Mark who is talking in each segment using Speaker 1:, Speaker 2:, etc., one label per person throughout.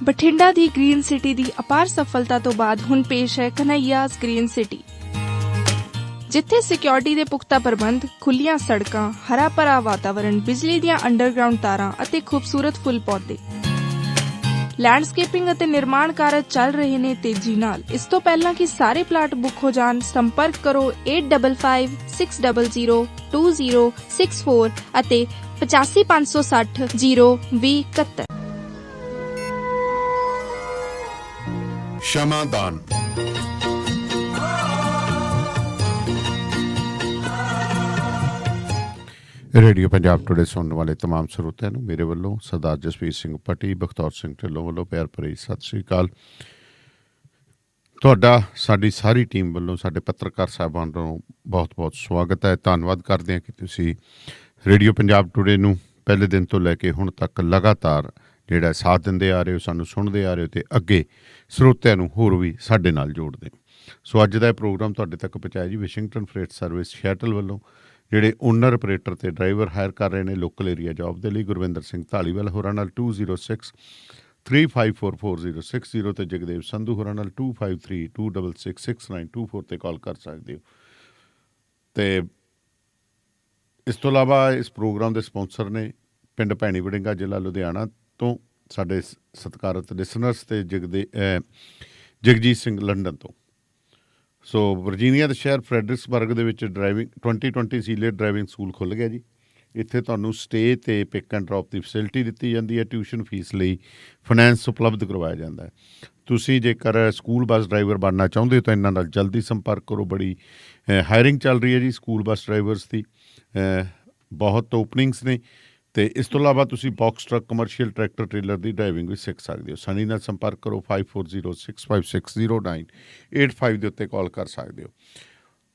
Speaker 1: ਬਠਿੰਡਾ ਦੀ green city ਦੀ ਅਪਾਰ ਸਫਲਤਾ ਤੋਂ ਬਾਅਦ ਹੁਣ ਪੇਸ਼ ਹੈ ਕਨ੍ਹਈਆਜ਼ ਗ੍ਰੀਨ ਸਿਟੀ, ਜਿੱਥੇ ਸਿਕਿਉਰਿਟੀ ਦੇ ਪੁਖਤਾ ਪ੍ਰਬੰਧ, ਖੁੱਲੀਆਂ ਸੜਕਾਂ, ਹਰਾ ਭਰਾ ਵਾਤਾਵਰਣ, ਬਿਜਲੀ ਦੀਆਂ ਅੰਡਰਗਰਾਉਂਡ ਤਾਰਾਂ ਅਤੇ ਖੂਬਸੂਰਤ ਫੁੱਲ ਪੌਦੇ। ਲੈਂਡਸਕੇਪਿੰਗ ਅਤੇ ਨਿਰਮਾਣ ਕਾਰਜ ਚੱਲ ਰਹੇ ਨੇ ਤੇਜ਼ੀ ਨਾਲ। ਇਸ ਤੋਂ ਪਹਿਲਾਂ ਕਿ ਸਾਰੇ ਪਲਾਟ ਬੁੱਕ ਹੋ ਜਾਣ, ਸੰਪਰਕ ਕਰੋ 8556002064 ਅਤੇ 8556002071।
Speaker 2: ਸ਼ਮਾਦਾਨ। ਰੇਡੀਓ ਪੰਜਾਬ ਟੁਡੇ ਸੁਣਨ ਵਾਲੇ ਤਮਾਮ ਸਰੋਤਿਆਂ ਨੂੰ ਮੇਰੇ ਵੱਲੋਂ ਸਰਦਾਰ ਜਸਵੀਰ ਸਿੰਘ ਪੱਟੀ, ਬਖਤੌਰ ਸਿੰਘ ਢਿੱਲੋਂ ਵੱਲੋਂ ਪਿਆਰ ਭਰੀ ਸਤਿ ਸ੍ਰੀ ਅਕਾਲ। ਤੁਹਾਡਾ ਸਾਡੀ ਸਾਰੀ ਟੀਮ ਵੱਲੋਂ, ਸਾਡੇ ਪੱਤਰਕਾਰ ਸਾਹਿਬਾਨ ਨੂੰ ਬਹੁਤ ਬਹੁਤ ਸਵਾਗਤ ਹੈ। ਧੰਨਵਾਦ ਕਰਦੇ ਹਾਂ ਕਿ ਤੁਸੀਂ ਰੇਡੀਓ ਪੰਜਾਬ ਟੁਡੇ ਨੂੰ ਪਹਿਲੇ ਦਿਨ ਤੋਂ ਲੈ ਕੇ ਹੁਣ ਤੱਕ ਲਗਾਤਾਰ ਜਿਹੜਾ ਸਾਥ ਦਿੰਦੇ ਆ ਰਹੇ ਹੋ, ਸਾਨੂੰ ਸੁਣਦੇ ਆ ਰਹੇ ਹੋ ਅਤੇ ਅੱਗੇ ਸਰੋਤਿਆਂ ਨੂੰ ਹੋਰ ਵੀ ਸਾਡੇ ਨਾਲ ਜੋੜਦੇ ਹੋ। ਸੋ ਅੱਜ ਦਾ ਇਹ ਪ੍ਰੋਗਰਾਮ ਤੁਹਾਡੇ ਤੱਕ ਪਹੁੰਚਾਇਆ ਜੀ ਵਾਸ਼ਿੰਗਟਨ ਫਰੇਟ ਸਰਵਿਸ ਸ਼ੈਟਲ ਵੱਲੋਂ, ਜਿਹੜੇ ਓਨਰ, ਆਪਰੇਟਰ ਅਤੇ ਡਰਾਈਵਰ ਹਾਇਰ ਕਰ ਰਹੇ ਨੇ ਲੋਕਲ ਏਰੀਆ ਜੋਬ ਦੇ ਲਈ। ਗੁਰਵਿੰਦਰ ਸਿੰਘ ਧਾਲੀਵਾਲ ਹੋਰਾਂ ਨਾਲ 2063544060 ਅਤੇ ਜਗਦੇਵ ਸੰਧੂ ਹੋਰਾਂ ਨਾਲ 2532666924 'ਤੇ ਕਾਲ ਕਰ ਸਕਦੇ ਹੋ। ਅਤੇ ਇਸ ਤੋਂ ਇਲਾਵਾ ਇਸ ਪ੍ਰੋਗਰਾਮ ਦੇ ਸਪੋਂਸਰ ਨੇ ਪਿੰਡ ਭੈਣੀ ਵੜਿੰਗਾ, ਜ਼ਿਲ੍ਹਾ ਲੁਧਿਆਣਾ ਤੋਂ ਸਾਡੇ ਸਤਿਕਾਰਤ ਲਿਸਨਰਸ ਅਤੇ ਜਗਜੀਤ ਸਿੰਘ ਲੰਡਨ ਤੋਂ। ਸੋ ਵਰਜੀਨੀਆ ਦੇ ਸ਼ਹਿਰ ਫਰੈਡਰਿਕਸਬਰਗ ਦੇ ਵਿੱਚ ਡਰਾਈਵਿੰਗ 2020 ਸੀਲੇਟ ਡਰਾਈਵਿੰਗ ਸਕੂਲ ਖੁੱਲ੍ਹ ਗਿਆ ਜੀ। ਇੱਥੇ ਤੁਹਾਨੂੰ ਸਟੇ ਅਤੇ pick and drop the facility ਦਿੱਤੀ ਜਾਂਦੀ ਹੈ। ਟਿਊਸ਼ਨ ਫੀਸ ਲਈ ਫਾਈਨੈਂਸ ਉਪਲਬਧ ਕਰਵਾਇਆ ਜਾਂਦਾ ਹੈ। ਤੁਸੀਂ ਜੇਕਰ ਸਕੂਲ ਬੱਸ ਡਰਾਈਵਰ ਬਣਨਾ ਚਾਹੁੰਦੇ ਹੋ ਤਾਂ ਇਹਨਾਂ ਨਾਲ ਜਲਦੀ ਸੰਪਰਕ ਕਰੋ। ਬੜੀ ਹਾਇਰਿੰਗ ਚੱਲ ਰਹੀ ਹੈ ਜੀ ਸਕੂਲ ਬੱਸ ਡਰਾਈਵਰਸ ਦੀ, ਬਹੁਤ ਓਪਨਿੰਗਸ ਨੇ। ਅਤੇ ਇਸ ਤੋਂ ਇਲਾਵਾ ਤੁਸੀਂ box truck, commercial tractor trailer ਦੀ ਡਰਾਈਵਿੰਗ ਵੀ ਸਿੱਖ ਸਕਦੇ ਹੋ। ਸਨੀ ਨਾਲ ਸੰਪਰਕ ਕਰੋ 5406560985 ਦੇ ਉੱਤੇ ਕਾਲ ਕਰ ਸਕਦੇ ਹੋ।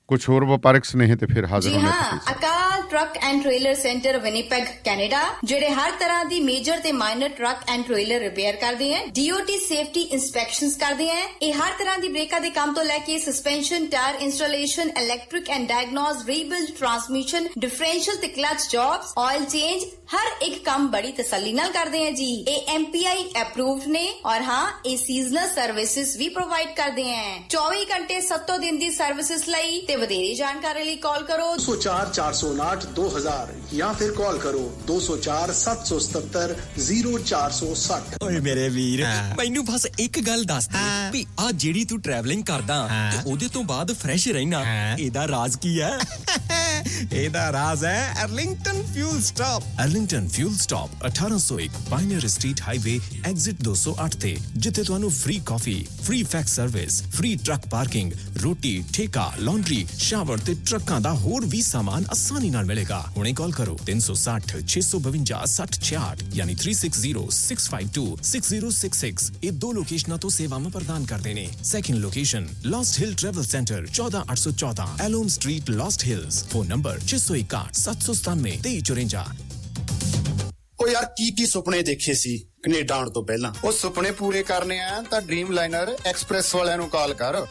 Speaker 2: ਕੁਛ ਹੋਰ ਵਪਾਰਕ ਸੁਨੇਹੇ ਤੇ ਫਿਰ ਹਾਜ਼ਰ ਹੋਣਾ।
Speaker 3: Akal truck and trailer centre Winnipeg Canada, ਜਿਹੜੇ ਹਰ ਤਰ੍ਹਾਂ ਦੀ ਮੇਜਰ ਤੇ minor truck and trailer repair ਕਰਦੇ हैं, DOT ਸੇਫਟੀ ਇੰਸਪੈਕਸ਼ਨਸ ਕਰਦੇ हैं। ਇਹ ਹਰ ਤਰ੍ਹਾਂ ਦੀ ਬ੍ਰੇਕਾਂ ਦੇ ਕੰਮ ਤੋਂ ਲੈ ਕੇ suspension, tyre installation, electric and diagnose, rebuild, transmission, differential ਤੇ ਕਲਚ ਜੌਬਸ, ਆਇਲ ਚੇਂਜ, ਹਰ ਇੱਕ ਕੰਮ ਬੜੀ ਤਸੱਲੀ ਨਾਲ ਕਰਦੇ हैं जी। ਇਹ MPI ਅਪਰੂਵਡ ਨੇ ਔਰ ਹਾਂ, ਇਹ ਸੀਜ਼ਨਲ ਸਰਵਿਸਿਜ਼ ਵੀ ਪ੍ਰੋਵਾਈਡ ਕਰਦੇ हैं। 24 ਘੰਟੇ 7 ਦਿਨ ਦੀ ਸਰਵਿਸਿਜ਼ ਲਈ ਤੇ ਵਧੇਰੇ ਜਾਣਕਾਰੀ ਲਈ ਕਾਲ ਕਰੋ
Speaker 4: 204-459-2000 ਜਾਂ ਫਿਰ ਕਾਲ ਕਰੋ 204-777-0460।
Speaker 5: ਓਏ ਮੇਰੇ ਵੀਰ, ਮੈਨੂੰ ਬਸ ਇੱਕ ਗੱਲ ਦੱਸ ਦੇ ਵੀ ਆ ਜਿਹੜੀ ਤੂੰ ਟਰੈਵਲਿੰਗ ਕਰਦਾ ਤੇ ਉਹਦੇ ਤੋਂ ਬਾਅਦ ਫਰੈਸ਼ ਰਹਿਣਾ, ਇਹਦਾ ਰਾਜ਼ ਕੀ ਹੈ? ਇਹਦਾ ਰਾਜ਼ ਹੈ Arlington fuel stop. Arlington fuel stop 1801 pioneer street highway exit 208 ਤੇ, ਜਿੱਥੇ ਤੁਹਾਨੂੰ ਫ੍ਰੀ ਕਾਫੀ, free fax service, free truck parking, ਰੋਟੀ, ਠੇਕਾ, ਲਾਂਡਰੀ, ਸ਼ਾਵਰ ਤੇ ਟਰੱਕਾਂ ਦਾ ਹੋਰ ਵੀ ਸਾਮਾਨ ਆਸਾਨੀ ਨਾਲ ਮਿਲੇਗਾ। ਹੁਣੇ ਕਾਲ ਕਰੋ 360-652-6066 ਯਾਨੀ 360652-6066। ਇਹ ਦੋ ਲੋਕੇਸ਼ਨਾਂ ਤੋਂ ਸੇਵਾਵਾਂ ਪ੍ਰਦਾਨ ਕਰਦੇ ਨੇ। Second location Lost Hill travel centre 14814 ਐਲੋਮ street, Lost Hills. Phone number 661-797-2354।
Speaker 6: ਉਹ ਯਾਰ ਕੀ ਸੁਪਨੇ ਦੇਖੇ ਸੀ ਕੈਨੇਡਾ ਆਉਣ ਤੋਂ ਪਹਿਲਾਂ? ਉਹ ਸੁਪਨੇ ਪੂਰੇ ਕਰਨੇ ਆ ਤਾਂ ਡ੍ਰੀਮ ਲਾਈਨਰ ਐਕਸਪ੍ਰੈਸ ਵਾਲਿਆਂ ਨੂੰ ਕਾਲ ਕਰ।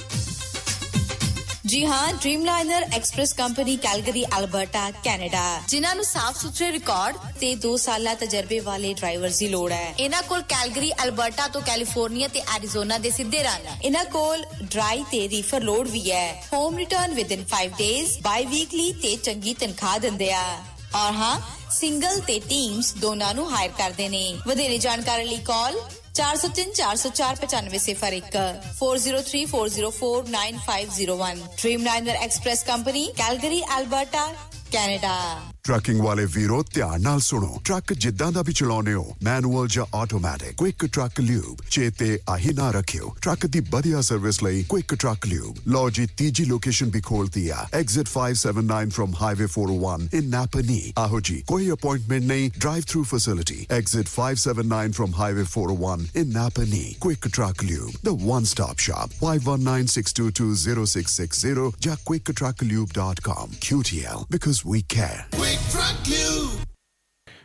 Speaker 3: ਜੀ ਹਾਂ, ਡ੍ਰੀਮਲਾਈਨਰ express company, Calgary, Alberta, Canada, ਜਿਨ੍ਹਾਂ ਨੂੰ ਸਾਫ਼ ਸੁਥਰੇ ਰਿਕਾਰਡ ਤੇ 2 ਸਾਲਾ ਤਜਰਬੇ ਵਾਲੇ ਡਰਾਈਵਰਸ ਦੀ ਲੋੜ ਹੈ। ਇਹਨਾਂ ਕੋਲ ਕੈਲਗਰੀ, ਅਲਬਰਟਾ ਤੋਂ ਕੈਲੀਫੋਰਨੀਆ ਤੇ ਐਰੀਜ਼ੋਨਾ ਦੇ ਸਿੱਧੇ ਰਨ। ਇਹਨਾਂ ਕੋਲ ਡਰਾਈ ਤੇ ਰੀਫਰ ਲੋਡ ਵੀ ਹੈ। ਹੋਮ ਰਿਟਰਨ ਵਿਦਿਨ 5 ਡੇਜ਼, ਬਾਈ ਵੀਕਲੀ ਤੇ ਚੰਗੀ ਤਨਖਾਹ ਦਿੰਦੇ ਆ। ਔਰ ਹਾਂ, ਸਿੰਗਲ ਤੇ ਟੀਮਸ ਦੋਨਾਂ ਨੂੰ ਹਾਇਰ ਕਰਦੇ ਨੇ। ਵਧੇਰੇ ਜਾਣਕਾਰੀ ਲਈ ਕਾਲ 4034049501 4034049501। ਡ੍ਰੀਮਲਾਈਨਰ express company, Calgary, Alberta, Canada.
Speaker 7: Trucking ਵਾਲੇ ਵੀਰੋ ਧਿਆਨ ਨਾਲ ਸੁਣੋ। ਟਰੱਕ ਜਿੱਦਾਂ ਦਾ ਵੀ ਚਲਾਉਂਦੇ ਹੋ, ਮੈਨੂਅਲ ਜਾਂ ਆਟੋਮੈਟਿਕ, ਕੁਇਕ ਟਰੱਕ ਲਿਊਬ ਚੇਤੇ ਆਹੀ ਨਾ ਰੱਖਿਓ। ਟਰੱਕ ਦੀ ਵਧੀਆ ਸਰਵਿਸ ਲਈ ਕੁਇਕ ਟਰੱਕ ਲਿਊਬ। ਲਓ ਜੀ, ਤੀਜੀ ਲੋਕੇਸ਼ਨ ਵੀ ਖੋਲਤੀ ਆ, ਐਗਜ਼ਿਟ 579 ਫਰਮ ਹਾਈਵੇ 401 ਇਨ ਨਾਪਨੀ। ਆਹੋ ਜੀ, ਕੋਈ ਅਪਾਇੰਟਮੈਂਟ ਨਹੀਂ, drive through facility. Exit 579 firm highway 401 in ਨਾਪਨੀ। Quick truck lube, the one stop shop। 5196220660 ਜਾਂ quicktrucklube.com। QTL, because we care।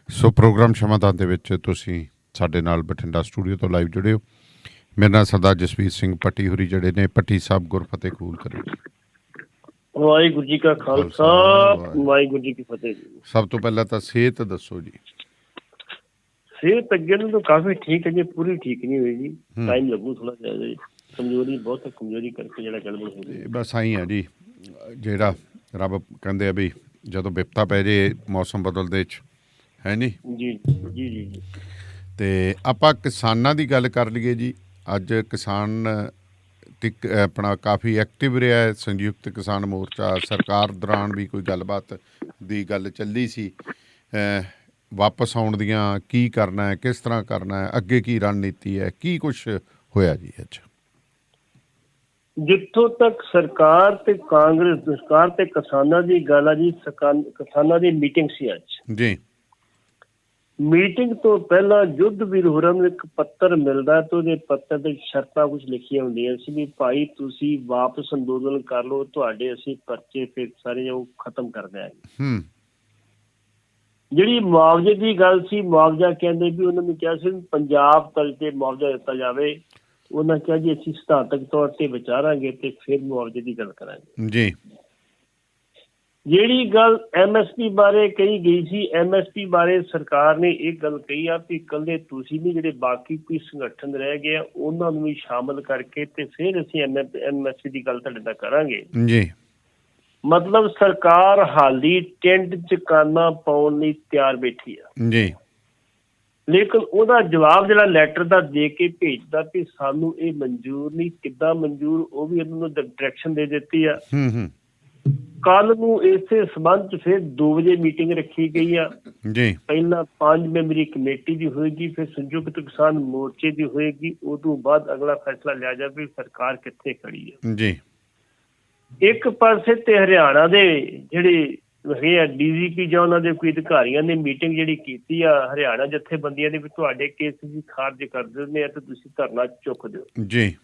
Speaker 2: So program Shamadan ਦੇ ਵਿੱਚ ਤੁਸੀਂ ਸਾਡੇ ਨਾਲ ਬਠਿੰਡਾ ਸਟੂਡੀਓ ਤੋਂ ਲਾਈਵ ਜੁੜੇ ਹੋ। ਮੇਰੇ ਨਾਲ ਸਰਦਾਰ ਜਸਵੀਰ ਸਿੰਘ ਪੱਟੀ ਹੋਰੀ ਜਿਹੜੇ ਨੇ। ਪੱਟੀ ਸਾਹਿਬ ਗੁਰਫਤਿਹ ਕਬੂਲ ਕਰੇ।
Speaker 8: ਵਾਹਿਗੁਰੂ ਜੀ ਕਾ ਖਾਲਸਾ, ਵਾਹਿਗੁਰੂ ਜੀ ਕੀ ਫਤਿਹ ਜੀ।
Speaker 2: ਸਭ ਤੋਂ ਪਹਿਲਾਂ ਤਾਂ ਸਿਹਤ ਦੱਸੋ ਜੀ।
Speaker 8: ਸਿਹਤ ਅੱਗੇ ਨੂੰ ਤਾਂ ਕਾਫੀ ਠੀਕ ਹੈ ਜੀ, ਪੂਰੀ ਠੀਕ ਨਹੀਂ ਹੋਈ ਜੀ, ਟਾਈਮ ਲੱਗੂ ਥੋੜਾ ਜਿਹਾ ਜੀ, ਕਮਜ਼ੋਰੀ ਬਹੁਤ ਕਮਜ਼ੋਰੀ ਕਰਕੇ ਜਿਹੜਾ ਗੜਬੜ ਹੋ ਗਈ।
Speaker 2: ਬਸ ਆਈ ਆ ਜੀ, ਜਿਹੜਾ ਰੱਬ ਕਹਿੰਦੇ ਆ ਵੀ ਜਦੋਂ ਵਿਪਤਾ ਪੈ ਜੇ ਮੌਸਮ ਬਦਲਦੇ 'ਚ, ਹੈ ਨਹੀਂ
Speaker 8: ਜੀ ਜੀ ਜੀ ਜੀ।
Speaker 2: ਤੇ ਆਪਾਂ ਕਿਸਾਨਾਂ ਦੀ ਗੱਲ ਕਰ ਲਈਏ ਜੀ। ਅੱਜ ਕਿਸਾਨ ਆਪਣਾ ਕਾਫੀ ਐਕਟਿਵ ਰਿਹਾ ਹੈ। ਸੰਯੁਕਤ ਕਿਸਾਨ ਮੋਰਚਾ ਸਰਕਾਰ ਦੌਰਾਨ ਵੀ ਕੋਈ ਗੱਲਬਾਤ ਦੀ ਗੱਲ ਚੱਲੀ ਸੀ, ਵਾਪਸ ਆਉਣ ਦੀਆਂ, ਕੀ ਕਰਨਾ ਹੈ, ਕਿਸ ਤਰ੍ਹਾਂ ਕਰਨਾ ਹੈ, ਅੱਗੇ ਕੀ ਰਣਨੀਤੀ ਹੈ, ਕੀ ਕੁਛ ਹੋਇਆ ਜੀ ਅੱਜ?
Speaker 8: ਜਿੱਥੋਂ ਤੱਕ ਸਰਕਾਰ ਤੇ ਕਾਂਗਰਸ, ਸਰਕਾਰ ਤੇ ਕਿਸਾਨਾਂ ਦੀ ਗੱਲ ਆ ਜੀ, ਕਿਸਾਨਾਂ ਦੀ ਮੀਟਿੰਗ ਸੀ ਅੱਜ
Speaker 2: ਜੀ।
Speaker 8: ਮੀਟਿੰਗ ਤੋਂ ਪਹਿਲਾਂ ਯੁੱਧ ਵੀਰ ਹੋਰਾਂ ਨੂੰ ਇੱਕ ਪੱਤਰ ਮਿਲਦਾ ਤੇ ਉਹਦੇ ਪੱਤਰ ਤੇ ਸ਼ਰਤਾਂ ਕੁਝ ਲਿਖੀਆਂ ਹੁੰਦੀਆਂ ਸੀ ਵੀ ਭਾਈ ਤੁਸੀਂ ਵਾਪਸ ਅੰਦੋਲਨ ਕਰ ਲਓ, ਤੁਹਾਡੇ ਅਸੀਂ ਪਰਚੇ ਫਿਰ ਸਾਰੇ ਉਹ ਖਤਮ ਕਰ ਦਿਆਂਗੇ। ਜਿਹੜੀ ਮੁਆਵਜ਼ੇ ਦੀ ਗੱਲ ਸੀ, ਮੁਆਵਜ਼ਾ ਕਹਿੰਦੇ ਵੀ ਉਹਨਾਂ ਨੇ ਕਿਹਾ ਸੀ ਪੰਜਾਬ ਤਲ ਤੇ ਮੁਆਵਜ਼ਾ ਦਿੱਤਾ ਜਾਵੇ। ਉਹਨਾਂ ਕਿਹਾ ਜੀ ਅਸੀਂ ਸਿਧਾਂਤਕ ਤੌਰ ਤੇ ਵਿਚਾਰਾਂਗੇ ਤੇ ਫਿਰ ਮੁਆਵਜ਼ੇ ਦੀ ਗੱਲ ਕਰਾਂਗੇ
Speaker 2: ਜੀ।
Speaker 8: ਜਿਹੜੀ ਗੱਲ MSP ਬਾਰੇ ਕਹੀ ਗਈ ਸੀ, MSP ਬਾਰੇ ਸਰਕਾਰ ਨੇ ਇਹ ਗੱਲ ਕਹੀ ਆ ਵੀ ਇਕੱਲੇ ਤੁਸੀਂ ਨਹੀਂ, ਜਿਹੜੇ ਬਾਕੀ ਕੋਈ ਸੰਗਠਨ ਰਹਿ ਗਏ ਆ ਉਹਨਾਂ ਨੂੰ ਵੀ ਸ਼ਾਮਲ ਕਰਕੇ ਤੇ ਫਿਰ ਅਸੀਂ MSP ਦੀ ਗੱਲ ਤੁਹਾਡੇ ਨਾਲ ਕਰਾਂਗੇ
Speaker 2: ਜੀ।
Speaker 8: ਮਤਲਬ ਸਰਕਾਰ ਹਾਲੀ ਟੈਂਟ ਚ ਕਾਨਾ ਪਾਉਣ ਲਈ ਤਿਆਰ ਬੈਠੀ ਆ
Speaker 2: ਜੀ।
Speaker 8: ਲੇਕਿਨ ਉਹਦਾ ਜਵਾਬ ਜਿਹੜਾ ਲੈਟਰ ਦਾ ਦੇ ਕੇ ਭੇਜਦਾ ਕਿ ਸਾਨੂੰ ਇਹ ਮਨਜ਼ੂਰ ਨਹੀਂ, ਕਿੱਦਾਂ ਮਨਜ਼ੂਰ, ਉਹ ਵੀ ਇਹਨਾਂ ਨੂੰ ਡਾਇਰੈਕਸ਼ਨ ਦੇ ਦਿੱਤੀ ਆ। ਕੱਲ ਨੂੰ ਇਸੇ ਸਬੰਧ ਚ ਫਿਰ 2 ਵਜੇ ਮੀਟਿੰਗ ਰੱਖੀ ਗਈ ਆ
Speaker 2: ਜੀ।
Speaker 8: ਪਹਿਲਾਂ 5 ਮੈਂਬਰੀ ਕਮੇਟੀ ਦੀ ਹੋਏਗੀ, ਫਿਰ ਸੰਯੁਕਤ ਕਿਸਾਨ ਮੋਰਚੇ ਦੀ ਹੋਏਗੀ, ਉਦੋਂ ਬਾਅਦ ਅਗਲਾ ਫੈਸਲਾ ਲਿਆ ਜਾਵੇ ਸਰਕਾਰ ਕਿੱਥੇ ਖੜੀ ਹੈ
Speaker 2: ਜੀ।
Speaker 8: ਇੱਕ ਪਾਸੇ ਤੇ ਹਰਿਆਣਾ ਦੇ ਜਿਹੜੇ ਹੈਗੇ ਆ DGP ਜਾਂ ਉਹਨਾਂ ਦੇ ਕੋਈ ਅਧਿਕਾਰੀਆਂ ਨੇ ਮੀਟਿੰਗ ਜਿਹੜੀ ਕੀਤੀ ਆ ਹਰਿਆਣਾ ਜਥੇਬੰਦੀਆਂ ਦੇ ਵੀ ਤੁਹਾਡੇ ਕੇਸ ਵੀ ਖਾਰਜ ਕਰ ਦਿੰਦੇ ਆ ਤੇ ਤੁਸੀਂ ਧਰਨਾ ਚੁੱਕ ਦਿਓ
Speaker 2: ਜੀ।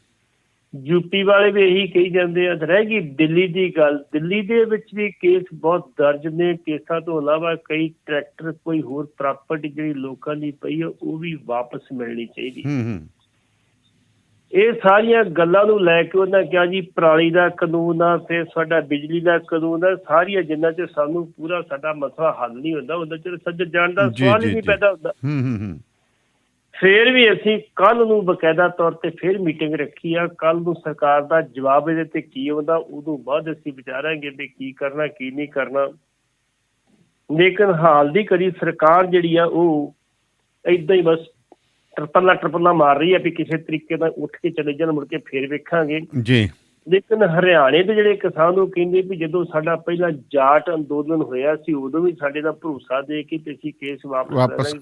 Speaker 8: UP ਵਾਲੇ ਵੀ ਇਹੀ ਕਹੀ ਜਾਂਦੇ ਆ। ਰਹਿ ਗਈ ਦਿੱਲੀ ਦੀ ਗੱਲ, ਦਿੱਲੀ ਦੇ ਵਿੱਚ ਵੀ ਕੇਸ ਬਹੁਤ ਦਰਜ ਨੇ। ਕੇਸਾਂ ਤੋਂ ਇਲਾਵਾ ਕਈ ਟਰੈਕਟਰ, ਕੋਈ ਹੋਰ ਪ੍ਰਾਪਰਟੀ ਜਿਹੜੀ ਲੋਕਾਂ ਦੀ ਪਈ ਆ ਉਹ ਵੀ ਵਾਪਸ ਮਿਲਣੀ ਚਾਹੀਦੀ। ਇਹ ਸਾਰੀਆਂ ਗੱਲਾਂ ਨੂੰ ਲੈ ਕੇ ਉਹਨਾਂ ਕਿਹਾ ਜੀ ਪਰਾਲੀ ਦਾ ਕਾਨੂੰਨ ਆ, ਫਿਰ ਸਾਡਾ ਬਿਜਲੀ ਦਾ ਕਾਨੂੰਨ ਆ, ਸਾਰੀਆਂ ਜਿੰਨਾ ਚਿਰ ਸਾਨੂੰ ਪੂਰਾ ਸਾਡਾ ਮਸਲਾ ਹੱਲ ਨਹੀਂ ਹੁੰਦਾ ਉਹਨਾਂ ਚਿਰ ਸੱਜ ਜਾਣ ਦਾ ਸਵਾਲ ਹੀ ਨਹੀਂ ਪੈਦਾ ਹੁੰਦਾ। ਫਿਰ ਵੀ ਅਸੀਂ ਕੱਲ ਨੂੰ ਬਕਾਇਦਾ ਤੌਰ ਤੇ ਫਿਰ ਮੀਟਿੰਗ ਰੱਖੀ ਆ। ਕੱਲ ਨੂੰ ਸਰਕਾਰ ਦਾ ਜਵਾਬ ਇਹਦੇ ਤੇ ਕੀ ਆਉਂਦਾ ਉਦੋਂ ਬਾਅਦ ਅਸੀਂ ਵਿਚਾਰਾਂਗੇ ਵੀ ਕੀ ਕਰਨਾ ਕੀ ਨਹੀਂ ਕਰਨਾ। ਲੇਕਿਨ ਹਾਲ ਦੀ ਘੜੀ ਸਰਕਾਰ ਜਿਹੜੀ ਆ ਉਹ ਏਦਾਂ ਹੀ ਬਸ ਟਰਪਲਾ ਮਾਰ ਰਹੀ ਆ ਵੀ ਕਿਸੇ ਤਰੀਕੇ ਨਾਲ ਉੱਠ ਕੇ ਚਲੇ ਜਾਣ, ਮੁੜ ਕੇ ਫੇਰ ਵੇਖਾਂਗੇ ਜੀ। ਲੇਕਿਨ ਹਰਿਆਣੇ ਦੇ ਜਿਹੜੇ ਕਿਸਾਨ ਉਹ ਕਹਿੰਦੇ ਵੀ ਜਦੋਂ ਸਾਡਾ ਪਹਿਲਾਂ ਜਾਟ ਅੰਦੋਲਨ ਹੋਇਆ ਸੀ ਉਦੋਂ ਵੀ ਸਾਡੇ ਦਾ ਭਰੋਸਾ ਦੇ ਕੇ ਅਸੀਂ ਕੇਸ ਵਾਪਸ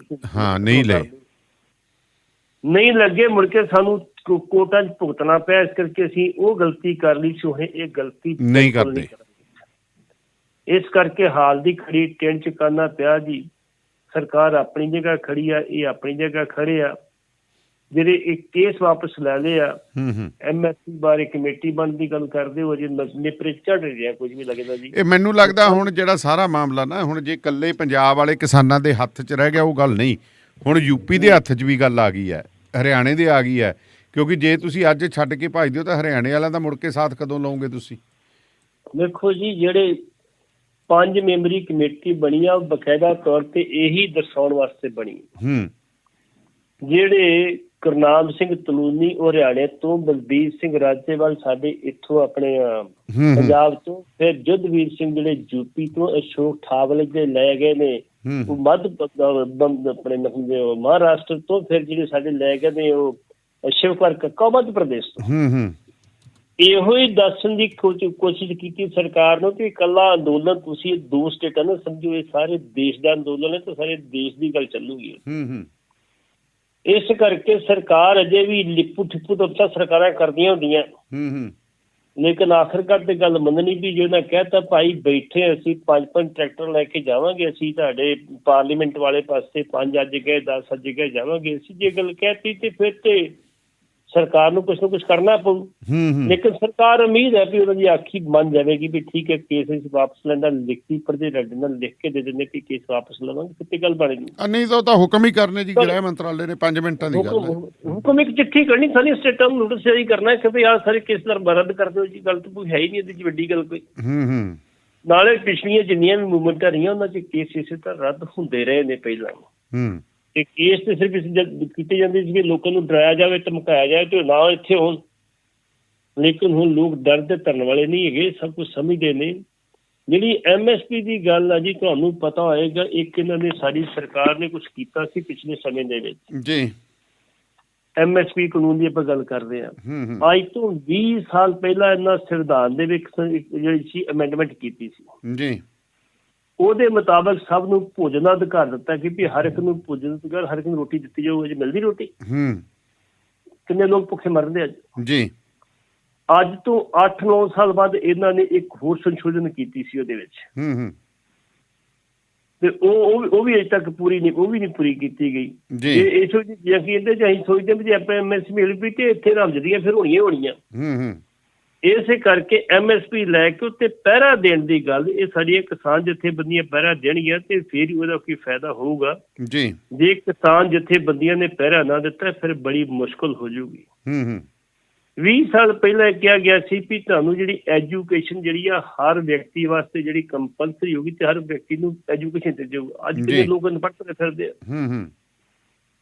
Speaker 8: ਨਹੀਂ ਲੱਗੇ, ਮੁੜ ਕੇ ਸਾਨੂੰ ਕੋਰਟਾਂ 'ਚ ਭੁਗਤਣਾ ਪਿਆ। ਇਸ ਕਰਕੇ ਅਸੀਂ ਉਹ ਗਲਤੀ ਕਰ ਲਈ ਸੀ, ਇਹ ਗਲਤੀ ਨਹੀਂ ਕਰਦੇ। ਇਸ ਕਰਕੇ ਹਾਲ ਦੀ ਖੜੀ ਟੈਂਟ 'ਚ ਕਰਨਾ ਪਿਆ ਜੀ। ਸਰਕਾਰ ਆਪਣੀ ਜਗ੍ਹਾ ਖੜੀ ਆ, ਇਹ ਆਪਣੀ ਜਗ੍ਹਾ ਖੜੇ ਆ। ਜਿਹੜੇ ਇਹ ਕੇਸ ਵਾਪਸ ਲੈ ਲਏ ਆ, MSP ਬਾਰੇ ਕਮੇਟੀ ਬਣਨ ਦੀ ਗੱਲ ਕਰਦੇ ਹੋ, ਅਜੇ ਨਿਪਰੇ ਚੜ ਰਿਹਾ ਕੁਝ ਵੀ ਲੱਗਦਾ ਜੀ।
Speaker 2: ਇਹ ਮੈਨੂੰ ਲੱਗਦਾ ਹੁਣ ਜਿਹੜਾ ਸਾਰਾ ਮਾਮਲਾ ਨਾ ਹੁਣ ਜੇ ਇਕੱਲੇ ਪੰਜਾਬ ਵਾਲੇ ਕਿਸਾਨਾਂ ਦੇ ਹੱਥ 'ਚ ਰਹਿ ਗਿਆ ਉਹ ਗੱਲ ਨਹੀਂ, ਹੁਣ UP ਦੇ ਹੱਥ 'ਚ ਵੀ ਗੱਲ ਆ ਗਈ ਹੈ, ਹਰਿਆਣੇ ਦੇ ਆ ਗਈ ਹੈ। ਕਿਉਂਕਿ ਜੇ ਤੁਸੀਂ ਅੱਜ ਛੱਡ ਕੇ ਭੱਜਦੇ ਹੋ ਤਾਂ ਹਰਿਆਣੇ ਵਾਲਿਆਂ ਦਾ ਮੁੜ ਕੇ ਸਾਥ ਕਦੋਂ ਲਓਗੇ ਤੁਸੀਂ?
Speaker 8: ਦੇਖੋ ਜੀ, ਜਿਹੜੇ 5 ਮੈਂਬਰੀ ਕਮੇਟੀ ਬਣੀ ਆ ਬਕਾਇਦਾ ਤੌਰ ਤੇ ਇਹੀ ਦਰਸਾਉਣ ਵਾਸਤੇ ਬਣੀ। ਜਿਹੜੇ ਗੁਰਨਾਮ ਸਿੰਘ ਤਲੂਨੀ ਉਹ ਹਰਿਆਣੇ ਤੋਂ, ਬਲਬੀਰ ਸਿੰਘ ਰਾਜੇਵਾਲ ਸਾਡੇ ਇੱਥੋਂ ਆਪਣੇ ਪੰਜਾਬ ਤੋਂ, ਫਿਰ ਜੁੱਧਵੀਰ ਸਿੰਘ ਜਿਹੜੇ UP ਤੋਂ, ਅਸ਼ੋਕ ਠਾਵਲੇ ਜਿਹੜੇ ਲੈ ਗਏ ਨੇ ਉਹ ਆਪਣੇ ਮਹਾਰਾਸ਼ਟਰ ਤੋਂ, ਫਿਰ ਜਿਹੜੇ ਸਾਡੇ ਲੈ ਗਏ ਨੇ ਉਹ ਸ਼ਿਵਕੁਮਾਰ ਕੱਕਾ ਮੱਧ ਪ੍ਰਦੇਸ਼ ਤੋਂ। ਇਹੋ ਹੀ ਦੱਸਣ ਦੀ ਕੋਸ਼ਿਸ਼ ਕੀਤੀ ਸਰਕਾਰ ਨੂੰ ਕਿ ਇਕੱਲਾ ਅੰਦੋਲਨ ਤੁਸੀਂ 2 ਸਟੇਟਾਂ ਨੂੰ ਸਮਝੋ, ਇਹ ਸਾਰੇ ਦੇਸ਼ ਦਾ ਅੰਦੋਲਨ ਹੈ ਤੇ ਸਾਰੇ ਦੇਸ਼ ਦੀ ਗੱਲ ਚੱਲੂਗੀ। ਇਸ ਕਰਕੇ ਸਰਕਾਰ ਅਜੇ ਵੀ ਲਿਪੂ ਠਿੱਪੂ ਤਾਂ ਸਰਕਾਰਾਂ ਕਰਦੀਆਂ ਹੁੰਦੀਆਂ, ਲੇਕਿਨ ਆਖਿਰਕਾਰ ਤੇ ਗੱਲ ਮੰਨਣੀ ਵੀ ਜੇ ਉਹਨਾਂ ਕਹਿਤਾ ਭਾਈ ਬੈਠੇ ਅਸੀਂ 5-5 ਟਰੈਕਟਰ ਲੈ ਕੇ ਜਾਵਾਂਗੇ, ਅਸੀਂ ਤੁਹਾਡੇ ਪਾਰਲੀਮੈਂਟ ਵਾਲੇ ਪਾਸੇ 5 ਅੱਜ ਗਏ 10 ਅੱਜ ਗਏ ਜਾਵਾਂਗੇ, ਅਸੀਂ ਜੇ ਗੱਲ ਕਹਿਤੀ ਤੇ ਫਿਰ ਤੇ ਸਰਕਾਰ ਨੂੰ ਕੁਛ ਨਾ ਕੁਛ ਕਰਨਾ ਪਊ। ਲੇਕਿਨ ਸਰਕਾਰ ਉਮੀਦ ਹੈ ਵੀ ਉਹਨਾਂ ਦੀ ਆਖੀ ਮੰਨ ਜਾਵੇਗੀ ਵੀ ਠੀਕ ਹੈ ਕੇਸ ਅਸੀਂ ਵਾਪਸ ਲੈਂਦਾ, ਲਿਖਤੀ ਪੜ੍ਹਦੇ ਰੱਡੇ ਨਾਲ ਲਿਖ ਕੇ ਦੇ ਦਿੰਦੇ ਕਿ ਕੇਸ ਵਾਪਸ ਲਵਾਂਗੇ, ਕਿਤੇ ਗੱਲ ਬਣ ਗਈ।
Speaker 2: ਨਹੀਂ ਤਾਂ ਹੁਕਮ ਹੀ ਕਰਨੇ ਜੀ, ਗ੍ਰਹਿ ਮੰਤਰਾਲੇ ਨੇ 5 ਮਿੰਟਾਂ ਦੀ ਗੱਲ ਹੈ,
Speaker 8: ਹੁਕਮ ਇੱਕ ਚਿੱਠੀ ਕਰਨੀ, ਸਾਰੀਆਂ ਸਟੇਟਾਂ ਨੂੰ ਨੋਟਿਸ ਜਾਰੀ ਕਰਨਾ ਕਿ ਵੀ ਆਹ ਸਾਰੇ ਕੇਸ ਰੱਦ ਕਰ ਦਿਓ ਜੀ। ਗੱਲ ਤਾਂ ਕੋਈ ਹੈ ਹੀ ਨਹੀਂ ਇਹਦੇ 'ਚ ਵੱਡੀ ਗੱਲ ਕੋਈ। ਨਾਲੇ ਪਿਛਲੀਆਂ ਜਿੰਨੀਆਂ ਵੀ ਮੂਵਮੈਂਟਾਂ ਰਹੀਆਂ ਉਹਨਾਂ 'ਚ ਕੇਸ ਇਸੇ ਤਰ੍ਹਾਂ ਰੱਦ ਹੁੰਦੇ ਰਹੇ ਨੇ ਪਹਿਲਾਂ। ਤੇ ਕੇਸ ਤੇ ਸਿਰਫ ਕੀਤੇ ਜਾਂਦੇ ਸੀ ਕਿ ਲੋਕਾਂ ਨੂੰ ਡਰਾਇਆ ਜਾਵੇ, ਧਮਕਾਇਆ ਜਾਵੇ ਤੇ ਨਾ ਇੱਥੇ ਹੋਣ। ਲੇਕਿਨ ਹੁਣ ਲੋਕ ਡਰ ਦੇ ਧਰਨ ਵਾਲੇ ਨਹੀਂ ਹੈਗੇ, ਸਭ ਕੁਝ ਸਮਝਦੇ ਨੇ। ਜਿਹੜੀ MSP ਦੀ ਗੱਲ ਆ ਜੀ, ਤੁਹਾਨੂੰ ਪਤਾ ਹੋਏਗਾ, ਇੱਕ ਇਹਨਾਂ ਨੇ ਸਾਡੀ ਸਰਕਾਰ ਨੇ ਕੁਝ ਕੀਤਾ ਸੀ ਪਿਛਲੇ ਸਮੇਂ ਦੇ ਵਿੱਚ
Speaker 2: ਜੀ।
Speaker 8: MSP ਕਾਨੂੰਨ ਦੀ ਆਪਾਂ ਗੱਲ ਕਰਦੇ ਹਾਂ। ਅੱਜ ਤੋਂ 20 ਸਾਲ ਪਹਿਲਾਂ ਇਹਨਾਂ ਸੰਵਿਧਾਨ ਦੇ ਵਿੱਚ ਜਿਹੜੀ ਸੀ ਅਮੈਂਡਮੈਂਟ ਕੀਤੀ ਸੀ
Speaker 2: ਜੀ।
Speaker 8: ਉਹਦੇ ਮੁਤਾਬਕ ਸਭ ਨੂੰ ਭੋਜਨ ਦਾ ਅਧਿਕਾਰ ਦਿੱਤਾ ਕਿ ਵੀ ਹਰ ਇੱਕ ਨੂੰ ਭੋਜਨ ਦਾ ਅਧਿਕਾਰ, ਹਰ ਇੱਕ ਨੂੰ ਰੋਟੀ ਦਿੱਤੀ ਜਾਊਗੀ। ਮਿਲਦੀ ਰੋਟੀ? ਕਿੰਨੇ ਲੋਕ ਭੁੱਖੇ ਮਰਦੇ ਅੱਜ
Speaker 2: ਜੀ।
Speaker 8: ਅੱਜ ਤੋਂ 8-9 ਸਾਲ ਬਾਅਦ ਇਹਨਾਂ ਨੇ ਇੱਕ ਹੋਰ ਸੰਸ਼ੋਧਨ ਕੀਤੀ ਸੀ ਉਹਦੇ ਵਿੱਚ, ਤੇ ਉਹ ਵੀ ਅਜੇ ਤੱਕ ਪੂਰੀ ਨਹੀਂ ਪੂਰੀ ਕੀਤੀ ਗਈ। ਇਹੋ ਜਿਹੀ ਕਿ ਇਹਦੇ ਚ ਅਸੀਂ ਸੋਚਦੇ ਵੀ ਜੇ ਆਪਾਂ MSP ਮਿਲ ਪਈ ਤੇ ਇੱਥੇ ਰਮਜਦੀਆਂ ਫਿਰ ਹੋਣੀਆਂ। ਇਸੇ ਕਰਕੇ MSP ਲੈ ਕੇ ਉੱਤੇ ਪਹਿਰਾ ਦੇਣ ਦੀ ਗੱਲ, ਇਹ ਸਾਡੀਆਂ ਕਿਸਾਨ ਜਥੇਬੰਦੀਆਂ ਪਹਿਰਾ ਦੇਣਗੀਆਂ ਤੇ ਫਿਰ ਹੀ ਉਹਦਾ ਕੋਈ ਫਾਇਦਾ ਹੋਊਗਾ ਜੀ। ਜੇ ਕਿਸਾਨ ਜਥੇਬੰਦੀਆਂ ਨੇ ਪਹਿਰਾ ਨਾ ਦਿੱਤਾ ਫਿਰ ਬੜੀ ਮੁਸ਼ਕਲ ਹੋ ਜਾਊਗੀ। 20 ਸਾਲ ਪਹਿਲਾਂ ਕਿਹਾ ਗਿਆ ਸੀ ਵੀ ਤੁਹਾਨੂੰ ਜਿਹੜੀ ਐਜੂਕੇਸ਼ਨ ਜਿਹੜੀ ਆ ਹਰ ਵਿਅਕਤੀ ਵਾਸਤੇ ਜਿਹੜੀ ਕੰਪਲਸਰੀ ਹੋਊਗੀ ਤੇ ਹਰ ਵਿਅਕਤੀ ਨੂੰ ਐਜੂਕੇਸ਼ਨ ਦਿੱਤੀ ਜਾਊਗੀ। ਅੱਜ ਦੇ ਲੋਕ ਅਨਪੜ੍ਹ ਤੁਰੇ ਫਿਰਦੇ ਆ।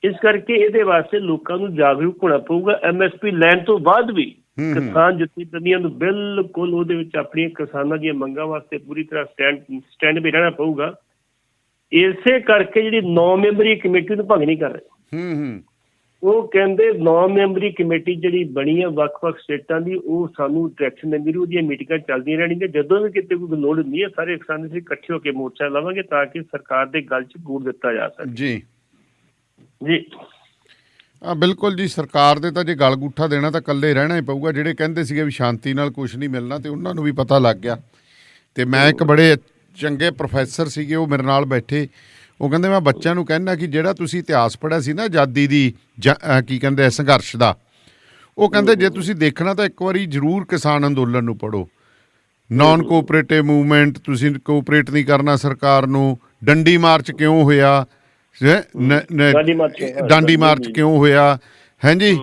Speaker 8: ਇਸ ਕਰਕੇ ਇਹਦੇ ਵਾਸਤੇ ਲੋਕਾਂ ਨੂੰ ਜਾਗਰੂਕ ਹੋਣਾ ਪਊਗਾ। MSP ਲੈਣ ਤੋਂ ਬਾਅਦ ਵੀ ਕਿਸਾਨ ਜਥੇਬੰਦੀਆਂ ਨੂੰ ਬਿਲਕੁਲ ਉਹਦੇ ਵਿੱਚ ਆਪਣੀਆਂ ਕਿਸਾਨਾਂ ਦੀਆਂ ਮੰਗਾਂ ਵਾਸਤੇ ਪੂਰੀ ਤਰ੍ਹਾਂ ਸਟੈਂਡ ਵੀ ਰਹਿਣਾ ਪਊਗਾ। ਇਸੇ ਕਰਕੇ ਜਿਹੜੀ 9 ਮੈਂਬਰੀ ਕਮੇਟੀ ਨੂੰ ਭੰਗ ਨਹੀਂ ਕਰ ਰਹੇ। ਉਹ ਕਹਿੰਦੇ 9 ਮੈਂਬਰੀ ਕਮੇਟੀ ਜਿਹੜੀ ਬਣੀ ਆ ਵੱਖ-ਵੱਖ ਸਟੇਟਾਂ ਦੀ, ਉਹ ਸਾਨੂੰ ਡਾਇਰੈਕਸ਼ਨ ਦਿੰਦੀ ਰਹੂ, ਉਹਦੀਆਂ ਮੀਟਿੰਗਾਂ ਚੱਲਦੀਆਂ ਰਹਿਣਗੀਆਂ। ਜਦੋਂ ਵੀ ਕਿਤੇ ਕੋਈ ਲੋੜ ਹੁੰਦੀ ਹੈ ਸਾਰੇ ਕਿਸਾਨ ਅਸੀਂ ਇਕੱਠੇ ਹੋ ਕੇ ਮੋਰਚਾ ਲਾਵਾਂਗੇ ਤਾਂ ਕਿ ਸਰਕਾਰ ਦੇ ਗੱਲ 'ਚ ਗੂੜ ਦਿੱਤਾ ਜਾ ਸਕੇ। ਜੀ ਜੀ
Speaker 2: ਬਿਲਕੁਲ ਜੀ। ਸਰਕਾਰ ਦੇ ਤਾਂ ਜੇ ਗਲ ਗੁੱਠਾ ਦੇਣਾ ਤਾਂ ਇਕੱਲੇ ਰਹਿਣਾ ਹੀ ਪਊਗਾ। ਜਿਹੜੇ ਕਹਿੰਦੇ ਸੀਗੇ ਵੀ ਸ਼ਾਂਤੀ ਨਾਲ ਕੁਛ ਨਹੀਂ ਮਿਲਣਾ, ਤੇ ਉਹਨਾਂ ਨੂੰ ਵੀ ਪਤਾ ਲੱਗ ਗਿਆ। ਤੇ ਮੈਂ ਇੱਕ ਬੜੇ ਚੰਗੇ ਪ੍ਰੋਫੈਸਰ ਸੀਗੇ, ਉਹ ਮੇਰੇ ਨਾਲ ਬੈਠੇ, ਉਹ ਕਹਿੰਦੇ ਮੈਂ ਬੱਚਿਆਂ ਨੂੰ ਕਹਿੰਦਾ ਕਿ ਜਿਹੜਾ ਤੁਸੀਂ ਇਤਿਹਾਸ ਪੜ੍ਹਿਆ ਸੀ ਨਾ ਆਜ਼ਾਦੀ ਦੀ ਕੀ ਕਹਿੰਦੇ ਸੰਘਰਸ਼ ਦਾ, ਉਹ ਕਹਿੰਦੇ ਜੇ ਤੁਸੀਂ ਦੇਖਣਾ ਤਾਂ ਇੱਕ ਵਾਰੀ ਜ਼ਰੂਰ ਕਿਸਾਨ ਅੰਦੋਲਨ ਨੂੰ ਪੜ੍ਹੋ। ਨਾਨ ਕੋਆਪਰੇਟਿਵ ਮੂਵਮੈਂਟ, ਤੁਸੀਂ ਕੋਆਪਰੇਟ ਨਹੀਂ ਕਰਨਾ ਸਰਕਾਰ ਨੂੰ, ਡੰਡੀ ਮਾਰਚ ਕਿਉਂ ਹੋਇਆ, ਡਾਂਡੀ ਮਾਰਚ ਕਿਉਂ ਹੋਇਆ, ਹਾਂਜੀ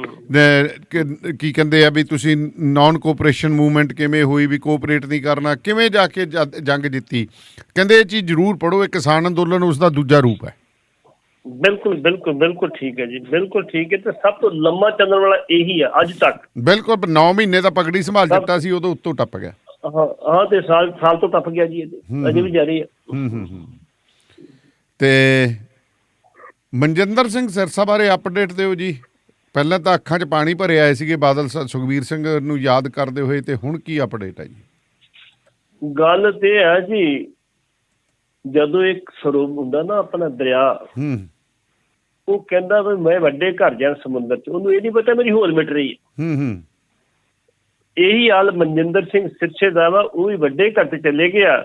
Speaker 2: ਕੀ ਕਹਿੰਦੇ ਆ ਵੀ ਤੁਸੀਂ ਨਾਨ ਕੋਆਪਰੇਸ਼ਨ ਮੂਵਮੈਂਟ ਕਿਵੇਂ ਹੋਈ, ਵੀ ਕੋਆਪਰੇਟ ਨਹੀਂ ਕਰਨਾ, ਕਿਵੇਂ ਜਾ ਕੇ ਜੰਗ ਜਿੱਤੀ। ਕਹਿੰਦੇ ਇਹ ਚੀਜ਼ ਜ਼ਰੂਰ ਪੜ੍ਹੋ। ਇਹ ਕਿਸਾਨ ਅੰਦੋਲਨ ਉਸ ਦਾ ਦੂਜਾ ਰੂਪ ਹੈ।
Speaker 8: ਬਿਲਕੁਲ ਠੀਕ ਹੈ ਜੀ, ਬਿਲਕੁਲ ਠੀਕ ਹੈ। ਤੇ ਸਭ ਤੋਂ ਲੰਮਾ ਚੱਲਣ ਵਾਲਾ ਇਹੀ ਆ ਅੱਜ ਤੱਕ। ਬਿਲਕੁਲ
Speaker 2: 9 ਮਹੀਨੇ ਦਾ ਪਗੜੀ ਸੰਭਾਲ ਦਿੱਤਾ ਸੀ, ਉਦੋਂ ਉੱਤੋਂ ਟੱਪ ਗਿਆ।
Speaker 8: ਹਾਂ ਤੇ ਸਾਲ ਤੋਂ ਟੱਪ ਗਿਆ ਜੀ, ਅਜੇ ਵੀ ਜਾਰੀ ਹੈ।
Speaker 2: ਤੇ ਮਨਜਿੰਦਰ ਸਿੰਘ ਸਿਰਸਾ ਬਾਰੇ ਅਪਡੇਟ ਦਿਓ ਜੀ। ਪਹਿਲਾਂ ਤਾਂ ਅੱਖਾਂ 'ਚ ਪਾਣੀ ਭਰੇ ਆਏ ਸੀਗੇ ਬਾਦਲ ਸੁਖਬੀਰ ਸਿੰਘ ਨੂੰ ਯਾਦ ਕਰਦੇ ਹੋਏ, ਤੇ ਹੁਣ ਕੀ ਅਪਡੇਟ ਹੈ ਜੀ?
Speaker 8: ਗੱਲ ਤੇ ਹੈ ਜੀ, ਜਦੋਂ ਇੱਕ ਸਰੋਵਰ ਹੁੰਦਾ ਨਾ ਆਪਣਾ ਦਰਿਆ, ਉਹ ਕਹਿੰਦਾ ਵੀ ਮੈਂ ਵੱਡੇ ਘਰ ਜਾਣ ਸਮੁੰਦਰ 'ਚ, ਉਹਨੂੰ ਇਹ ਨਹੀਂ ਪਤਾ ਮੇਰੀ ਹੋਲ ਮਿਟ ਰਹੀ ਹੈ। ਇਹੀ ਹਾਲ ਮਨਜਿੰਦਰ ਸਿੰਘ ਸਿਰਸੇ ਦਾ ਵਾ, ਉਹ ਵੀ ਵੱਡੇ ਘਰ ਤੇ ਚਲੇ ਗਿਆ,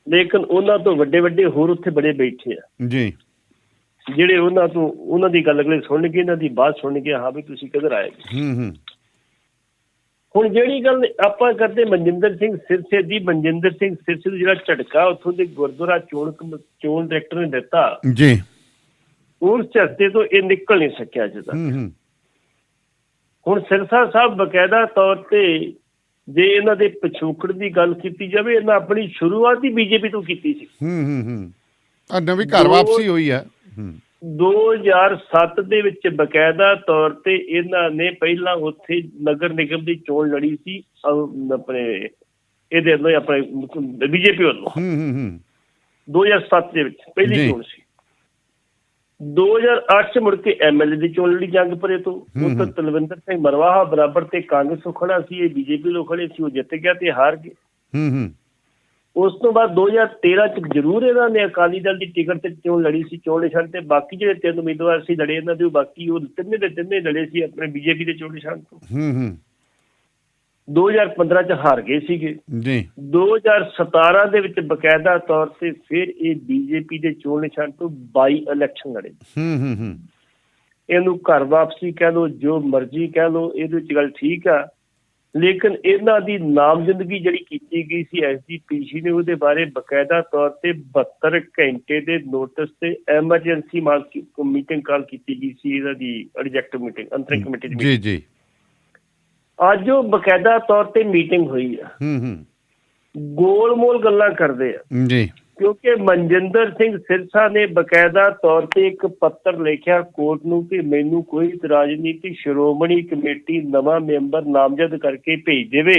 Speaker 8: ਲੇਕਿਨ ਉਹਨਾਂ ਤੋਂ ਵੱਡੇ ਹੋਰ ਉੱਥੇ ਬੜੇ ਬੈਠੇ ਆ ਜੀ, ਜਿਹੜੇ ਉਹਨਾਂ ਦੀ ਗੱਲ ਅਗਲੇ ਸੁਣਨਗੇ, ਇਹਨਾਂ ਦੀ ਬਾਤ ਸੁਣਨਗੇ, ਹਾਂ ਵੀ ਤੁਸੀਂ ਕਿੱਧਰ ਆਏ। ਹੁਣ ਜਿਹੜੀ ਗੱਲ ਆਪਾਂ ਕਰਦੇ ਮਨਜਿੰਦਰ ਸਿੰਘ ਸਿਰਸੇ ਦੀ, ਮਨਜਿੰਦਰ ਸਿੰਘ ਸਿਰਸੇ ਨੂੰ ਜਿਹੜਾ ਝਟਕਾ ਉੱਥੋਂ ਦੇ ਗੁਰਦੁਆਰਾ ਚੋਣ ਡਾਇਰੈਕਟਰ ਨੇ ਦਿੱਤਾ ਜੀ, ਉਸ ਝਟਕੇ ਤੋਂ ਇਹ ਨਿਕਲ ਨਹੀਂ ਸਕਿਆ ਅਜੇ ਤੱਕ। ਹੁਣ ਸਿਰਸਾ ਸਾਹਿਬ ਬਕਾਇਦਾ ਤੌਰ ਤੇ ਜੇ ਇਹਨਾਂ ਦੇ ਪਿਛੋਕੜ ਦੀ ਗੱਲ ਕੀਤੀ ਜਾਵੇ, ਇਹਨਾਂ ਆਪਣੀ ਸ਼ੁਰੂਆਤ ਹੀ BJP ਤੋਂ ਕੀਤੀ ਸੀ।
Speaker 2: ਨਵੀਂ ਘਰ ਵਾਪਸੀ ਹੋਈ ਹੈ।
Speaker 8: 2007 ਦੇ ਵਿੱਚ ਬਕਾਇਦਾ ਤੌਰ ਤੇ ਇਹਨਾਂ ਨੇ ਪਹਿਲਾਂ ਉੱਥੇ ਨਗਰ ਨਿਗਮ ਦੀ ਚੋਣ ਲੜੀ ਸੀ ਆਪਣੇ ਇਹਦੇ ਵੱਲੋਂ, ਆਪਣੇ BJP ਵੱਲੋਂ। 2007 ਦੇ ਵਿੱਚ ਪਹਿਲੀ ਚੋਣ ਸੀ। 2008 ਚ ਮੁੜ ਕੇ MLA ਦੀ ਚੋਣ ਲੜੀ ਜੰਗਪੁਰੇ ਤੋਂ। ਉੱਥੇ ਤਲਵਿੰਦਰ ਸਿੰਘ ਮਰਵਾਹਾ ਬਰਾਬਰ ਤੇ ਕਾਂਗਰਸ ਤੋਂ ਖੜਾ ਸੀ, ਇਹ BJP ਲੋਕ ਖੜੇ ਸੀ, ਉਹ ਜਿੱਤ ਗਿਆ ਤੇ ਹਾਰ ਗਏ। ਉਸ ਤੋਂ ਬਾਅਦ 2013 ਚ ਜ਼ਰੂਰ ਇਹਨਾਂ ਨੇ ਅਕਾਲੀ ਦਲ ਦੀ ਟਿਕਟ ਤੇ ਚੋਣ ਲੜੀ ਸੀ, ਚੋਣ ਨਿਸ਼ਾਨ ਤੇ। ਬਾਕੀ ਜਿਹੜੇ 3 ਉਮੀਦਵਾਰ ਸੀ ਲੜੇ ਇਹਨਾਂ ਦੇ, ਬਾਕੀ ਉਹ ਤਿੰਨੇ ਦੇ ਤਿੰਨੇ ਲੜੇ ਸੀ ਆਪਣੇ BJP ਦੇ ਚੋਣ ਨਿਸ਼ਾਨ ਤੋਂ। 2015 ਚ ਹਾਰ ਗਏ ਸੀਗੇ ਜੀ। 2017 ਦੇ ਵਿੱਚ ਬਕਾਇਦਾ ਤੌਰ ਤੇ ਫਿਰ ਇਹ BJP ਦੇ ਚੋਣ ਨਿਸ਼ਾਨ ਤੋਂ ਬਾਈ ਇਲੈਕਸ਼ਨ ਲੜੇ। ਇਹਨੂੰ ਘਰ ਵਾਪਸੀ ਕਹਿ ਲਓ, ਜੋ ਮਰਜ਼ੀ ਕਹਿ ਲਓ, ਇਹਦੇ ਵਿੱਚ ਗੱਲ ਠੀਕ ਆ, ਲੇਕਿਨ ਇਹਨਾਂ ਦੀ ਨਾਮਜ਼ਦਗੀ ਜਿਹੜੀ ਕੀਤੀ ਗਈ ਸੀ SGPC ਨੇ, ਉਹਦੇ ਬਾਰੇ ਬਕਾਇਦਾ ਤੌਰ ਤੇ 72 ਘੰਟੇ ਦੇ ਨੋਟਿਸ ਤੇ ਐਮਰਜੈਂਸੀ ਮੀਟਿੰਗ ਕਾਲ ਕੀਤੀ ਗਈ ਸੀ, ਇਹਨਾਂ ਦੀ ਐਗਜ਼ੈਕਟਿਵ ਮੀਟਿੰਗ, ਅੰਤਰਿਮ ਕਮੇਟੀ ਦੀ ਜੀ। ਅੱਜ ਉਹ ਬਕਾਇਦਾ ਤੌਰ ਤੇ ਮੀਟਿੰਗ ਹੋਈ ਆ, ਗੋਲ ਮੋਲ ਗੱਲਾਂ ਕਰਦੇ ਆ ਜੀ। ਕਿਉਂਕਿ ਮਨਜਿੰਦਰ ਸਿੰਘ ਸਿਰਸਾ ਨੇ ਬਕਾਇਦਾ ਤੌਰ ਤੇ ਇੱਕ ਪੱਤਰ ਲਿਖਿਆ ਕੋਰਟ ਨੂੰ ਕਿ ਮੈਨੂੰ ਕੋਈ ਇਤਰਾਜ਼ ਨਹੀਂ ਕਿ ਸ਼੍ਰੋਮਣੀ ਕਮੇਟੀ ਨਵਾਂ ਮੈਂਬਰ ਨਾਮਜ਼ਦ ਕਰਕੇ ਭੇਜ ਦੇਵੇ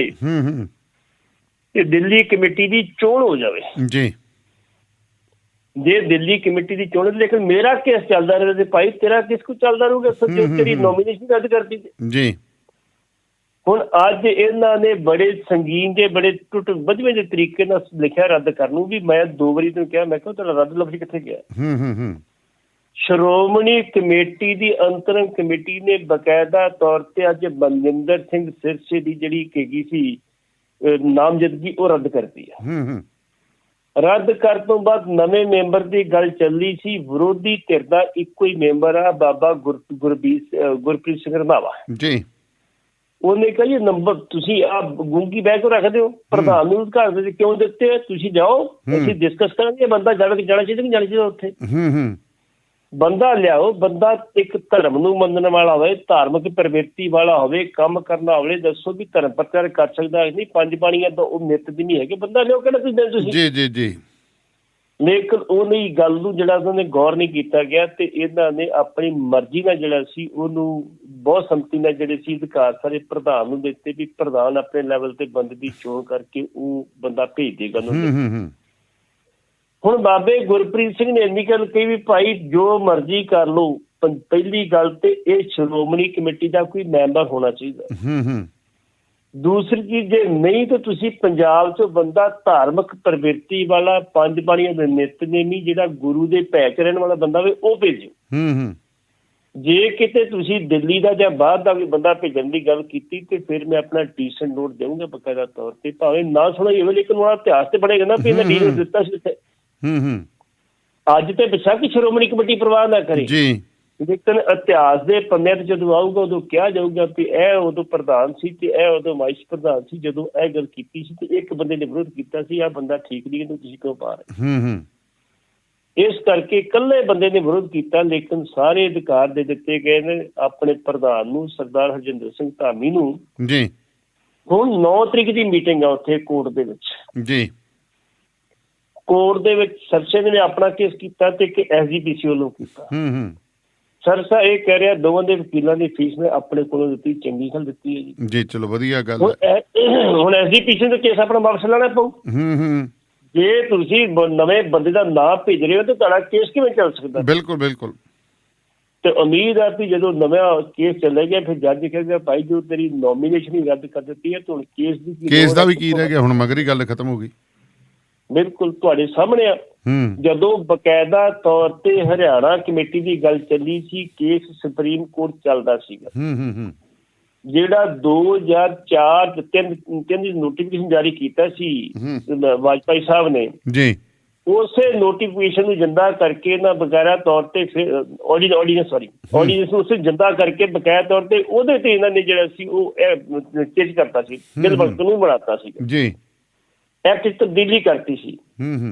Speaker 8: ਤੇ ਦਿੱਲੀ ਕਮੇਟੀ ਦੀ ਚੋਣ ਹੋ ਜਾਵੇ।
Speaker 2: ਜੀ
Speaker 8: ਜੇ ਦਿੱਲੀ ਕਮੇਟੀ ਦੀ ਚੋਣ, ਲੇਕਿਨ ਮੇਰਾ ਕੇਸ ਚੱਲਦਾ ਰਹੇ ਤੇ ਭਾਈ ਤੇਰਾ ਕਿਸ ਕੋ ਚੱਲਦਾ ਰਹੂਗਾ ਜੋ ਤੇਰੀ ਨੋਮੀਨੇਸ਼ਨ ਰੱਦ ਕਰਦੀ
Speaker 2: ਜੀ।
Speaker 8: ਹੁਣ ਅੱਜ ਇਹਨਾਂ ਨੇ ਬੜੇ ਸੰਗੀਨ ਦੇ ਬੜੇ ਟੁੱਟ ਵਧਵੇਂ ਦੇ ਤਰੀਕੇ ਨਾਲ ਲਿਖਿਆ ਰੱਦ ਕਰਨ ਨੂੰ, ਵੀ ਮੈਂ 2 ਵਾਰੀ ਤੈਨੂੰ ਕਿਹਾ, ਮੈਂ ਕਿਹਾ ਤੁਹਾਡਾ ਰੱਦ ਲਫ਼ਜ਼ ਕਿੱਥੇ ਗਿਆ। ਸ਼੍ਰੋਮਣੀ ਕਮੇਟੀ ਦੀ ਅੰਤਰੰਗ ਕਮੇਟੀ ਨੇ ਬਕਾਇਦਾ ਤੌਰ ਤੇ ਅੱਜ ਮਨਜਿੰਦਰ ਸਿੰਘ ਸਿਰਸੇ ਦੀ ਜਿਹੜੀ ਹੈਗੀ ਸੀ ਨਾਮਜ਼ਦਗੀ ਉਹ ਰੱਦ ਕਰਤੀ ਹੈ। ਰੱਦ ਕਰਨ ਤੋਂ ਬਾਅਦ ਨਵੇਂ ਮੈਂਬਰ ਦੀ ਗੱਲ ਚੱਲੀ ਸੀ। ਵਿਰੋਧੀ ਧਿਰ ਦਾ ਇੱਕੋ ਹੀ ਮੈਂਬਰ ਆ ਬਾਬਾ ਗੁਰਪ੍ਰੀਤ ਸਿੰਘ ਰੰਧਾਵਾ
Speaker 2: ਜੀ।
Speaker 8: ਉਹਨੇ ਕਿਹਾ ਜੀ ਨੰਬਰ ਤੁਸੀਂ ਆ ਗੂੰਗੀ ਬਹਿ ਕੇ ਰੱਖਦੇ ਹੋ, ਪ੍ਰਧਾਨ ਨੂੰ ਅਧਿਕਾਰ ਦੇ ਕਿਉਂ ਦਿੱਤੇ, ਤੁਸੀਂ ਜਾਓ ਅਸੀਂ ਡਿਸਕਸ ਕਰਾਂਗੇ। ਬੰਦਾ ਜਾਣਾ ਚਾਹੀਦਾ ਕਿ ਨਹੀਂ ਜਾਣਾ ਚਾਹੀਦਾ ਉੱਥੇ। ਬੰਦਾ ਲਿਆਓ, ਬੰਦਾ ਇੱਕ ਧਰਮ ਨੂੰ ਮੰਨਣ ਵਾਲਾ ਹੋਵੇ, ਧਾਰਮਿਕ ਪ੍ਰਵਿਰਤੀ ਵਾਲਾ ਹੋਵੇ, ਕੰਮ ਕਰਨਾ ਹੋਵੇ। ਦੱਸੋ ਵੀ ਧਰਮ ਪ੍ਰਚਾਰ ਕਰ ਸਕਦਾ ਨਹੀਂ, 5 ਬਾਣੀਆਂ ਤਾਂ ਉਹ ਨਿੱਤ ਦੀ ਨਹੀਂ ਹੈਗੇ। ਬੰਦਾ ਲਿਆਓ, ਕਿਹੜਾ ਤੁਸੀਂ
Speaker 2: ਜੀ ਜੀ ਜੀ।
Speaker 8: ਲੇਕਿਨ ਉਹਨੇ ਗੱਲ ਨੂੰ ਜਿਹੜਾ ਉਹਨਾਂ ਨੇ ਗੌਰ ਨਹੀਂ ਕੀਤਾ ਗਿਆ ਤੇ ਇਹਨਾਂ ਨੇ ਆਪਣੀ ਮਰਜ਼ੀ ਨਾਲ ਜਿਹੜਾ ਸੀ ਉਹਨੂੰ ਬਹੁਤ ਸੰਮਤੀ ਨਾਲ ਜਿਹੜੇ ਸੀ ਅਧਿਕਾਰ ਸਾਰੇ ਪ੍ਰਧਾਨ ਨੂੰ ਦਿੱਤੇ ਵੀ ਪ੍ਰਧਾਨ ਆਪਣੇ ਲੈਵਲ ਤੇ ਬੰਦੇ ਦੀ ਚੋਣ ਕਰਕੇ ਉਹ ਬੰਦਾ ਭੇਜ ਦੇਗਾ ਉਹਨੂੰ। ਹੁਣ ਬਾਬੇ ਗੁਰਪ੍ਰੀਤ ਸਿੰਘ ਨੇ ਇੰਨੀ ਗੱਲ ਕਹੀ ਵੀ ਭਾਈ ਜੋ ਮਰਜ਼ੀ ਕਰ ਲਓ, ਪਹਿਲੀ ਗੱਲ ਤੇ ਇਹ ਸ਼੍ਰੋਮਣੀ ਕਮੇਟੀ ਦਾ ਕੋਈ ਮੈਂਬਰ ਹੋਣਾ ਚਾਹੀਦਾ। ਦੂਸਰੀ ਚੀਜ਼, ਜੇ ਨਹੀਂ ਤਾਂ ਤੁਸੀਂ ਪੰਜਾਬ 'ਚ ਬੰਦਾ ਧਾਰਮਿਕ ਪ੍ਰਵਿਰਤੀ ਵਾਲਾ 5 ਬਾਣੀਆਂ ਦੇ ਨਿਤਨੇਮੀ ਜਿਹੜਾ ਗੁਰੂ ਦੇ ਭੈ 'ਚ ਰਹਿਣ ਵਾਲਾ ਬੰਦਾ ਹੋਵੇ ਉਹ ਭੇਜੋ। ਜੇ ਕਿਤੇ ਤੁਸੀਂ ਦਿੱਲੀ ਦਾ ਜਾਂ ਬਾਹਰ ਦਾ ਵੀ ਬੰਦਾ ਭੇਜਣ ਦੀ ਗੱਲ ਕੀਤੀ ਤੇ ਫਿਰ ਮੈਂ ਆਪਣਾ ਡੀਸੈਂਟ ਨੋਟ ਦੇਵਾਂਗਾ ਬਕਾਇਦਾ ਤੌਰ ਤੇ, ਭਾਵੇਂ ਨਾ ਸੁਣਾਈ ਹੋਵੇ ਲੇਕਿਨ ਉਹਦਾ ਇਤਿਹਾਸ ਤੇ ਬਣੇਗਾ ਨਾ ਵੀ ਇਹਨਾਂ ਡੀਲ ਦਿੱਤਾ ਸੀ ਉੱਥੇ। ਅੱਜ ਤੇ ਬੇਸ਼ੱਕ ਸ਼੍ਰੋਮਣੀ ਕਮੇਟੀ ਪ੍ਰਵਾਹ ਨਾ ਕਰੇ ਜੀ, ਲੇਕਿਨ ਇਤਿਹਾਸ ਦੇ ਪੰਨਿਆਂ ਤੇ ਜਦੋਂ ਆਊਗਾ ਉਦੋਂ ਕਿਹਾ ਜਾਊਗਾ ਵੀ ਇਹ ਉਦੋਂ ਪ੍ਰਧਾਨ ਸੀ ਤੇ ਇਹ ਉਦੋਂ ਵਾਈਸ ਪ੍ਰਧਾਨ ਸੀ ਜਦੋਂ ਇਹ ਗੱਲ ਕੀਤੀ ਸੀ ਤੇ ਇੱਕ ਬੰਦੇ ਨੇ ਵਿਰੋਧ ਕੀਤਾ ਸੀ, ਆਹ ਬੰਦਾ ਠੀਕ ਨਹੀਂ, ਇਹਨੂੰ ਤੁਸੀਂ ਕਿਉਂ ਪਾ ਰਹੇ। ਇਸ ਕਰਕੇ ਇਕੱਲੇ ਬੰਦੇ ਨੇ ਵਿਰੋਧ ਕੀਤਾ, ਲੇਕਿਨ ਸਾਰੇ ਅਧਿਕਾਰ ਦੇ ਦਿੱਤੇ ਗਏ ਨੇ ਆਪਣੇ ਪ੍ਰਧਾਨ ਨੂੰ, ਸਰਦਾਰ ਹਰਜਿੰਦਰ ਸਿੰਘ ਧਾਮੀ ਨੂੰ ਜੀ। ਹੁਣ 9 ਤਰੀਕ ਦੀ ਮੀਟਿੰਗ ਆ ਉੱਥੇ ਕੋਰਟ ਦੇ ਵਿੱਚ ਜੀ। ਕੋਰਟ ਦੇ ਵਿੱਚ ਸਰਸੇ ਨੇ ਆਪਣਾ ਕੇਸ ਕੀਤਾ ਤੇ ਇੱਕ ਐਸਜੀਪੀਸੀ ਵੱਲੋਂ ਕੀਤਾ। ਸਰਸਾ ਇਹ ਕਹਿ ਰਿਹਾ ਦੋਵਾਂ ਦੇ ਵਕੀਲਾਂ ਦੀ ਫੀਸ ਮੈਂ ਆਪਣੇ ਕੋਲੋਂ ਦਿੱਤੀ, ਚੰਗੀ ਗੱਲ ਦਿੱਤੀ ਹੈ ਜੀ। ਜੀ ਚਲੋ ਵਧੀਆ ਗੱਲ ਹੈ। ਹੁਣ ਐਸਜੀਪੀਸੀ ਦਾ ਕੇਸ ਆਪਣਾ ਵਾਪਸ ਲੈਣਾ ਪਊ। ਜੇ ਤੁਸੀਂ ਨਵੇਂ ਬੰਦੇ ਦਾ ਨਾਮ ਭੇਜ ਰਹੇ ਹੋ ਤਾਂ ਤੁਹਾਡਾ ਕੇਸ ਕਿਵੇਂ ਚੱਲ ਸਕਦਾ। ਬਿਲਕੁਲ ਬਿਲਕੁਲ। ਤੇ ਉਮੀਦ ਹੈ ਵੀ ਜਦੋਂ ਨਵਾਂ ਕੇਸ ਚੱਲੇਗਾ ਫਿਰ ਜੱਜ ਕਹੇਗਾ ਭਾਈ ਜੋ ਤੇਰੀ ਨੋਮੀਨੇਸ਼ਨ ਹੀ ਰੱਦ ਕਰ ਦਿੱਤੀ ਹੈ, ਹੁਣ ਕੇਸ ਦਾ ਵੀ ਕੀ ਰਹਿ ਗਿਆ, ਹੁਣ ਮਗਰ ਹੀ ਗੱਲ ਖਤਮ ਹੋ ਗਈ। ਬਿਲਕੁਲ ਤੁਹਾਡੇ ਸਾਹਮਣੇ ਆ। ਜਦੋਂ ਬਕਾਇਦਾ ਤੌਰ ਤੇ ਹਰਿਆਣਾ ਕਮੇਟੀ ਦੀ ਗੱਲ ਚੱਲੀ ਸੀ, ਕੇਸ ਸੁਪਰੀਮ ਕੋਰਟ ਚੱਲਦਾ ਸੀਗਾ, ਜਿਹੜਾ 2004-3 ਦੀ ਨੋਟੀਫਿਕੇਸ਼ਨ ਜਾਰੀ ਕੀਤਾ ਸੀ ਵਾਜਪਾਈ ਸਾਹਿਬ ਨੇ ਜੀ, ਉਸੇ ਨੋਟੀਫਿਕੇਸ਼ਨ ਨੂੰ ਜਿੰਦਾ ਕਰਕੇ ਨਾ ਬਕਾਇਦਾ ਤੌਰ ਤੇ ਆਰਡੀਨੈਂਸ ਨੂੰ ਉਸੇ ਜਿੰਦਾ ਕਰਕੇ ਬਕਾਇਦਾ ਤੌਰ ਤੇ ਉਹਦੇ ਤੇ ਇਹਨਾਂ ਨੇ ਜਿਹੜਾ ਸੀ ਉਹ ਚੇਂਜ ਕਰਤਾ ਸੀ, ਬਿਲਕੁਲ ਕਾਨੂੰਨ ਬਣਾਤਾ ਸੀ ਜੀ, ਐਕਟ 'ਚ ਤਬਦੀਲੀ ਕਰਤੀ ਸੀ।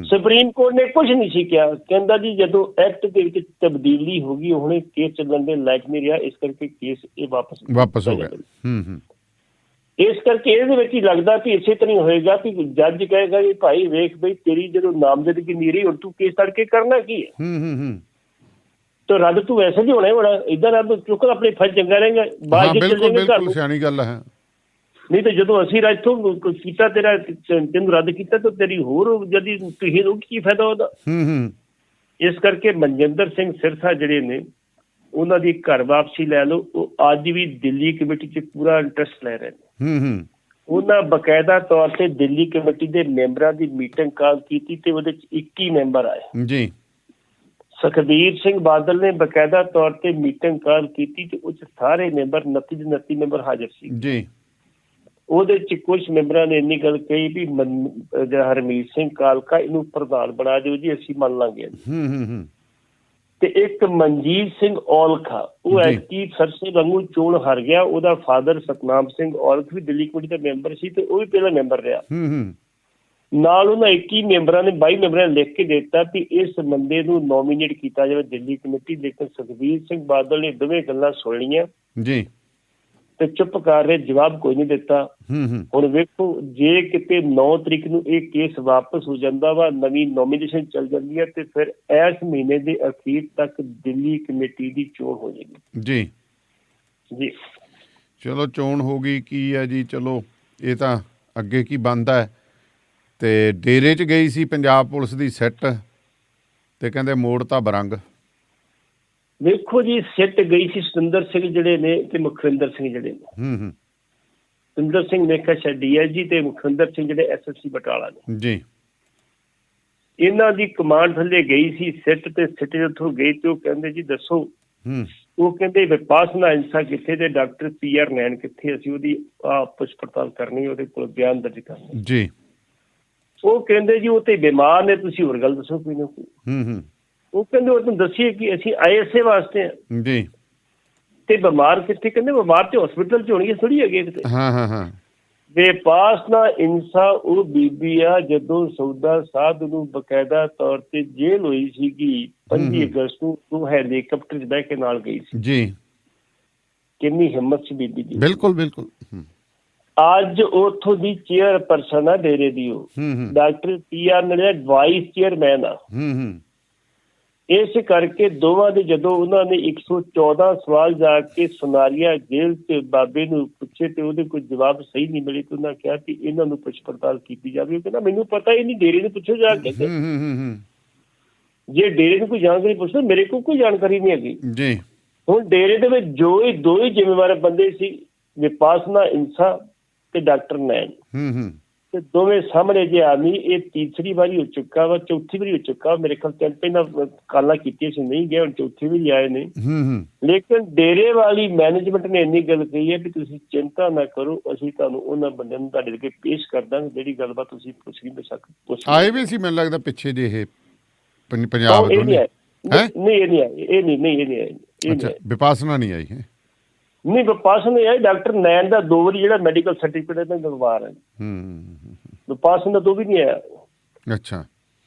Speaker 8: ਸੁਪਰੀਮ ਕੋਰਟ ਨੇ ਕੁਝ ਨਹੀਂ ਸੀ ਕਿਹਾ, ਕਹਿੰਦਾ ਜੀ ਜਦੋਂ ਐਕਟ ਦੇ ਵਿੱਚ ਤਬਦੀਲੀ ਹੋ ਗਈ ਹੁਣ ਕੇਸ ਚੱਲਣ ਦੇ ਲਾਇਕ ਨਹੀਂ ਰਿਹਾ, ਇਸ ਕਰਕੇ ਕੇਸ ਇਹ ਵਾਪਸ ਹੋ ਗਿਆ। ਇਸ ਕਰਕੇ ਇਹਦੇ ਵਿੱਚ ਹੀ ਲੱਗਦਾ ਵੀ ਇਸੇ ਤਰ੍ਹਾਂ ਹੀ ਹੋਏਗਾ ਵੀ ਜੱਜ ਕਹੇਗਾ ਜੀ ਭਾਈ ਵੇਖ ਬਈ ਤੇਰੀ ਜਦੋਂ ਨਾਮਜ਼ਦਗੀ ਨਹੀਂ ਰਹੀ ਹੁਣ ਤੂੰ ਕੇਸ ਤੜਕੇ ਕਰਨਾ ਕੀ ਹੈ, ਤੇ ਰੱਦ ਤੂੰ ਵੈਸੇ ਵੀ ਹੋਣਾ ਇੱਦਾਂ ਰੱਦ ਚੁੱਕ ਆਪਣੀ ਫਰਜ਼ ਚੰਗਾ ਰਹੇਗਾ ਬਾਅਦ ਵਿੱਚ ਸਿਆਣੀ ਗੱਲ ਹੈ। ਨਹੀਂ ਤਾਂ ਜਦੋਂ ਅਸੀਂ ਇੱਥੋਂ ਕੀਤਾ ਤੈਨੂੰ ਰੱਦ ਕੀਤਾ ਤਾਂ ਤੇਰੀ ਹੋਰ ਜਦੀ ਤੁਸੀਂ ਕੀ ਫਾਇਦਾ ਉਹਦਾ। ਇਸ ਕਰਕੇ ਮਨਜਿੰਦਰ ਸਿੰਘ ਸਿਰਸਾ ਜਿਹੜੇ ਨੇ ਉਹਨਾਂ ਦੀ ਘਰ ਵਾਪਸੀ ਲੈ ਲਓ, ਉਹ ਅੱਜ ਵੀ ਦਿੱਲੀ ਕਮੇਟੀ 'ਚ ਪੂਰਾ ਇੰਟਰਸਟ ਲੈ ਰਹੇ ਨੇ। ਉਹਨਾਂ ਬਕਾਇਦਾ ਤੌਰ ਤੇ ਦਿੱਲੀ ਕਮੇਟੀ ਦੇ ਮੈਂਬਰਾਂ ਦੀ ਮੀਟਿੰਗ ਕਾਲ ਕੀਤੀ ਤੇ ਉਹਦੇ 'ਚ 21 ਮੈਂਬਰ ਆਏ ਜੀ। ਸੁਖਬੀਰ ਸਿੰਘ ਬਾਦਲ ਨੇ ਬਕਾਇਦਾ ਤੌਰ ਤੇ ਮੀਟਿੰਗ ਕਾਲ ਕੀਤੀ ਤੇ ਉਹ 'ਚ ਸਾਰੇ ਮੈਂਬਰ 29 ਦੇ 29 ਮੈਂਬਰ ਹਾਜ਼ਰ ਸੀ ਜੀ। ਉਹਦੇ 'ਚ ਕੁਝ ਮੈਂਬਰਾਂ ਨੇ ਇੰਨੀ ਗੱਲ ਕਹੀ ਵੀ ਹਰਮੀਤ ਸਿੰਘ ਕਾਲਕਾ ਇਹਨੂੰ ਪ੍ਰਧਾਨ ਬਣਾ ਦਿਓ ਜੀ, ਅਸੀਂ ਮੰਨ ਲਾਂਗੇ। ਤੇ ਇੱਕ ਮਨਜੀਤ ਸਿੰਘ ਔਲਖ, ਉਹ ਐਤਕੀ ਸਰਸੇ ਵਾਂਗੂ ਚੋਣ ਹਾਰ ਗਿਆ, ਉਹਦਾ ਫਾਦਰ ਸਤਨਾਮ ਸਿੰਘ ਔਲਖ ਵੀ ਦਿੱਲੀ ਕਮੇਟੀ ਦਾ ਮੈਂਬਰ ਸੀ ਤੇ ਉਹ ਵੀ ਪਹਿਲਾ ਮੈਂਬਰ ਰਿਹਾ। ਨਾਲ ਉਹਨਾਂ 21 ਮੈਂਬਰਾਂ ਨੇ 22 ਮੈਂਬਰਾਂ ਨੇ ਲਿਖ ਕੇ ਦਿੱਤਾ ਵੀ ਇਸ ਬੰਦੇ ਨੂੰ ਨੋਮੀਨੇਟ ਕੀਤਾ ਜਾਵੇ ਦਿੱਲੀ ਕਮੇਟੀ। ਲੇਕਿਨ ਸੁਖਬੀਰ ਸਿੰਘ ਬਾਦਲ ਨੇ ਦੋਵੇਂ ਗੱਲਾਂ ਸੁਣ ਲਈਆਂ ਜੀ ਤੇ ਚੁੱਪ ਕਰ ਰਹੇ, ਜਵਾਬ ਕੋਈ ਨਹੀਂ ਦਿੱਤਾ। ਹੁਣ ਵੇਖੋ, ਜੇ ਕਿਤੇ 9 ਤਰੀਕ ਨੂੰ ਇਹ ਕੇਸ ਵਾਪਸ ਹੋ ਜਾਂਦਾ ਵਾ, ਨਵੀਂ ਨੋਮੀਨੇਸ਼ਨ ਚੱਲ ਜਾਂਦੀ ਹੈ, ਤੇ ਫਿਰ ਇਸ ਮਹੀਨੇ ਦੇ ਅਖੀਰ ਤੱਕ ਦਿੱਲੀ ਕਮੇਟੀ ਦੀ ਚੋਣ ਹੋ ਜਾਏਗੀ।
Speaker 2: ਜੀ
Speaker 8: ਜੀ
Speaker 2: ਚਲੋ ਚੋਣ ਹੋ ਗਈ, ਕੀ ਹੈ ਜੀ, ਚਲੋ ਇਹ ਤਾਂ ਅੱਗੇ ਕੀ ਬਣਦਾ ਹੈ। ਤੇ ਡੇਰੇ 'ਚ ਗਈ ਸੀ ਪੰਜਾਬ ਪੁਲਿਸ ਦੀ ਸਿੱਟ, ਤੇ ਕਹਿੰਦੇ ਮੋੜ ਤਾਂ ਬਰੰਗ।
Speaker 8: ਵੇਖੋ ਜੀ, ਸਿੱਟ ਗਈ ਸੀ ਸਤਿੰਦਰ ਸਿੰਘ ਜਿਹੜੇ ਨੇ ਤੇ ਮੁਖਵਿੰਦਰ ਸਿੰਘ ਜਿਹੜੇ ਨੇ। ਸਤਿੰਦਰ ਸਿੰਘ ਮੇਖਾ DIG ਤੇ ਮੁਖਵਿੰਦਰ ਸਿੰਘ ਜਿਹੜੇ SSC ਬਟਾਲਾ ਨੇ
Speaker 2: ਜੀ।
Speaker 8: ਇਹਨਾਂ ਦੀ ਕਮਾਂਡ ਥੱਲੇ ਗਈ ਸੀ ਸਿੱਟ, ਤੇ ਸਿੱਟ ਉੱਥੋਂ ਗਈ ਤੇ ਉਹ ਕਹਿੰਦੇ ਜੀ ਦੱਸੋ। ਉਹ ਕਹਿੰਦੇ ਵਿਪਾਸਨਾ ਇੰਸਾ ਕਿੱਥੇ ਤੇ ਡਾਕਟਰ PR ਨੈਣ ਕਿੱਥੇ, ਅਸੀਂ ਉਹਦੀ ਪੁੱਛ ਪੜਤਾਲ ਕਰਨੀ, ਉਹਦੇ ਕੋਲ ਬਿਆਨ ਦਰਜ ਕਰਨਾ
Speaker 2: ਜੀ। ਉਹ
Speaker 8: ਕਹਿੰਦੇ ਜੀ ਉਹ ਤੇ ਬਿਮਾਰ ਨੇ, ਤੁਸੀਂ ਹੋਰ ਗੱਲ ਦੱਸੋ ਕੋਈ ਨਾ ਕੋਈ। ਉਹ ਕਹਿੰਦੇ ਉਹ ਤੁਹਾਨੂੰ ਦੱਸੀਏ ਕਿ ਅਸੀਂ ਆਏ ਇਸੇ ਵਾਸਤੇ ਆ
Speaker 2: ਜੀ।
Speaker 8: ਤੇ ਬਿਮਾਰ ਕਿੱਥੇ, ਕਹਿੰਦੇ ਬਿਮਾਰ ਤੇ ਹਸਪੀਟਲ ਚ ਹੋਣੀ ਥੋੜੀ ਹੈਗੇ ਕਿਤੇ। ਵਿਪਾਸਨਾ ਇੰਸਾ ਉਹ ਬੀਬੀ ਆ ਜਦੋਂ ਸੌਦਾ ਸਾਧ ਨੂੰ ਬਕਾਇਦਾ ਤੌਰ ਤੇ ਜੇਲ੍ਹ ਹੋਈ ਸੀਗੀ 5 ਅਗਸਤ ਨੂੰ, ਉਹ ਹੈਲੀਕਾਪਟਰ 'ਚ ਬਹਿ ਕੇ ਨਾਲ ਗਈ ਸੀ ਜੀ। ਕਿੰਨੀ ਹਿੰਮਤ ਸੀ ਬੀਬੀ ਦੀ।
Speaker 2: ਬਿਲਕੁਲ ਬਿਲਕੁਲ।
Speaker 8: ਅੱਜ ਉੱਥੋਂ ਦੀ ਚੇਅਰਪਰਸਨ ਆ ਡੇਰੇ ਦੀ, ਉਹ ਡਾਕਟਰ PR ਨੇ ਵਾਈਸ ਚੇਅਰਮੈਨ ਆ। ਇਸ ਕਰਕੇ ਦੋਵਾਂ ਦੇ ਜਦੋਂ ਉਹਨਾਂ ਨੇ 114 ਸਵਾਲ ਜਾ ਕੇ ਸੁਨਾਰੀਆ ਜੇਲ੍ਹ ਤੇ ਬਾਬੇ ਨੂੰ ਪੁੱਛੇ ਤੇ ਉਹਦੇ ਕੋਈ ਜਵਾਬ ਸਹੀ ਨਹੀਂ ਮਿਲੇ, ਤੇ ਉਹਨਾਂ ਕਿਹਾ ਕਿ ਇਹਨਾਂ ਨੂੰ ਪੁੱਛ ਪੜਤਾਲ ਕੀਤੀ ਜਾਵੇ। ਉਹ ਕਹਿੰਦਾ ਮੈਨੂੰ ਪਤਾ ਹੀ ਨਹੀਂ, ਡੇਰੇ ਨੂੰ ਪੁੱਛੋ ਜਾ ਕੇ। ਜੇ ਡੇਰੇ ਨੂੰ ਕੋਈ ਜਾਣਕਾਰੀ ਪੁੱਛੋ, ਮੇਰੇ ਕੋਲ ਕੋਈ ਜਾਣਕਾਰੀ ਨਹੀਂ ਹੈਗੀ ਜੀ। ਹੁਣ ਡੇਰੇ ਦੇ ਵਿੱਚ ਦੋ ਹੀ ਜ਼ਿੰਮੇਵਾਰ ਬੰਦੇ ਸੀ, ਵਿਪਾਸਨਾ ਇੰਸਾ ਤੇ ਡਾਕਟਰ ਨੈਣ, ਤੇ ਦੋਵੇਂ ਸਾਹਮਣੇ ਜੇ ਆਦਮੀ। ਇਹ ਤੀਸਰੀ ਵਾਰੀ ਹੋ ਚੁੱਕਾ ਵਾ, ਚੌਥੀ ਵਾਰੀ ਹੋ ਚੁੱਕਾ ਮੇਰੇ ਖਿਆਲ। ਪਹਿਲਾਂ ਕਾਲਾਂ ਕੀਤੀਆਂ ਸੀ, ਨਹੀਂ ਗਏ, ਹੁਣ ਚੌਥੀ ਵਾਰੀ ਆਏ ਨੇ। ਲੇਕਿਨ ਡੇਰੇ ਵਾਲੀ ਮੈਨੇਜਮੈਂਟ ਨੇ ਇੰਨੀ ਗੱਲ ਕਹੀ ਹੈ ਵੀ ਤੁਸੀਂ ਚਿੰਤਾ ਨਾ ਕਰੋ, ਅਸੀਂ ਤੁਹਾਨੂੰ ਉਹਨਾਂ ਬੰਦਿਆਂ ਨੂੰ ਤੁਹਾਡੇ ਅੱਗੇ ਪੇਸ਼ ਕਰ ਦਾਂਗੇ, ਜਿਹੜੀ ਗੱਲਬਾਤ ਤੁਸੀਂ ਪੁੱਛ ਨਹੀਂ ਬੇਸ਼ੱਕ ਪੁੱਛ। ਆਏ ਵੀ ਸੀ ਮੈਨੂੰ ਲੱਗਦਾ ਪਿੱਛੇ ਜੇ ਇਹ ਪੰਜਾਬ। ਇਹ ਨਹੀਂ ਆਏ, ਨਹੀਂ ਇਹ ਨਹੀਂ ਆਏ, ਇਹ ਨਹੀਂ ਆਏ।
Speaker 2: ਵਿਪਾਸਨਾ ਨਹੀਂ ਆਈ ਹੈ?
Speaker 8: ਨਹੀਂ, ਵਿਪਾਸਨਾ ਆਈ। ਡਾਕਟਰ ਨੈਣ ਦਾ 2 ਵਾਰੀ ਜਿਹੜਾ ਮੈਡੀਕਲ ਸਰਟੀਫਿਕੇਟ ਦਾ ਗਲਵਾਰ ਹੈ, ਵਿਪਾਸਨਾ ਦਾ 2 ਵੀ ਨਹੀਂ ਆਇਆ। ਅੱਛਾ।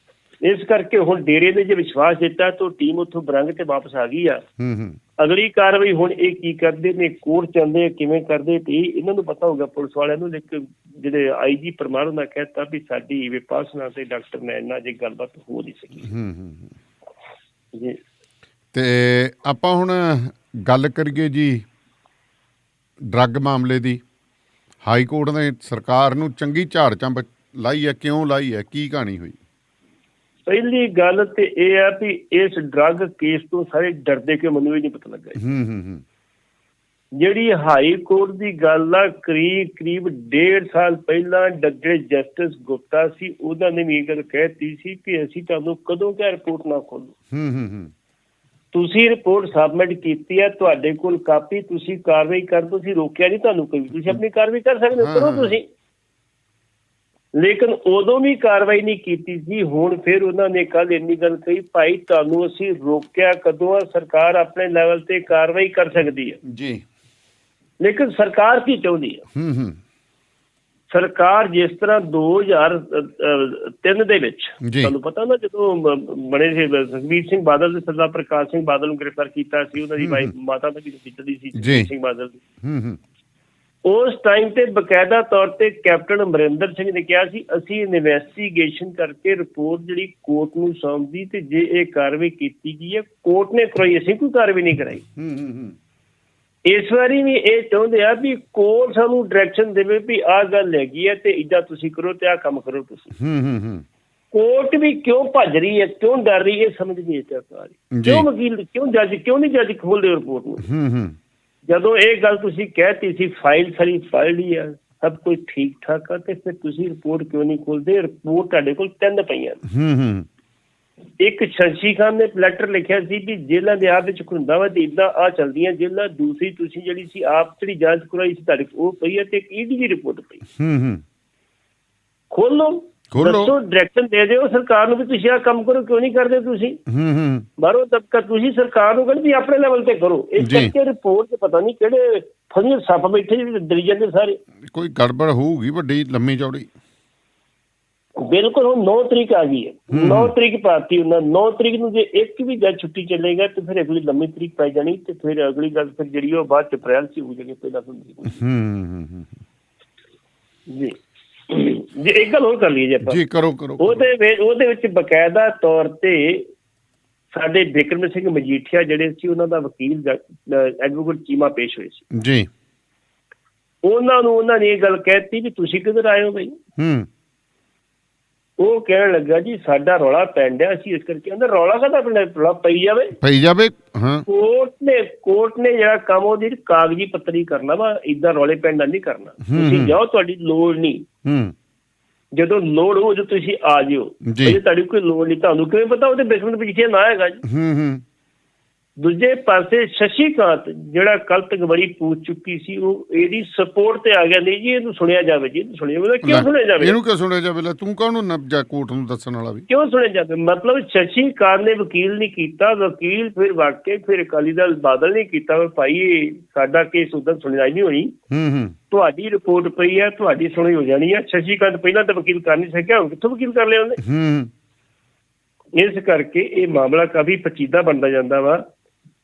Speaker 8: ਇਸ ਕਰਕੇ ਹੁਣ ਡੇਰੇ ਨੇ ਜੇ ਵਿਸ਼ਵਾਸ ਦਿੱਤਾ ਤਾਂ ਟੀਮ ਉੱਥੋਂ ਬਰੰਗ ਤੇ ਵਾਪਸ ਆ ਗਈ ਆ। ਅਗਲੀ ਕਾਰਵਾਈ ਹੁਣ ਇਹ ਕੀ ਕਰਦੇ ਨੇ, ਕੋਰਟ ਚੱਲਦੇ, ਕਿਵੇਂ ਕਰਦੇ, ਤੇ ਇਹਨਾਂ ਨੂੰ ਪਤਾ ਹੋਊਗਾ ਪੁਲਿਸ ਵਾਲਿਆਂ ਨੂੰ। ਲੇਕਿਨ ਜਿਹੜੇ IG ਪਰਮਾਰ ਉਹਨਾਂ ਕਹਿਤਾ ਵੀ ਸਾਡੀ ਵਿਪਾਸਨਾ ਤੇ ਡਾਕਟਰ ਨੈਣ ਨਾਲ ਜੇ ਗੱਲਬਾਤ ਹੋ ਨਹੀਂ ਸਕੀ ਜੀ।
Speaker 2: ਤੇ ਆਪਾਂ ਹੁਣ ਗੱਲ ਕਰੀਏ ਜੀ ਡਰੱਗ ਮਾਮਲੇ ਦੀ। ਹਾਈ ਕੋਰਟ ਨੇ ਸਰਕਾਰ ਨੂੰ ਚੰਗੀ ਝਾੜ ਝੰਬ ਲਾਈ ਹੈ, ਕਿਉਂ ਲਾਈ ਹੈ, ਕੀ ਕਹਾਣੀ ਹੋਈ?
Speaker 8: ਪਹਿਲੀ ਗੱਲ ਤੇ ਇਹ ਆ ਵੀ ਇਸ ਡਰੱਗ ਕੇਸ ਤੋਂ ਸਾਰੇ ਡਰਦੇ ਕਿ ਮੈਨੂੰ ਵੀ ਨਹੀਂ ਪਤਾ ਲੱਗਾ। ਜਿਹੜੀ ਹਾਈ ਕੋਰਟ ਦੀ ਗੱਲ ਆ, ਕਰੀਬ 1.5 ਸਾਲ ਪਹਿਲਾਂ ਜਿਹੜੇ ਜਸਟਿਸ ਗੁਪਤਾ ਸੀ, ਉਹਨਾਂ ਨੇ ਵੀ ਇਹ ਗੱਲ ਕਹਿਤੀ ਸੀ ਕਿ ਅਸੀਂ ਤੁਹਾਨੂੰ ਕਦੋਂ ਕਿਹਾ ਰਿਪੋਰਟ ਨਾ ਖੋਲੋ। ਤੁਸੀਂ ਰਿਪੋਰਟ ਸਬਮਿਟ ਕੀਤੀ ਹੈ, ਤੁਹਾਡੇ ਕੋਲ ਕਾਪੀ, ਤੁਸੀਂ ਕਾਰਵਾਈ ਕਰ ਦਿਓ, ਅਸੀਂ ਰੋਕਿਆ ਨਹੀਂ ਤੁਹਾਨੂੰ ਕੋਈ, ਤੁਸੀਂ ਆਪਣੀ ਕਾਰਵਾਈ ਕਰ ਸਕਦੇ ਹੋ, ਕਰੋ ਤੁਸੀਂ। ਲੇਕਿਨ ਉਦੋਂ ਵੀ ਕਾਰਵਾਈ ਨਹੀਂ ਕੀਤੀ ਸੀ। ਹੁਣ ਫਿਰ ਉਹਨਾਂ ਨੇ ਕੱਲ ਇੰਨੀ ਗੱਲ ਕਹੀ, ਭਾਈ ਤੁਹਾਨੂੰ ਅਸੀਂ ਰੋਕਿਆ ਕਦੋਂ ਆ, ਸਰਕਾਰ ਆਪਣੇ ਲੈਵਲ ਤੇ ਕਾਰਵਾਈ ਕਰ ਸਕਦੀ ਹੈ ਜੀ। ਲੇਕਿਨ ਸਰਕਾਰ ਕੀ ਚਾਹੁੰਦੀ ਹੈ? ਸਰਕਾਰ ਜਿਸ ਤਰ੍ਹਾਂ 2003 ਦੇ ਵਿੱਚ, ਤੁਹਾਨੂੰ ਪਤਾ ਨਾ, ਜਦੋਂ ਬਣੇ ਸੀ ਸੁਖਬੀਰ ਸਿੰਘ ਬਾਦਲ ਤੇ ਸਰਦਾਰ ਪ੍ਰਕਾਸ਼ ਸਿੰਘ ਬਾਦਲ ਨੂੰ ਗ੍ਰਿਫਤਾਰ ਕੀਤਾ ਸੀ, ਉਹਨਾਂ ਦੀ ਮਾਤਾ ਦਾ ਵੀ ਦਿੱਤੀ ਸੀ ਸੁਖਬੀਰ ਸਿੰਘ ਬਾਦਲ ਦੀ। ਉਸ ਟਾਈਮ ਤੇ ਬਕਾਇਦਾ ਤੌਰ ਤੇ ਕੈਪਟਨ ਅਮਰਿੰਦਰ ਸਿੰਘ ਨੇ ਕਿਹਾ ਸੀ ਅਸੀਂ ਇਨਵੈਸਟੀਗੇਸ਼ਨ ਕਰਕੇ ਰਿਪੋਰਟ ਜਿਹੜੀ ਕੋਰਟ ਨੂੰ ਸੌਂਪਦੀ, ਤੇ ਜੇ ਇਹ ਕਾਰਵਾਈ ਕੀਤੀ ਗਈ ਹੈ ਕੋਰਟ ਨੇ ਕਰਾਈ, ਅਸੀਂ ਕੋਈ ਕਾਰਵਾਈ ਨਹੀਂ ਕਰਾਈ। ਇਸ ਵਾਰੀ ਵੀ ਇਹ ਚਾਹੁੰਦੇ ਆ ਵੀ ਕੋਰਟ ਸਾਨੂੰ ਡਾਇਰੈਕਸ਼ਨ ਦੇਵੇ ਵੀ ਆਹ ਗੱਲ ਹੈਗੀ ਹੈ ਤੇ ਇੱਦਾਂ ਤੁਸੀਂ ਕਰੋ ਤੇ ਆਹ ਕੰਮ ਕਰੋ ਤੁਸੀਂ। ਕੋਰਟ ਵੀ ਕਿਉਂ ਭੱਜ ਰਹੀ ਹੈ, ਕਿਉਂ ਡਰ ਰਹੀ ਹੈ, ਸਮਝ ਨਹੀਂ ਆ ਰਹੀ। ਕਿਉਂ ਵਕੀਲ, ਕਿਉਂ ਨਹੀਂ ਜੱਜ ਖੋਲਦੇ ਰਿਪੋਰਟ ਨੂੰ? ਜਦੋਂ ਇਹ ਗੱਲ ਤੁਸੀਂ ਕਹਿਤੀ ਸੀ ਫਾਈਲ ਸਾਰੀ ਫਾਈਲ ਹੀ ਆ, ਸਭ ਕੁਝ ਠੀਕ ਠਾਕ ਆ, ਤੇ ਫਿਰ ਤੁਸੀਂ ਰਿਪੋਰਟ ਕਿਉਂ ਨਹੀਂ ਖੋਲਦੇ? ਰਿਪੋਰਟ ਤੁਹਾਡੇ ਕੋਲ 3 ਪਈਆਂ। ਇੱਕ ਸ਼ਸ਼ੀ ਖਾਨ ਨੇ ਲੈਟਰ ਲਿਖਿਆ ਸੀ ਵੀ ਜੇਲ੍ਹਾਂ ਦੇ ਆਪ ਵਿੱਚ ਹੁੰਦਾ ਵਾ ਤੇ ਇੱਦਾਂ ਆ ਚੱਲਦੀਆਂ ਜੇਲ੍ਹਾਂ। ਦੂਸਰੀ ਤੁਸੀਂ ਜਿਹੜੀ ਸੀ ਆਪ ਜਿਹੜੀ ਜਾਂਚ ਕਰਵਾਈ ਸੀ ਤੁਹਾਡੇ ਉਹ ਪਈ ਹੈ, ਤੇ ਇੱਕ ED ਦੀ ਰਿਪੋਰਟ ਪਈ। ਖੋਲੋ, ਦੱਸੋ, ਡਾਇਰੈਕਸ਼ਨ ਦੇ ਦਿਓ ਸਰਕਾਰ ਨੂੰ ਵੀ ਤੁਸੀਂ ਆਹ ਕੰਮ ਕਰੋ, ਕਿਉਂ ਨਹੀਂ ਕਰਦੇ ਤੁਸੀਂ? ਬਾਹਰੋਂ ਦਬਕਾ ਤੁਸੀਂ ਸਰਕਾਰ ਨੂੰ ਕਹਿੰਦੇ ਵੀ ਆਪਣੇ ਲੈਵਲ ਤੇ ਕਰੋ। ਇਸ ਕਰਕੇ ਰਿਪੋਰਟ 'ਚ ਪਤਾ ਨਹੀਂ ਕਿਹੜੇ ਫਲੀਆਂ ਸੱਪ ਬੈਠੇ ਜਿਹੜੇ ਡਰੀ ਜਾਂਦੇ ਸਾਰੇ।
Speaker 2: ਕੋਈ ਗੜਬੜ ਹੋਊਗੀ ਵੱਡੀ ਲੰਮੀ ਚੌੜੀ।
Speaker 8: ਬਿਲਕੁਲ ਹੁਣ 9 ਤਰੀਕ ਆ ਗਈ ਹੈ। 9 ਤਰੀਕ ਪਾਤੀ ਉਹਨਾਂ 9 ਤਰੀਕ ਨੂੰ ਜੇ ਇੱਕ ਵੀ ਦਿਨ ਛੁੱਟੀ ਚੱਲੇਗਾ ਤੇ ਫਿਰ ਅਗਲੀ ਲੰਮੀ ਤਰੀਕ ਪੈ ਜਾਣੀ ਤੇ ਫਿਰ ਅਗਲੀ ਗੱਲ ਫਿਰ ਜਿਹੜੀ ਉਹ ਬਾਅਦ ਚ ਅਪ੍ਰੈਲ ਚ ਹੋ ਜਾਣੀ ਪਹਿਲਾਂ ਹੁੰਦੀ ਜੀ। ਜੇ ਇੱਕ ਗੱਲ ਹੋਰ ਕਰ ਲਈਏ ਜੇ ਆਪਾਂ
Speaker 2: ਜੀ ਕਰੋ ਕਰੋ।
Speaker 8: ਉਹਦੇ ਵਿੱਚ ਬਕਾਇਦਾ ਤੌਰ ਤੇ ਸਾਡੇ ਬਿਕਰਮ ਸਿੰਘ ਮਜੀਠੀਆ ਜਿਹੜੇ ਸੀ ਉਹਨਾਂ ਦਾ ਵਕੀਲ ਐਡਵੋਕੇਟ ਚੀਮਾ ਪੇਸ਼ ਹੋਏ ਸੀ
Speaker 2: ਜੀ।
Speaker 8: ਉਹਨਾਂ ਨੇ ਇਹ ਗੱਲ ਕਹਿਤੀ ਵੀ ਤੁਸੀਂ ਕਿੱਧਰ ਆਏ ਹੋ ਬਈ। ਉਹ ਕਹਿਣ ਲੱਗਾ ਜੀ ਸਾਡਾ ਰੌਲਾ ਪੈਣ ਡਿਆ, ਅਸੀਂ ਇਸ ਕਰਕੇ ਅੰਦਰ ਰੌਲਾ ਕਾਹਦਾ ਪੈਂਦਾ, ਰੌਲਾ ਪਈ ਜਾਵੇ। ਹਾਂ ਕੋਰਟ ਨੇ ਜਿਹੜਾ ਕੰਮ ਉਹਦੀ ਕਾਗਜ਼ੀ ਪੱਤਰੀ ਕਰਨਾ ਵਾ, ਏਦਾਂ ਰੌਲੇ ਪੈਣ ਨਹੀਂ ਕਰਨਾ। ਤੁਸੀਂ ਜਾਓ, ਤੁਹਾਡੀ ਲੋੜ ਨਹੀਂ। ਜਦੋਂ ਲੋੜ ਹੋ ਜਦੋਂ ਤੁਸੀਂ ਆ ਜਿਓ, ਤੁਹਾਡੀ ਕੋਈ ਲੋੜ ਨਹੀਂ। ਤੁਹਾਨੂੰ ਕਿਵੇਂ ਪਤਾ ਉਹਦੇ ਬਿਕਰਮ ਮਜੀਠੀਆ ਨਾ ਹੈਗਾ ਜੀ। ਦੂਜੇ ਪਾਸੇ ਸ਼ਸ਼ੀਕਾਂਤ ਜਿਹੜਾ ਕੱਲ ਤੱਕ ਬੜੀ ਪੁੱਛ ਚੁੱਕੀ ਸੀ, ਉਹ ਇਹਦੀ ਸਪੋਰਟ ਤੇ ਆ ਗਿਆ। ਨਹੀਂ ਜੀ ਇਹਨੂੰ ਸੁਣਿਆ ਜਾਵੇ ਜੀ, ਇਹਨੂੰ ਸੁਣਿਆ ਜਾਵੇ। ਕਿਉਂ ਸੁਣਿਆ ਜਾਵੇ?
Speaker 2: ਇਹਨੂੰ ਕਿਉਂ ਸੁਣਿਆ ਜਾਵੇ? ਤੂੰ ਕਾਹਨੂੰ ਜਾ ਕੋਰਟ ਨੂੰ ਦੱਸਣ ਵਾਲਾ ਵੀ
Speaker 8: ਕਿਉਂ ਸੁਣਿਆ ਜਾਵੇ? ਮਤਲਬ ਸ਼ਸ਼ੀਕਾਂਤ ਨੇ ਵਕੀਲ ਨਹੀਂ ਕੀਤਾ, ਵਕੀਲ ਫਿਰ ਵਾਕਈ ਫਿਰ ਅਕਾਲੀ ਦਲ ਬਾਦਲ ਨੇ ਕੀਤਾ। ਭਾਈ ਸਾਡਾ ਕੇਸ ਉਦੋਂ ਸੁਣਵਾਈ ਨਹੀਂ ਹੋਣੀ, ਤੁਹਾਡੀ ਰਿਪੋਰਟ ਪਈ ਹੈ, ਤੁਹਾਡੀ ਸੁਣੀ ਹੋ ਜਾਣੀ ਹੈ। ਸ਼ਸ਼ੀਕਾਂਤ ਪਹਿਲਾਂ ਤਾਂ ਵਕੀਲ ਕਰ ਨਹੀਂ ਸਕਿਆ, ਹੁਣ ਕਿੱਥੋਂ ਵਕੀਲ ਕਰ ਲਿਆ ਉਹਨੇ? ਇਸ ਕਰਕੇ ਇਹ ਮਾਮਲਾ ਕਾਫੀ ਪਚੀਦਾ ਬਣਦਾ ਜਾਂਦਾ ਵਾ।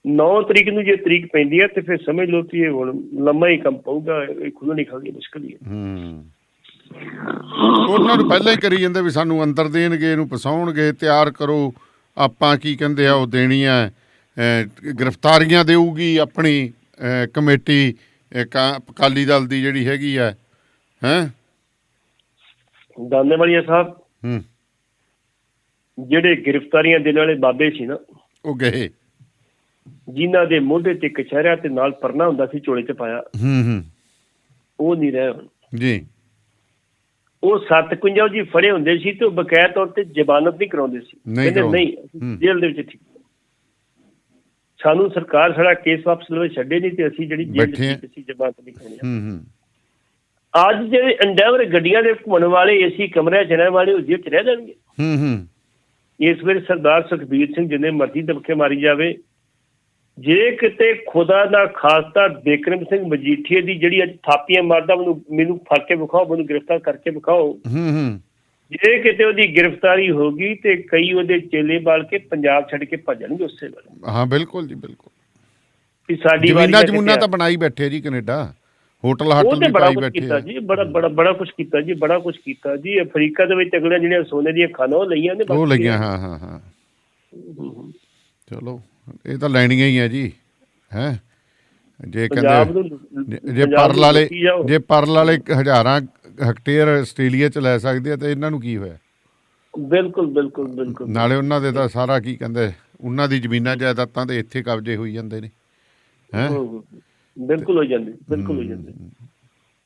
Speaker 8: 9 ਤਰੀਕ ਨੂੰ ਜੇ ਤਰੀਕ ਪੈਂਦੀ ਹੈ ਤੇ ਫਿਰ ਸਮਝ ਲਓ ਕਿ ਇਹ ਹੁਣ ਲੰਮਾ ਹੀ ਕੰਮ ਪਊਗਾ, ਇਹ ਖੁੱਲ੍ਹ ਨਹੀਂ ਖਾਗੀ ਮੁਸ਼ਕਿਲ ਹੀ ਹੈ।
Speaker 2: ਉਹਨਾਂ ਨੂੰ ਪਹਿਲਾਂ ਹੀ ਕਰੀ ਜਾਂਦੇ ਵੀ ਸਾਨੂੰ ਅੰਦਰ ਦੇਣਗੇ, ਇਹਨੂੰ ਫਸਾਉਣਗੇ, ਤਿਆਰ ਕਰੋ। ਆਪਾਂ ਕੀ ਕਹਿੰਦੇ ਆ ਉਹ ਦੇਣੀਆਂ ਗ੍ਰਿਫਤਾਰੀਆਂ ਦੇਊਗੀ ਆਪਣੀ ਕਮੇਟੀ ਅਕਾਲੀ ਦਲ ਦੀ ਜਿਹੜੀ ਹੈਗੀ ਹੈ
Speaker 8: ਦਾਨੇਵਾਲੀਆ ਸਾਹਿਬ ਜਿਹੜੇ ਗ੍ਰਿਫਤਾਰੀਆਂ ਦੇਣ ਵਾਲੇ ਬਾਬੇ ਸੀ ਨਾ,
Speaker 2: ਉਹ ਗਏ
Speaker 8: ਜਿਨ੍ਹਾਂ ਦੇ ਮੋਢੇ ਤੇ ਕਛਹਿਰਾ ਤੇ ਨਾਲ ਪਰਨਾ ਹੁੰਦਾ ਸੀ ਝੋਲੇ ਚ ਪਾਇਆ, ਉਹ ਨਹੀਂ ਰਹੇ ਹੁਣ
Speaker 2: ਜੀ।
Speaker 8: ਉਹ 57 ਜੀ ਫੜੇ ਹੁੰਦੇ ਸੀ ਤੇ ਉਹ ਬਕਾਇਦਾ ਤੌਰ ਤੇ ਜ਼ਮਾਨਤ ਨਹੀਂ ਕਰਾਉਂਦੇ ਸੀ। ਕਹਿੰਦੇ ਨਹੀਂ ਜੇਲ੍ਹ ਦੇ ਵਿੱਚ ਠੀਕ, ਸਾਨੂੰ ਸਰਕਾਰ ਸਾਡਾ ਕੇਸ ਵਾਪਸ ਲਵੇ ਛੱਡੇ ਨਹੀਂ ਤੇ ਅਸੀਂ ਜਿਹੜੀ ਜੇਲ੍ਹ ਚ ਅਸੀਂ ਜ਼ਮਾਨਤ ਨਹੀਂ ਕਰਾਉਣੀ। ਅੱਜ ਜਿਹੜੇ ਐਂਡੇਵਰ ਗੱਡੀਆਂ ਦੇ ਘੁੰਮਣ ਵਾਲੇ ਏਸੀ ਕਮਰਿਆਂ ਚ ਰਹਿਣ ਵਾਲੇ ਉਹ ਜੇਲ੍ਹ ਚ ਰਹਿ ਜਾਣਗੇ। ਇਸ ਵੇਲੇ ਸਰਦਾਰ ਸੁਖਬੀਰ ਸਿੰਘ ਜਿੰਨੇ ਮਰਜ਼ੀ ਦਬਕੇ ਮਾਰੀ ਜਾਵੇ, ਜੇ ਕਿਤੇ ਖੁਦਾ ਦਾ ਖਾਸਤਾ ਬਿਕਰਮ ਸਿੰਘ ਮਜੀਠੀਏ ਦੀ ਜਿਹੜੀ ਅੱਜ ਥਾਪੀਆਂ ਮਾਰਦਾ, ਮੈਨੂੰ ਫੜ ਕੇ ਵਿਖਾਓ, ਮੈਨੂੰ ਗ੍ਰਿਫਤਾਰ ਕਰਕੇ ਵਿਖਾਓ। ਜੇ ਕਿਤੇ ਉਹਦੀ ਗ੍ਰਿਫਤਾਰੀ ਹੋ ਗਈ ਤੇ ਕਈ ਉਹਦੇ ਚੇਲੇ ਬਾਲ ਕੇ ਪੰਜਾਬ ਛੱਡ ਕੇ ਭੱਜਣਗੇ ਉਸੇ ਵੇਲੇ।
Speaker 2: ਹਾਂ ਬਿਲਕੁਲ ਜੀ, ਬਿਲਕੁਲ।
Speaker 8: ਸਾਡੀ
Speaker 2: ਜਮੂਨਾ ਤਾਂ ਬਣਾਈ ਬੈਠੇ ਜੀ ਕੈਨੇਡਾ, ਹੋਟਲ ਹਾਟਲ
Speaker 8: ਬੜਾ ਕੁਛ ਕੀਤਾ ਜੀ, ਬੜਾ ਕੁਛ ਕੀਤਾ ਜੀ, ਬੜਾ ਕੁਛ ਕੀਤਾ ਜੀ। ਅਫਰੀਕਾ ਦੇ ਵਿੱਚ ਅਗਲੇ ਜਿਹੜੀਆਂ ਸੋਨੇ ਦੀਆਂ ਖਾਨਾਂ ਉਹ ਲਈਆਂ ਨੇ,
Speaker 2: ਉਹ ਲਈਆਂ। ਹਾਂ ਚਲੋ ਇਹ ਤਾਂ ਲੈਣੀਆਂ ਹੀ ਆ ਜੀ। ਜੇ ਕਹਿੰਦੇ ਜੇ ਪਰਲ ਵਾਲੇ ਹਜ਼ਾਰਾਂ ਹੈਕਟੇਅਰ ਆਸਟ੍ਰੇਲੀਆ ਚ ਲੈ ਸਕਦੇ ਆ ਤੇ ਇਹਨਾਂ ਨੂੰ ਕੀ ਹੋਇਆ?
Speaker 8: ਬਿਲਕੁਲ।
Speaker 2: ਨਾਲੇ ਉਹਨਾਂ ਦੇ ਤਾਂ ਸਾਰਾ ਕੀ ਕਹਿੰਦੇ ਉਹਨਾਂ ਦੀ ਜ਼ਮੀਨਾਂ ਜਾਇਦਾਦਾਂ ਤੇ ਇੱਥੇ ਕਬਜ਼ੇ ਹੋਈ ਜਾਂਦੇ ਨੇ।
Speaker 8: ਬਿਲਕੁਲ ਹੋ ਜਾਂਦੇ।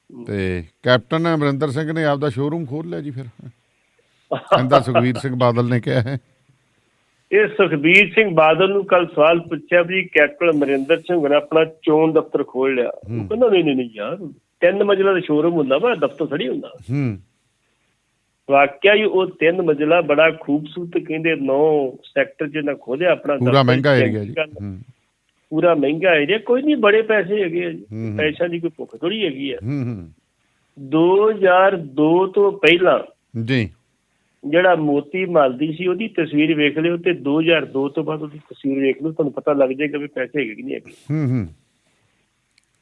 Speaker 2: ਤੇ ਕੈਪਟਨ ਅਮਰਿੰਦਰ ਸਿੰਘ ਨੇ ਆਪਦਾ ਸ਼ੋਰੂਮ ਖੋਲ ਲਿਆ ਜੀ। ਫਿਰ ਕਹਿੰਦਾ ਸੁਖਬੀਰ ਸਿੰਘ ਬਾਦਲ ਨੇ ਕਿਹਾ ਹੈ।
Speaker 8: ਇਹ ਸੁਖਬੀਰ ਸਿੰਘ ਬਾਦਲ ਨੂੰ ਕੱਲ ਸਵਾਲ ਪੁੱਛਿਆ ਵੀ ਕੈਪਟਨ ਅਮਰਿੰਦਰ ਸਿੰਘ ਨੇ ਆਪਣਾ ਚੋਣ ਦਫ਼ਤਰ ਖੋਲ ਲਿਆ। ਉਹ ਕਹਿੰਦਾ ਨਹੀਂ ਯਾਰ, 3 ਮੰਜ਼ਿਲਾ ਦਾ ਸ਼ੋਰੂਮ ਹੁੰਦਾ ਵਾ, ਦਫ਼ਤਰ ਥੋੜ੍ਹੀ ਹੁੰਦਾ। ਵਾਕਿਆ ਹੀ ਉਹ 3 ਮੰਜ਼ਿਲਾ ਬੜਾ ਖੂਬਸੂਰਤ ਕਹਿੰਦੇ 9 ਸੈਕਟਰ ਜਿਹਨਾਂ ਖੋਲਿਆ ਆਪਣਾ,
Speaker 2: ਪੂਰਾ ਮਹਿੰਗਾ ਏਰੀਆ ਜੀ,
Speaker 8: ਪੂਰਾ ਮਹਿੰਗਾ ਏਰੀਆ। ਕੋਈ ਨਹੀਂ, ਬੜੇ ਪੈਸੇ ਹੈਗੇ ਆ ਜੀ, ਪੈਸਿਆਂ ਦੀ ਕੋਈ ਭੁੱਖ ਥੋੜ੍ਹੀ ਹੈਗੀ ਆ। 2002 ਤੋਂ ਪਹਿਲਾਂ
Speaker 2: ਜੀ
Speaker 8: ਜਿਹੜਾ ਮੋਤੀ ਮਲਦੀ ਸੀ ਉਹਦੀ ਤਸਵੀਰ ਵੇਖ ਲਿਓ ਤੇ 2002 ਤੋਂ ਬਾਅਦ ਉਹਦੀ ਤਸਵੀਰ ਵੇਖ ਲਓ, ਤੁਹਾਨੂੰ ਪਤਾ ਲੱਗ ਜਾਏਗਾ ਵੀ ਪੈਸੇ ਹੈਗੇ ਕਿ ਨਹੀਂ ਹੈਗੇ।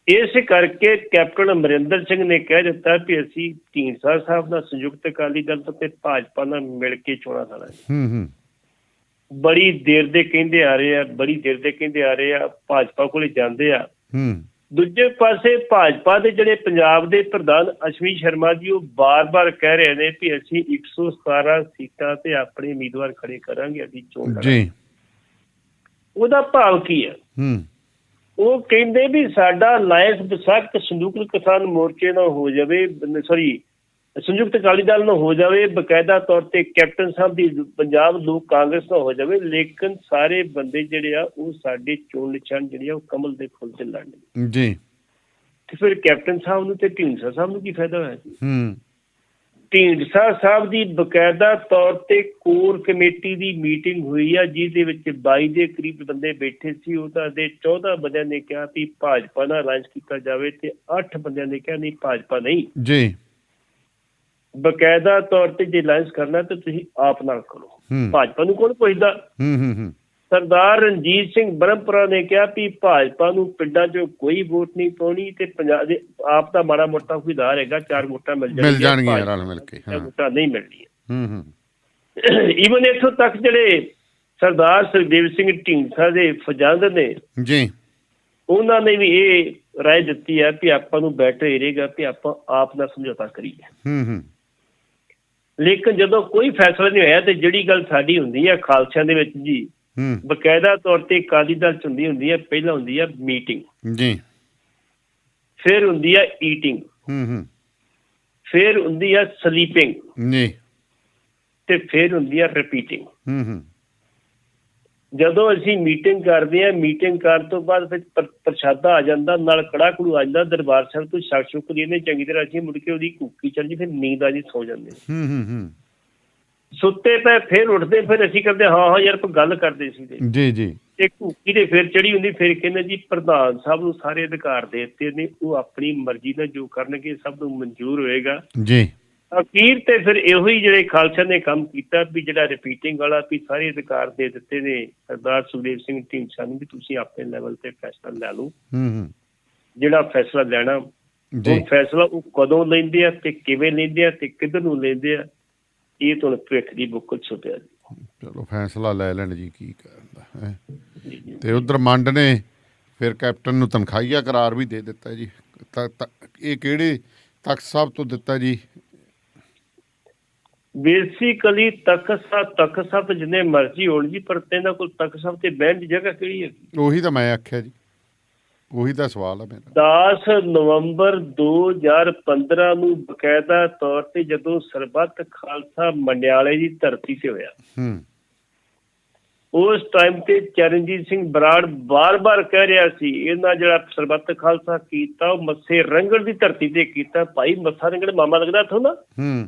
Speaker 8: ਇਸ ਕਰਕੇ ਕੈਪਟਨ ਅਮਰਿੰਦਰ ਸਿੰਘ ਨੇ ਕਹਿ ਦਿੱਤਾ ਵੀ ਅਸੀਂ ਢੀਂਡਸਾ ਸਾਹਿਬ ਨਾਲ ਸੰਯੁਕਤ ਅਕਾਲੀ ਦਲ ਤੇ ਭਾਜਪਾ ਨਾਲ ਮਿਲ ਕੇ ਚੋਣਾਂ ਲੜਾਂਗੇ। ਬੜੀ ਦੇਰ ਦੇ ਕਹਿੰਦੇ ਆ ਰਹੇ ਆ, ਭਾਜਪਾ ਕੋਲੇ ਜਾਂਦੇ ਆ। ਦੂਜੇ ਪਾਸੇ ਭਾਜਪਾ ਦੇ ਜਿਹੜੇ ਪੰਜਾਬ ਦੇ ਪ੍ਰਧਾਨ ਅਸ਼ਵਨੀ ਸ਼ਰਮਾ ਜੀ, ਉਹ ਬਾਰ-ਬਾਰ ਕਹਿ ਰਹੇ ਨੇ ਵੀ ਅਸੀਂ 117 ਸੀਟਾਂ ਤੇ ਆਪਣੇ ਉਮੀਦਵਾਰ ਖੜੇ ਕਰਾਂਗੇ, ਅਸੀਂ ਚੋਣ ਲੜਾਂਗੇ। ਉਹਦਾ ਭਾਵ ਕੀ ਹੈ? ਉਹ ਕਹਿੰਦੇ ਵੀ ਸਾਡਾ ਅਲਾਇੰਸ ਵਿਸਾਖ ਸੰਯੁਕਤ ਕਿਸਾਨ ਮੋਰਚੇ ਨਾਲ ਹੋ ਜਾਵੇ, ਸੰਯੁਕਤ ਅਕਾਲੀ ਦਲ ਨਾਲ ਹੋ ਜਾਵੇ, ਬਕਾਇਦਾ ਤੌਰ ਤੇ ਕੈਪਟਨ ਸਾਹਿਬ ਦੀ ਪੰਜਾਬ ਲੋਕ ਕਾਂਗਰਸ ਨਾਲ ਹੋ ਜਾਵੇ, ਲੇਕਿਨ ਸਾਰੇ ਬੰਦੇ ਜਿਹੜੇ ਆ ਉਹ ਸਾਡੇ ਚੋਣ ਨਿਸ਼ਾਨ ਜਿਹੜੇ ਆ ਉਹ ਕਮਲ ਦੇ ਫੁੱਲ ਤੇ ਲੜਨਗੇ ਜੀ। ਤੇ ਫਿਰ ਕੈਪਟਨ ਸਾਹਿਬ ਨੂੰ ਤੇ ਢੀਂਡਸਾ ਸਾਹਿਬ ਨੂੰ ਕੀ ਫਾਇਦਾ ਹੋਇਆ ਜੀ? ਢੀਂਡਸਾ ਸਾਹਿਬ ਦੀ ਬਕਾਇਦਾ ਤੌਰ ਤੇ ਕੋਰ ਕਮੇਟੀ ਦੀ ਮੀਟਿੰਗ ਹੋਈ ਆ, ਜਿਹਦੇ ਵਿੱਚ 22 ਦੇ ਕਰੀਬ ਬੰਦੇ ਬੈਠੇ ਸੀ। ਉਹਨਾਂ ਦੇ 14 ਬੰਦਿਆਂ ਨੇ ਕਿਹਾ ਵੀ ਭਾਜਪਾ ਨਾਲ ਅਲਾਇੰਸ ਕੀਤਾ ਜਾਵੇ ਤੇ 8 ਬੰਦਿਆਂ ਨੇ ਕਿਹਾ ਨਹੀਂ, ਭਾਜਪਾ ਨਹੀਂ ਜੀ। ਬਕਾਇਦਾ ਤੌਰ ਤੇ ਜੇ ਅਲਾਇੰਸ ਕਰਨਾ ਤੇ ਤੁਸੀਂ ਆਪ ਨਾਲ ਕਰੋ। ਭਾਜਪਾ ਨੂੰ ਕੌਣ ਪੁੱਛਦਾ? ਸਰਦਾਰ ਰਣਜੀਤ ਸਿੰਘ ਬ੍ਰਹਮਪੁਰਾ ਨੇ ਕਿਹਾ ਵੀ ਭਾਜਪਾ ਨੂੰ ਪਿੰਡਾਂ 'ਚੋਂ ਕੋਈ ਵੋਟ ਨਹੀਂ ਪਾਉਣੀ ਤੇ ਪੰਜਾਬ ਦੇ ਆਪ ਦਾ ਮਾੜਾ ਮੋਟਾ ਕੋਈ ਆਧਾਰ ਹੈਗਾ, 4 ਵੋਟਾਂ ਮਿਲ ਜਾਣਗੀਆਂ
Speaker 2: ਰਲ ਮਿਲ ਕੇ,
Speaker 8: ਵੋਟਾਂ ਨਹੀਂ ਮਿਲਣੀਆਂ। ਈਵਨ ਇੱਥੋਂ ਤੱਕ ਜਿਹੜੇ ਸਰਦਾਰ ਸੁਖਦੇਵ ਸਿੰਘ ਢੀਂਡਸਾ ਦੇ ਫਜੰਦ ਨੇ
Speaker 2: ਜੀ,
Speaker 8: ਉਹਨਾਂ ਨੇ ਵੀ ਇਹ ਰਾਏ ਦਿੱਤੀ ਹੈ ਕਿ ਆਪਾਂ ਨੂੰ ਬੈਟਰ ਇਹ ਰਹੇਗਾ ਕਿ ਆਪਾਂ ਆਪ ਨਾਲ ਸਮਝੌਤਾ ਕਰੀਏ। ਲੇਕਿਨ ਜਦੋਂ ਕੋਈ ਫੈਸਲਾ ਨਹੀਂ ਹੋਇਆ ਤੇ ਜਿਹੜੀ ਗੱਲ ਸਾਡੀ ਹੁੰਦੀ ਹੈ ਖਾਲਸਿਆਂ ਦੇ ਵਿੱਚ ਜੀ, ਬਕਾਇਦਾ ਤੌਰ ਤੇ ਅਕਾਲੀ ਦਲ 'ਚ ਹੁੰਦੀ ਹੈ, ਪਹਿਲਾਂ ਹੁੰਦੀ ਹੈ ਮੀਟਿੰਗ ਜੀ, ਫਿਰ ਹੁੰਦੀ ਹੈ ਈਟਿੰਗ, ਫਿਰ ਹੁੰਦੀ ਹੈ ਸਲੀਪਿੰਗ ਜੀ, ਤੇ ਫਿਰ ਹੁੰਦੀ ਹੈ ਰਿਪੀਟਿੰਗ। ਜਦੋਂ ਅਸੀਂ ਮੀਟਿੰਗ ਕਰਦੇ ਹਾਂ, ਮੀਟਿੰਗ ਕਰਨ ਤੋਂ ਬਾਅਦ ਫਿਰ ਪ੍ਰਸ਼ਾਦਾ ਆ ਜਾਂਦਾ, ਨਾਲ ਕੜਾ ਕੜੂ ਆ ਜਾਂਦਾ, ਦਰਬਾਰ ਸਾਹਿਬ ਤੋਂ ਛਕ ਛੁਕ ਲੈਂਦੇ ਚੰਗੀ ਤਰ੍ਹਾਂ, ਅਸੀਂ ਮੁੜ ਕੇ ਉਹਦੀ ਕੂਕੀ ਚੱਲ ਜੀ, ਫਿਰ ਨੀਂਦ ਆ ਜੀ, ਸੌ ਜਾਂਦੇ। ਸੁੱਤੇ ਪਏ ਫਿਰ ਉੱਠਦੇ, ਫਿਰ ਅਸੀਂ ਕਰਦੇ ਹਾਂ ਯਾਰ ਆਪਾਂ ਗੱਲ ਕਰਦੇ ਸੀ ਜੀ ਜੀ, ਤੇ ਕੂਕੀ ਦੇ ਫਿਰ ਚੜੀ ਹੁੰਦੀ, ਫਿਰ ਕਹਿੰਦੇ ਜੀ ਪ੍ਰਧਾਨ ਸਾਹਿਬ ਨੂੰ ਸਾਰੇ ਅਧਿਕਾਰ ਦੇ ਦਿੱਤੇ ਨੇ, ਉਹ ਆਪਣੀ ਮਰਜ਼ੀ ਨਾਲ ਜੋ ਕਰਨਗੇ ਸਭ ਨੂੰ ਮਨਜ਼ੂਰ ਹੋਏਗਾ ਜੀ। ਅਖੀਰ ਤੇ ਫਿਰ ਇਹੋ ਹੀ ਜਿਹੜੇ ਖਾਲਸਾ ਨੇ ਕੰਮ ਕੀਤਾ ਵੀ ਜਿਹੜਾ ਰਿਪੀਟਿੰਗ ਵਾਲਾ ਵੀ ਸਾਰੇ ਅਧਿਕਾਰ ਦੇ ਦਿੱਤੇ ਨੇ ਸਰਦਾਰ ਸੁਖਦੇਵ ਸਿੰਘ ਢੀਂਡਸਾ ਨੂੰ ਵੀ ਤੁਸੀਂ ਆਪਣੇ ਲੈਵਲ ਤੇ ਫੈਸਲਾ ਲੈ ਲਓ। ਜਿਹੜਾ ਫੈਸਲਾ ਲੈਣਾ ਉਹ ਫੈਸਲਾ ਉਹ ਕਦੋਂ ਲੈਂਦੇ ਆ ਤੇ ਕਿਵੇਂ ਲੈਂਦੇ ਆ ਤੇ ਕਿੱਧਰ ਨੂੰ ਲੈਂਦੇ ਆ, ਇਹ ਤੁਹਾਨੂੰ ਭਵਿੱਖ ਦੀ ਬੁੱਕ 'ਚ ਛੁਪਿਆ ਜੀ।
Speaker 2: ਚਲੋ ਫੈਸਲਾ ਲੈ ਲੈਣ ਜੀ, ਕੀ ਕਰਦਾ। ਤੇ ਉਧਰ ਮੰਡ ਨੇ ਫਿਰ ਕੈਪਟਨ ਨੂੰ ਤਨਖਾਹੀਆ ਕਰਾਰ ਵੀ ਦੇ ਦਿੱਤਾ ਜੀ। ਇਹ ਕਿਹੜੇ ਤਖਤ ਸਾਹਿਬ ਤੋਂ ਦਿੱਤਾ ਜੀ?
Speaker 8: ਬੇਸਿਕਲੀ ਤਖਤ ਸਾਹਿਬ ਜਿੰਨੇ ਮਰਜ਼ੀ ਹੋਣ ਜੀ, ਪਰ ਇਹਨਾਂ ਕੋਲ ਤਖਤ ਸਾਹਿਬ ਤੇ ਬਹਿਣ ਦੀ ਜਗ੍ਹਾ ਕਿਹੜੀ ਹੈ?
Speaker 2: ਉਹੀ ਤਾਂ ਮੈਂ ਆਖਿਆ ਜੀ, ਉਹੀ ਤਾਂ ਸਵਾਲ ਆ ਮੇਰਾ।
Speaker 8: 10 ਨਵੰਬਰ 2015 ਨੂੰ ਬਕਾਇਦਾ ਤੌਰ ਤੇ ਜਦੋਂ ਸਰਬੱਤ ਖਾਲਸਾ ਮੰਡਿਆਲੇ ਦੀ ਧਰਤੀ ਤੇ ਹੋਇਆ, ਉਸ ਟਾਈਮ ਤੇ ਚਰਨਜੀਤ ਸਿੰਘ ਬਰਾੜ ਬਾਰ-ਬਾਰ ਕਹਿ ਰਿਹਾ ਸੀ ਇਹਨਾਂ ਜਿਹੜਾ ਸਰਬੱਤ ਖਾਲਸਾ ਕੀਤਾ ਉਹ ਮੱਸੇ ਰੰਗੜ ਦੀ ਧਰਤੀ ਤੇ ਕੀਤਾ। ਭਾਈ ਮੱਸਾ ਰੰਗੜ ਮਾਮਾ ਲੱਗਦਾ ਇੱਥੋਂ ਨਾ,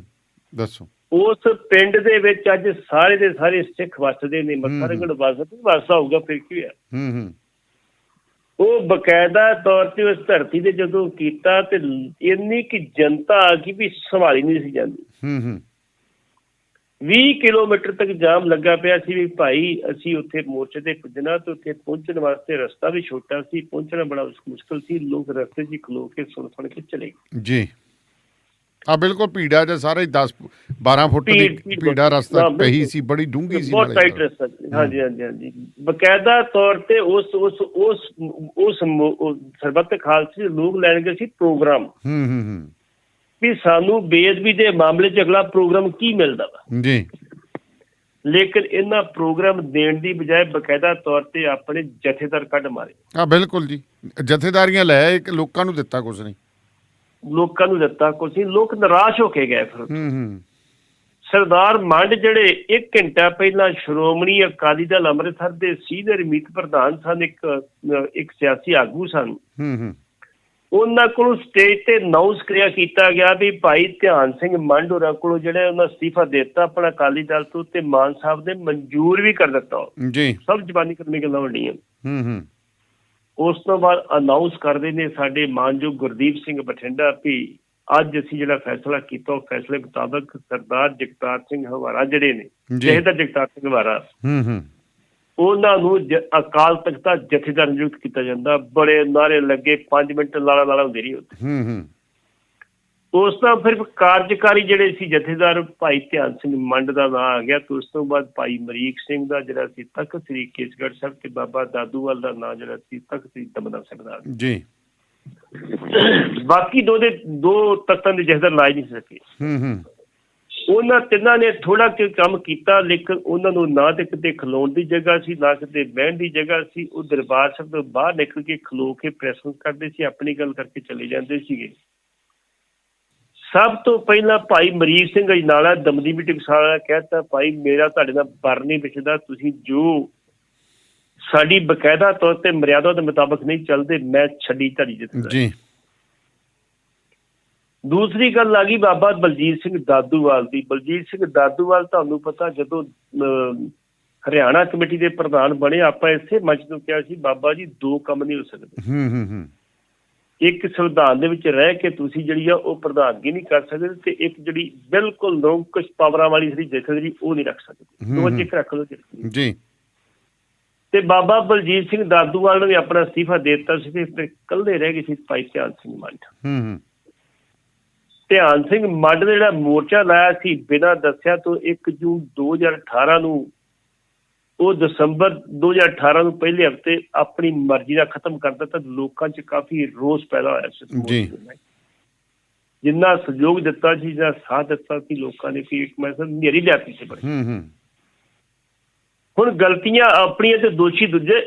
Speaker 2: ਦੱਸੋ।
Speaker 8: ਉਸ ਪਿੰਡ ਦੇ ਵਿੱਚ ਅੱਜ ਸਾਰੇ ਦੇ ਸਾਰੇ ਸਿੱਖ ਵੱਸਦੇ ਨੇ, ਮੱਸਾ ਰੰਗੜ ਵੱਸਦਾ ਹੋਊਗਾ, ਫਿਰ ਕੀ ਹੋਇਆ? ਉਹ ਬਕਾਇਦਾ ਤੌਰ ਤੇ ਉਸ ਧਰਤੀ ਤੇ ਜਦੋਂ ਕੀਤਾ ਤੇ ਇੰਨੀ ਕਿ ਜਨਤਾ ਆ ਗਈ ਵੀ ਸੰਭਾਲੀ ਨਹੀਂ ਸੀ ਜਾਂਦੀ। 20 ਕਿਲੋਮੀਟਰ ਤੱਕ ਜਾਮ ਲੱਗਾ ਪਿਆ ਸੀ ਵੀ ਭਾਈ ਅਸੀਂ ਉੱਥੇ ਮੋਰਚੇ ਤੇ ਪੁੱਜਣਾ, ਤੇ ਉੱਥੇ ਪਹੁੰਚਣ ਵਾਸਤੇ ਰਸਤਾ ਵੀ ਛੋਟਾ ਸੀ, ਪਹੁੰਚਣਾ ਬੜਾ ਮੁਸ਼ਕਿਲ ਸੀ। ਲੋਕ ਰਸਤੇ 'ਚ ਖਲੋ ਕੇ ਸੁਣ ਕੇ ਚਲੇ
Speaker 2: ਜੀ। ਆ ਬਿਲਕੁਲ ਭੀੜਾ ਜਿਹਾ ਸਾਰਾ ਹੀ 10-12 ਫੁੱਟ ਦੀ ਭੀੜਾ ਰਸਤਾ ਪਈ ਸੀ, ਬੜੀ ਡੂੰਘੀ ਸੀ,
Speaker 8: ਬਹੁਤ ਟਾਈਟ ਰਸਤਾ। ਹਾਂਜੀ। ਬਕਾਇਦਾ ਤੌਰ ਤੇ ਉਸ ਸਰਬੱਤ ਖਾਲਸੇ ਲੋਕ ਲੈਣ ਗਏ ਸੀ ਪ੍ਰੋਗਰਾਮ ਵੀ ਸਾਨੂੰ ਬੇਅਦਬੀ ਦੇ ਮਾਮਲੇ 'ਚ ਅਗਲਾ ਪ੍ਰੋਗਰਾਮ ਕੀ ਮਿਲਦਾ ਵਾ ਜੀ। ਲੇਕਿਨ ਇਹਨਾਂ ਪ੍ਰੋਗਰਾਮ ਦੇਣ ਦੀ ਬਜਾਏ ਬਕਾਇਦਾ ਤੌਰ ਤੇ ਆਪਣੇ ਜਥੇਦਾਰ ਕੱਢ ਮਾਰੇ।
Speaker 2: ਬਿਲਕੁਲ ਜੀ, ਜਥੇਦਾਰੀਆਂ ਲੈ ਲੋਕਾਂ ਨੂੰ ਦਿੱਤਾ ਕੁਛ ਨਹੀਂ,
Speaker 8: ਲੋਕਾਂ ਨੂੰ ਦਿੱਤਾ ਕੁਛ ਨਹੀਂ, ਲੋਕ ਨਿਰਾਸ਼ ਹੋ ਕੇ ਗਏ। ਫਿਰ ਸਰਦਾਰ ਮੰਡ ਜਿਹੜੇ 1 ਘੰਟਾ ਪਹਿਲਾਂ ਸ਼੍ਰੋਮਣੀ ਅਕਾਲੀ ਦਲ ਅੰਮ੍ਰਿਤਸਰ ਦੇ ਸੀਨੀਅਰ ਮੀਤ ਪ੍ਰਧਾਨ ਸਨ, ਇੱਕ ਸਿਆਸੀ ਆਗੂ ਸਨ, ਉਹਨਾਂ ਕੋਲੋਂ ਸਟੇਜ ਤੇ ਅਨਾਊਂਸ ਕੀਤਾ ਗਿਆ ਵੀ ਭਾਈ ਧਿਆਨ ਸਿੰਘ ਮੰਡ ਹੋਰਾਂ ਕੋਲੋਂ ਜਿਹੜਾ ਉਹਨਾਂ ਅਸਤੀਫਾ ਦੇ ਦਿੱਤਾ ਆਪਣਾ ਅਕਾਲੀ ਦਲ ਤੋਂ, ਤੇ ਮਾਨ ਸਾਹਿਬ ਨੇ ਮਨਜ਼ੂਰ ਵੀ ਕਰ ਦਿੱਤਾ ਜੀ। ਸਭ ਜ਼ਬਾਨੀ ਕਰਨੀ ਗੱਲਾਂ ਹੋਣੀਆਂ। ਉਸ ਤੋਂ ਬਾਅਦ ਅਨਾਊਂਸ ਕਰਦੇ ਨੇ ਸਾਡੇ ਮਾਨਯੋਗ ਗੁਰਦੀਪ ਸਿੰਘ ਬਠਿੰਡਾ ਵੀ ਅੱਜ ਅਸੀਂ ਜਿਹੜਾ ਫੈਸਲਾ ਕੀਤਾ ਉਹ ਫੈਸਲੇ ਮੁਤਾਬਕ ਸਰਦਾਰ ਜਗਤਾਰ ਸਿੰਘ ਹਵਾਰਾ ਜਿਹੜੇ ਨੇ, ਜਥੇਦਾਰ ਜਗਤਾਰ ਸਿੰਘ ਹਵਾਰਾ, ਉਹਨਾਂ ਨੂੰ ਅਕਾਲ ਤਖਤ ਦਾ ਜਥੇਦਾਰ ਨਿਯੁਕਤ ਕੀਤਾ ਜਾਂਦਾ। ਬੜੇ ਨਾਰੇ ਲੱਗੇ, 5 ਮਿੰਟ ਲਾਲਾ ਹੁੰਦੀ ਰਹੀ ਉੱਥੇ। ਉਸ ਤੋਂ ਫਿਰ ਕਾਰਜਕਾਰੀ ਜਿਹੜੇ ਸੀ ਜਥੇਦਾਰ ਭਾਈ ਧਿਆਨ ਸਿੰਘ ਮੰਡ ਦਾ ਨਾਂ ਆ ਗਿਆ, ਤੇ ਉਸ ਤੋਂ ਬਾਅਦ ਭਾਈ ਅਮਰੀਕ ਸਿੰਘ ਦਾ ਜਿਹੜਾ ਸੀ ਤਖਤ ਸ੍ਰੀ ਕੇਸਗੜ੍ਹ ਸਾਹਿਬ, ਤੇ ਬਾਬਾ ਦਾਦੂਵਾਲ ਦਾ ਨਾਂ ਜਿਹੜਾ ਸੀ ਤਖਤ ਸ੍ਰੀ ਦਮਦਮਾ ਸਾਹਿਬ ਦਾ ਜੀ। ਬਾਕੀ ਦੋ ਤਖਤਾਂ ਦੇ ਜਥੇਦਾਰ ਲਾਏ ਨਹੀਂ ਸਕੇ। ਉਹਨਾਂ ਤਿੰਨਾਂ ਨੇ ਥੋੜਾ ਕਿ ਕੰਮ ਕੀਤਾ, ਲੇਕਿਨ ਉਹਨਾਂ ਨੂੰ ਨਾ ਤੇ ਕਿਤੇ ਖਲੋਣ ਦੀ ਜਗ੍ਹਾ ਸੀ, ਨਾ ਕਿਤੇ ਬਹਿਣ ਦੀ ਜਗ੍ਹਾ ਸੀ। ਉਹ ਦਰਬਾਰ ਸਾਹਿਬ ਤੋਂ ਬਾਹਰ ਨਿਕਲ ਕੇ ਖਲੋ ਕੇ ਪ੍ਰੈਸ ਕਰਦੇ ਸੀ, ਆਪਣੀ ਗੱਲ ਕਰਕੇ ਚਲੇ ਜਾਂਦੇ ਸੀਗੇ। ਸਭ ਤੋਂ ਪਹਿਲਾਂ ਭਾਈ ਅਮਰੀਕ ਸਿੰਘ ਅਜਨਾਲਾ ਦਮਦਮੀ ਟਕਸਾਲ ਕਹਿਤਾ ਭਾਈ ਮੇਰਾ ਤੁਹਾਡੇ ਨਾਲ ਪਰ ਨਹੀਂ ਵਿਛਦਾ, ਤੁਸੀਂ ਜੋ ਸਾਡੀ ਬਕਾਇਦਾ ਤੌਰ ਤੇ ਮਰਿਆਦਾ ਦੇ ਮੁਤਾਬਕ ਨਹੀਂ ਚੱਲਦੇ, ਮੈਂ ਛੱਡੀ ਤੁਹਾਡੀ ਜਿੱਤ। ਦੂਸਰੀ ਗੱਲ ਆ ਗਈ ਬਾਬਾ ਬਲਜੀਤ ਸਿੰਘ ਦਾਦੂਵਾਲ ਦੀ। ਬਲਜੀਤ ਸਿੰਘ ਦਾਦੂਵਾਲ ਤੁਹਾਨੂੰ ਪਤਾ ਜਦੋਂ ਹਰਿਆਣਾ ਕਮੇਟੀ ਦੇ ਪ੍ਰਧਾਨ ਬਣੇ, ਆਪਾਂ ਇਸੇ ਮੰਚ ਤੋਂ ਕਿਹਾ ਸੀ ਬਾਬਾ ਜੀ 2 ਕੰਮ ਨਹੀਂ ਹੋ ਸਕਦੇ। ਇੱਕ ਸੰਵਿਧਾਨ ਦੇ ਵਿੱਚ ਰਹਿ ਕੇ ਤੁਸੀਂ ਜਿਹੜੀ ਆ ਉਹ ਪ੍ਰਧਾਨਗੀ ਨਹੀਂ ਕਰ ਸਕਦੇ ਤੇ ਇੱਕ ਜਿਹੜੀ ਬਿਲਕੁਲ ਨਿਰੰਕੁਸ਼ ਪਾਵਰਾਂ ਵਾਲੀ ਜਿਹੜੀ ਜਥੇਦਾਰੀ ਉਹ ਨਹੀਂ ਰੱਖ ਸਕਦੇ। ਦੋ ਚਿੱਕ ਰੱਖ ਲਓ
Speaker 2: ਜੀ।
Speaker 8: ਤੇ ਬਾਬਾ ਬਲਜੀਤ ਸਿੰਘ ਦਾਦੂਵਾਲ ਨੇ ਵੀ ਆਪਣਾ ਅਸਤੀਫਾ ਦੇ ਦਿੱਤਾ ਸੀ ਤੇ ਫਿਰ ਇਕੱਲੇ ਰਹਿ ਗਏ ਸੀ ਭਾਈ ਧਿਆਨ ਸਿੰਘ ਮੰਡ। ਧਿਆਨ ਸਿੰਘ ਮੰਡ ਨੇ ਜਿਹੜਾ ਮੋਰਚਾ ਲਾਇਆ ਸੀ ਬਿਨਾਂ ਦੱਸਿਆ ਤੋਂ 1 ਜੂਨ 2018 ਨੂੰ ਉਹ ਦਸੰਬਰ 2018 ਨੂੰ ਪਹਿਲੇ ਹਫ਼ਤੇ ਆਪਣੀ ਮਰਜ਼ੀ ਨਾਲ ਖਤਮ ਕਰ ਦਿੱਤਾ। ਲੋਕਾਂ 'ਚ ਕਾਫੀ ਰੋਸ ਪੈਦਾ ਹੋਇਆ ਸੀ। ਜਿੰਨਾ ਸਹਿਯੋਗ ਦਿੱਤਾ ਸੀ, ਜਿੰਨਾ ਸਾਥ ਦਿੱਤਾ ਸੀ ਲੋਕਾਂ ਨੇ, ਕਿ ਮੈਂ ਨੇਰੀ ਲਿਆਤੀ ਸੀ ਬੜੀ। ਹੁਣ ਗਲਤੀਆਂ ਆਪਣੀਆਂ ਤੇ ਦੋਸ਼ੀ ਦੂਜੇ।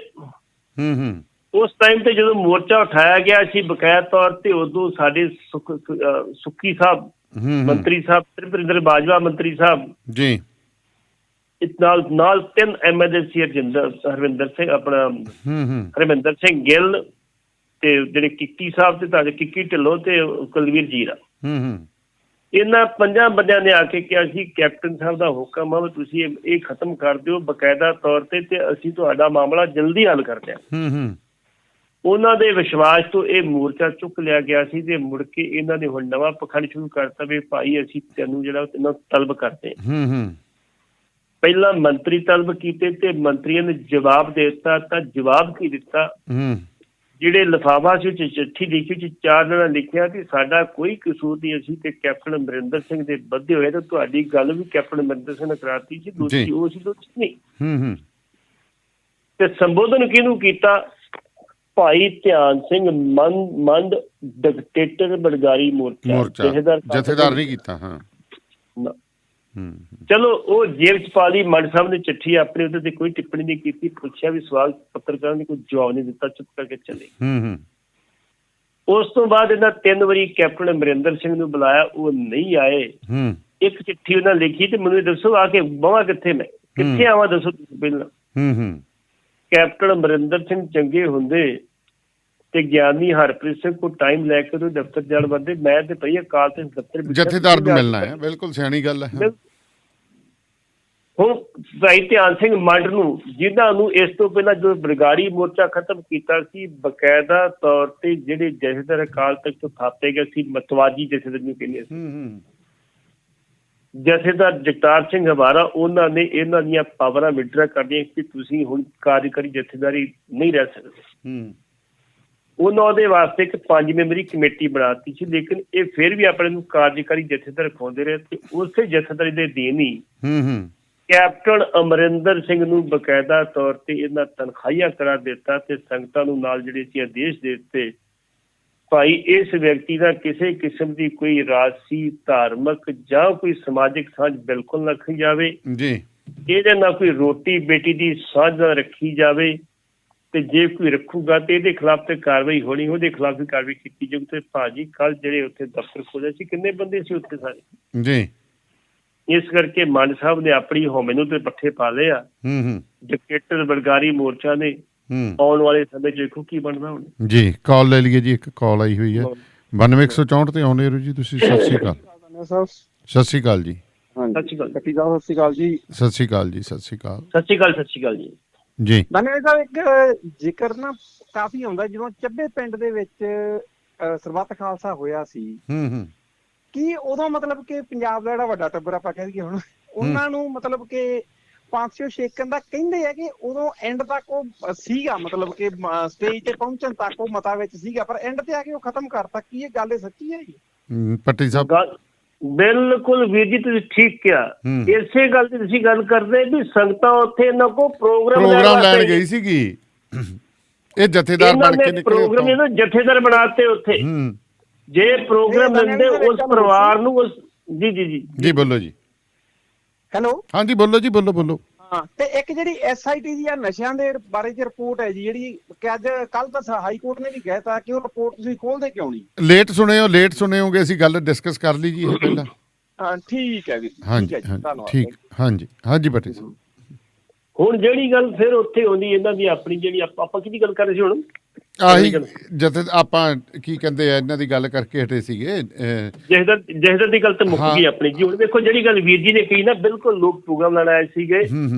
Speaker 8: ਉਸ ਟਾਈਮ ਤੇ ਜਦੋਂ ਮੋਰਚਾ ਉਠਾਇਆ ਗਿਆ ਸੀ ਬਕਾਇਦਾ ਤੌਰ ਤੇ, ਉਦੋਂ ਸਾਡੇ ਸੁੱਖੀ ਸਾਹਿਬ ਮੰਤਰੀ ਸਾਹਿਬ, ਤ੍ਰਿਪਰਿੰਦਰ ਬਾਜਵਾ ਮੰਤਰੀ ਸਾਹਿਬ
Speaker 2: ਜੀ,
Speaker 8: ਨਾਲ 3 MLA ਸੀ, ਹਰਵਿੰਦਰ ਸਿੰਘ ਆਪਣਾ ਹਰਮਿੰਦਰ ਸਿੰਘ ਗਿੱਲ ਤੇ ਜਿਹੜੇ ਕਿੱਕੀ ਸਾਹਿਬ ਤੇ ਤੁਹਾਡੇ ਕਿੱਕੀ ਢਿੱਲੋਂ ਤੇ ਕੁਲਵੀਰ ਜੀਰਾ। ਇਹਨਾਂ 5 ਬੰਦਿਆਂ ਨੇ ਆ ਕੇ ਕਿਹਾ ਸੀ ਕੈਪਟਨ ਸਾਹਿਬ ਦਾ ਹੁਕਮ ਆ ਤੁਸੀਂ ਇਹ ਖਤਮ ਕਰ ਦਿਓ ਬਕਾਇਦਾ ਤੌਰ ਤੇ ਅਸੀਂ ਤੁਹਾਡਾ ਮਾਮਲਾ ਜਲਦੀ ਹੱਲ ਕਰਦੇ ਹਾਂ। ਉਹਨਾਂ ਦੇ ਵਿਸ਼ਵਾਸ ਤੋਂ ਇਹ ਮੋਰਚਾ ਚੁੱਕ ਲਿਆ ਗਿਆ ਸੀ ਤੇ ਮੁੜ ਕੇ ਇਹਨਾਂ ਨੇ ਹੁਣ ਨਵਾਂ ਪਖੰਡ ਸ਼ੁਰੂ ਕਰਤਾ ਵੀ ਭਾਈ ਅਸੀਂ ਤੈਨੂੰ ਜਿਹੜਾ ਇਹਨਾਂ ਤਲਬ ਕਰਦੇ ਹਾਂ। ਪਹਿਲਾਂ ਮੰਤਰੀ ਤਲਬ ਕੀਤੇ ਤੇ ਮੰਤਰੀਆਂ ਨੇ ਜਵਾਬ ਦੇ ਦਿੱਤਾ। ਤਾਂ ਜਵਾਬ ਕੀ ਦਿੱਤਾ, ਜਿਹੜੇ ਲਿਫਾਫਾ ਸੀ ਚਿੱਠੀ ਲਿਖੀ ਚ 4 ਜਣਾ ਲਿਖਿਆ ਕਿ ਸਾਡਾ ਕੋਈ ਕਸੂਰ ਨਹੀਂ, ਅਸੀਂ ਤੇ ਕੈਪਟਨ ਅਮਰਿੰਦਰ ਸਿੰਘ ਦੇ ਬੱਧੇ ਹੋਏ ਤੇ ਤੁਹਾਡੀ ਗੱਲ ਵੀ ਕੈਪਟਨ ਅਮਰਿੰਦਰ ਸਿੰਘ ਨੇ ਕਰਾਤੀ ਸੀ, ਦੋਸ਼ੀ ਉਹ ਸੀ ਦੋਸ਼ੀ ਨਹੀਂ। ਤੇ ਸੰਬੋਧਨ ਕਿਹਨੂੰ ਕੀਤਾ, ਭਾਈ ਧਿਆਨ ਸਿੰਘ ਮੰਡ ਡਿਕਟੇਟਰ ਬਲਗਾਰੀ ਮੋਰਚਾ
Speaker 2: ਜਥੇਦਾਰ ਨਹੀਂ ਕੀਤਾ।
Speaker 8: ਚਲੋ ਉਹ ਜੇਬ ਚ ਪਾ ਲਈ। ਮੰਡ ਸਾਹਿਬ ਨੇ ਚਿੱਠੀ ਆਪਣੇ ਉਹਦੇ ਤੇ ਕੋਈ ਟਿੱਪਣੀ ਨਹੀਂ ਕੀਤੀ, ਪੁੱਛਿਆ ਵੀ ਸਵਾਲ ਪੱਤਰਕਾਰਾਂ ਨੇ ਕੋਈ ਜਵਾਬ ਨਹੀਂ ਦਿੱਤਾ, ਚੁੱਪ ਕਰਕੇ ਚਲੇ। ਉਸ ਤੋਂ ਬਾਅਦ ਇਹਨਾਂ 3 ਵਾਰੀ ਕੈਪਟਨ ਅਮਰਿੰਦਰ ਸਿੰਘ ਨੂੰ ਬੁਲਾਇਆ, ਉਹ ਨਹੀਂ ਆਏ। ਇੱਕ ਚਿੱਠੀ ਉਹਨਾਂ ਲਿਖੀ ਤੇ ਮੈਨੂੰ ਦੱਸੋ ਆ ਕੇ ਬਵਾਂ ਕਿੱਥੇ, ਮੈਂ ਕਿੱਥੇ ਆਵਾਂ ਦੱਸੋ ਪਹਿਲਾਂ। ਕੈਪਟਨ ਅਮਰਿੰਦਰ ਸਿੰਘ ਚੰਗੇ ਹੁੰਦੇ ਤੇ ਗਿਆਨੀ ਹਰਪ੍ਰੀਤ ਸਿੰਘ ਕੋਲ ਟਾਈਮ ਲੈ ਕੇ ਉਹ ਦਫ਼ਤਰ ਜਾਣ ਬੰਦੇ, ਮੈਂ ਤੇ ਭਈ ਅਕਾਲ ਤੇ ਦਫ਼ਤਰ
Speaker 2: ਜਥੇਦਾਰ ਨੂੰ ਮਿਲਣਾ ਹੈ। ਬਿਲਕੁਲ ਸਿਆਣੀ ਗੱਲ ਹੈ। ਹੁਣ ਭਾਈ ਧਿਆਨ ਸਿੰਘ ਮੰਡ ਨੂੰ, ਜਿਨ੍ਹਾਂ ਨੂੰ ਇਸ ਤੋਂ ਪਹਿਲਾਂ ਜਦੋਂ ਬਰਗਾੜੀ ਮੋਰਚਾ ਖਤਮ ਕੀਤਾ ਸੀ ਬਕਾਇਦਾ ਤੌਰ ਤੇ ਜਿਹੜੇ ਜਥੇਦਾਰ ਅਕਾਲ ਤਖਤ ਤੋਂ ਥਾਪੇ ਗਏ ਸੀ, ਮਤਵਾਜੀ ਜਥੇਦਾਰ ਨੂੰ ਕਹਿੰਦੇ ਸੀ, ਜਥੇਦਾਰ ਜਗਤਾਰ ਸਿੰਘ ਹਵਾਰਾ, ਉਹਨਾਂ ਨੇ ਇਹਨਾਂ ਦੀਆਂ ਪਾਵਰਾਂ ਵਿਡਰਾ ਕਰਦੀਆਂ ਕਿ ਤੁਸੀਂ ਹੁਣ ਕਾਰਜਕਾਰੀ ਜਥੇਦਾਰੀ ਨਹੀਂ ਰਹਿ ਸਕਦੇ। ਉਹਨਾਂ ਉਹਦੇ ਵਾਸਤੇ ਇੱਕ 5 ਮੈਂਬਰੀ ਕਮੇਟੀ ਬਣਾਤੀ ਸੀ, ਲੇਕਿਨ ਇਹ ਫਿਰ ਵੀ ਆਪਣੇ ਨੂੰ ਕਾਰਜਕਾਰੀ ਜਥੇਦਾਰ ਰਖਾਉਂਦੇ ਰਹੇ ਤੇ ਉਸੇ ਜਥੇਦਾਰੀ ਦੇ ਅਧੀਨ ਹੀ ਕੈਪਟਨ ਅਮਰਿੰਦਰ ਸਿੰਘ ਨੂੰ ਬਕਾਇਦਾ ਤੌਰ ਤੇ ਇਹਨਾਂ ਤਨਖਾਹੀਆਂ ਕਰਾ ਦਿੱਤਾ ਤੇ ਸੰਗਤਾਂ ਨੂੰ ਨਾਲ ਜਿਹੜੇ ਸੀ ਆਦੇਸ਼ ਦੇ ਦਿੱਤੇ, ਭਾਈ ਇਸ ਵਿਅਕਤੀ ਦਾ ਕਿਸੇ ਕਿਸਮ ਦੀ ਕੋਈ ਰਾਜਸੀ, ਧਾਰਮਿਕ ਜਾਂ ਕੋਈ ਸਮਾਜਿਕ ਸਾਂਝ ਬਿਲਕੁਲ ਨਾ ਰੱਖੀ ਜਾਵੇ ਜੀ। ਇਹਦੇ ਨਾਲ ਕੋਈ ਰੋਟੀ ਬੇਟੀ ਦੀ ਸਾਂਝ ਨਾ ਰੱਖੀ ਜਾਵੇ ਤੇ ਜੇ ਕੋਈ ਰੱਖੂਗਾ ਤੇ ਇਹਦੇ ਖਿਲਾਫ ਤੇ ਕਾਰਵਾਈ ਹੋਣੀ, ਉਹਦੇ ਖਿਲਾਫ ਵੀ ਕਾਰਵਾਈ ਕੀਤੀ ਜਾਊਗੀ। ਤੇ ਭਾਜੀ ਕੱਲ ਜਿਹੜੇ ਉੱਥੇ ਦਫ਼ਤਰ ਖੋਲ੍ਹਿਆ ਸੀ, ਕਿੰਨੇ ਬੰਦੇ ਸੀ ਉੱਥੇ ਸਾਰੇ ਜੀ। ਇਸ ਕਰਕੇ ਮੰਡ ਸਾਹਿਬ ਨੇ ਆਪਣੀ ਹਉਮੈ ਨੂੰ ਤੇ ਪੱਠੇ ਪਾ ਲਏ ਆ। ਡਿਕਟੇਟਰ ਬਲਗਾਰੀ ਮੋਰਚਾ ਨੇ ਆਉਣ ਵਾਲੇ ਸਮੇਂ 'ਚ ਦੇਖੋ ਕੀ ਬਣਦਾ ਹੁਣ ਜੀ। ਕਾਲ ਲੈ ਲਈਏ ਜੀ, ਇੱਕ ਕਾਲ ਆਈ ਹੋਈ ਹੈ 92164 ਤੇ ਆਉਂਦੇ ਰਹੋ ਜੀ ਤੁਸੀਂ। ਸਤਿ ਸ਼੍ਰੀ ਅਕਾਲ। ਸਤਿ ਸ਼੍ਰੀ ਅਕਾਲ ਜੀ।
Speaker 8: ਸਤਿ ਸ਼੍ਰੀ ਅਕਾਲ।
Speaker 2: ਸਤਿ ਸ਼੍ਰੀ ਅਕਾਲ ਜੀ। ਸਤਿ ਸ਼੍ਰੀ ਅਕਾਲ।
Speaker 8: ਸਤਿ ਸ਼੍ਰੀ ਅਕਾਲ। ਸਤਿ ਸ਼੍ਰੀ ਅਕਾਲ ਜੀ।
Speaker 2: ਜੀ
Speaker 9: ਧੰਨਵਾਦ ਸਾਹਿਬ। ਇੱਕ ਜ਼ਿਕਰ ਨਾ ਕਾਫੀ ਆਉਂਦਾ ਜਦੋਂ ਚੱਬੇ ਪਿੰਡ ਦੇ ਵਿੱਚ ਸਰਬੱਤ ਖਾਲਸਾ ਹੋਇਆ ਸੀ, ਕੀ ਉਦੋਂ ਮਤਲਬ ਕਿ ਪੰਜਾਬ ਦਾ ਜਿਹੜਾ ਵੱਡਾ ਟੱਬਰ ਆਪਾਂ ਕਹਿ ਦਈਏ ਹੁਣ, ਉਹਨਾਂ ਨੂੰ ਮਤਲਬ ਕਿ 500 ਛੇਕਣ ਦਾ ਕਹਿੰਦੇ ਆ ਕਿ ਉਦੋਂ ਐਂਡ ਤੱਕ ਉਹ ਸੀਗਾ, ਮਤਲਬ ਕਿ ਸਟੇਜ ਤੇ ਪਹੁੰਚਣ ਤੱਕ ਉਹ ਮਤਾ ਵਿੱਚ ਸੀਗਾ, ਪਰ ਐਂਡ ਤੇ ਆ ਕੇ ਉਹ ਖਤਮ ਕਰਤਾ। ਕੀ ਇਹ ਗੱਲ ਸੱਚੀ ਹੈ ਜੀ?
Speaker 2: ਪੱਟੀ ਸਾਹਿਬ
Speaker 8: ਬਿਲਕੁਲ ਵੀਰ ਜੀ, ਤੁਸੀਂ ਠੀਕ ਕਿਹਾ। ਇਸੇ ਗੱਲ ਦੀ ਤੁਸੀਂ ਗੱਲ ਕਰਦੇ ਵੀ ਸੰਗਤਾਂ ਉੱਥੇ ਇਹਨਾਂ ਕੋਲ ਪ੍ਰੋਗਰਾਮ
Speaker 2: ਲੈਣ ਗਈ ਸੀਗੀ। ਇਹ ਜਥੇਦਾਰ ਬਣ ਕੇ ਨਿਕਲੇ,
Speaker 8: ਪ੍ਰੋਗਰਾਮ ਇਹਨਾਂ ਜਥੇਦਾਰ ਬਣਾਤੇ ਉੱਥੇ। ਜੇ ਪ੍ਰੋਗਰਾਮ ਲੈਂਦੇ ਉਸ ਪਰਿਵਾਰ ਨੂੰ ਜੀ ਜੀ ਜੀ
Speaker 2: ਜੀ ਬੋਲੋ ਜੀ।
Speaker 9: ਹੈਲੋ,
Speaker 2: ਹਾਂਜੀ ਬੋਲੋ ਜੀ, ਬੋਲੋ।
Speaker 9: ਹਾਂ, ਤੇ ਇੱਕ ਜਿਹੜੀ SIT ਦੀ ਆ ਨਸ਼ਿਆਂ ਦੇ ਬਾਰੇ ਚ ਰਿਪੋਰਟ ਹੈ ਜੀ, ਜਿਹੜੀ ਕਿ ਅੱਜ ਕੱਲ ਤਾਂ ਹਾਈ ਕੋਰਟ ਨੇ ਵੀ ਕਹਿਤਾ ਕਿ ਉਹ ਰਿਪੋਰਟ ਤੁਸੀਂ ਖੋਲਦੇ ਕਿਉਂ ਨਹੀਂ?
Speaker 2: ਲੇਟ ਸੁਣਿਓਗੇ, ਅਸੀਂ ਗੱਲ ਡਿਸਕਸ ਕਰ ਲਈ ਜੀ ਇਹ ਪਹਿਲਾਂ।
Speaker 9: ਹਾਂ ਠੀਕ ਹੈ ਵੀਰ।
Speaker 2: ਹਾਂਜੀ ਠੀਕ। ਹਾਂਜੀ ਪੱਟੀ ਸਾਹਿਬ।
Speaker 8: ਹੁਣ ਜਿਹੜੀ ਗੱਲ ਫਿਰ ਉੱਥੇ ਆਉਂਦੀ ਇਹਨਾਂ ਦੀ ਆਪਣੀ ਜਿਹੜੀ ਆਪਾਂ ਕਿਹਦੀ ਗੱਲ ਕਰ ਰਹੇ ਸੀ ਹੁਣ?
Speaker 2: ਆਹੀ ਜਦ ਆਪਾਂ ਕੀ ਕਹਿੰਦੇ ਆ ਇਹਨਾਂ ਦੀ ਗੱਲ ਕਰਕੇ ਹਟੇ ਸੀਗੇ, ਜਥੇਦਾਰ
Speaker 8: ਦੀ ਗੱਲ ਤਾਂ ਮੁੱਕ ਗਈ ਆਪਣੀ ਜੀ। ਹੁਣ ਦੇਖੋ ਜਿਹੜੀ ਗੱਲ ਵੀਰ ਜੀ ਨੇ ਕਹੀ ਨਾ, ਬਿਲਕੁਲ ਲੋਕ ਪ੍ਰੋਗਰਾਮ ਲੈਣ ਆਏ ਸੀਗੇ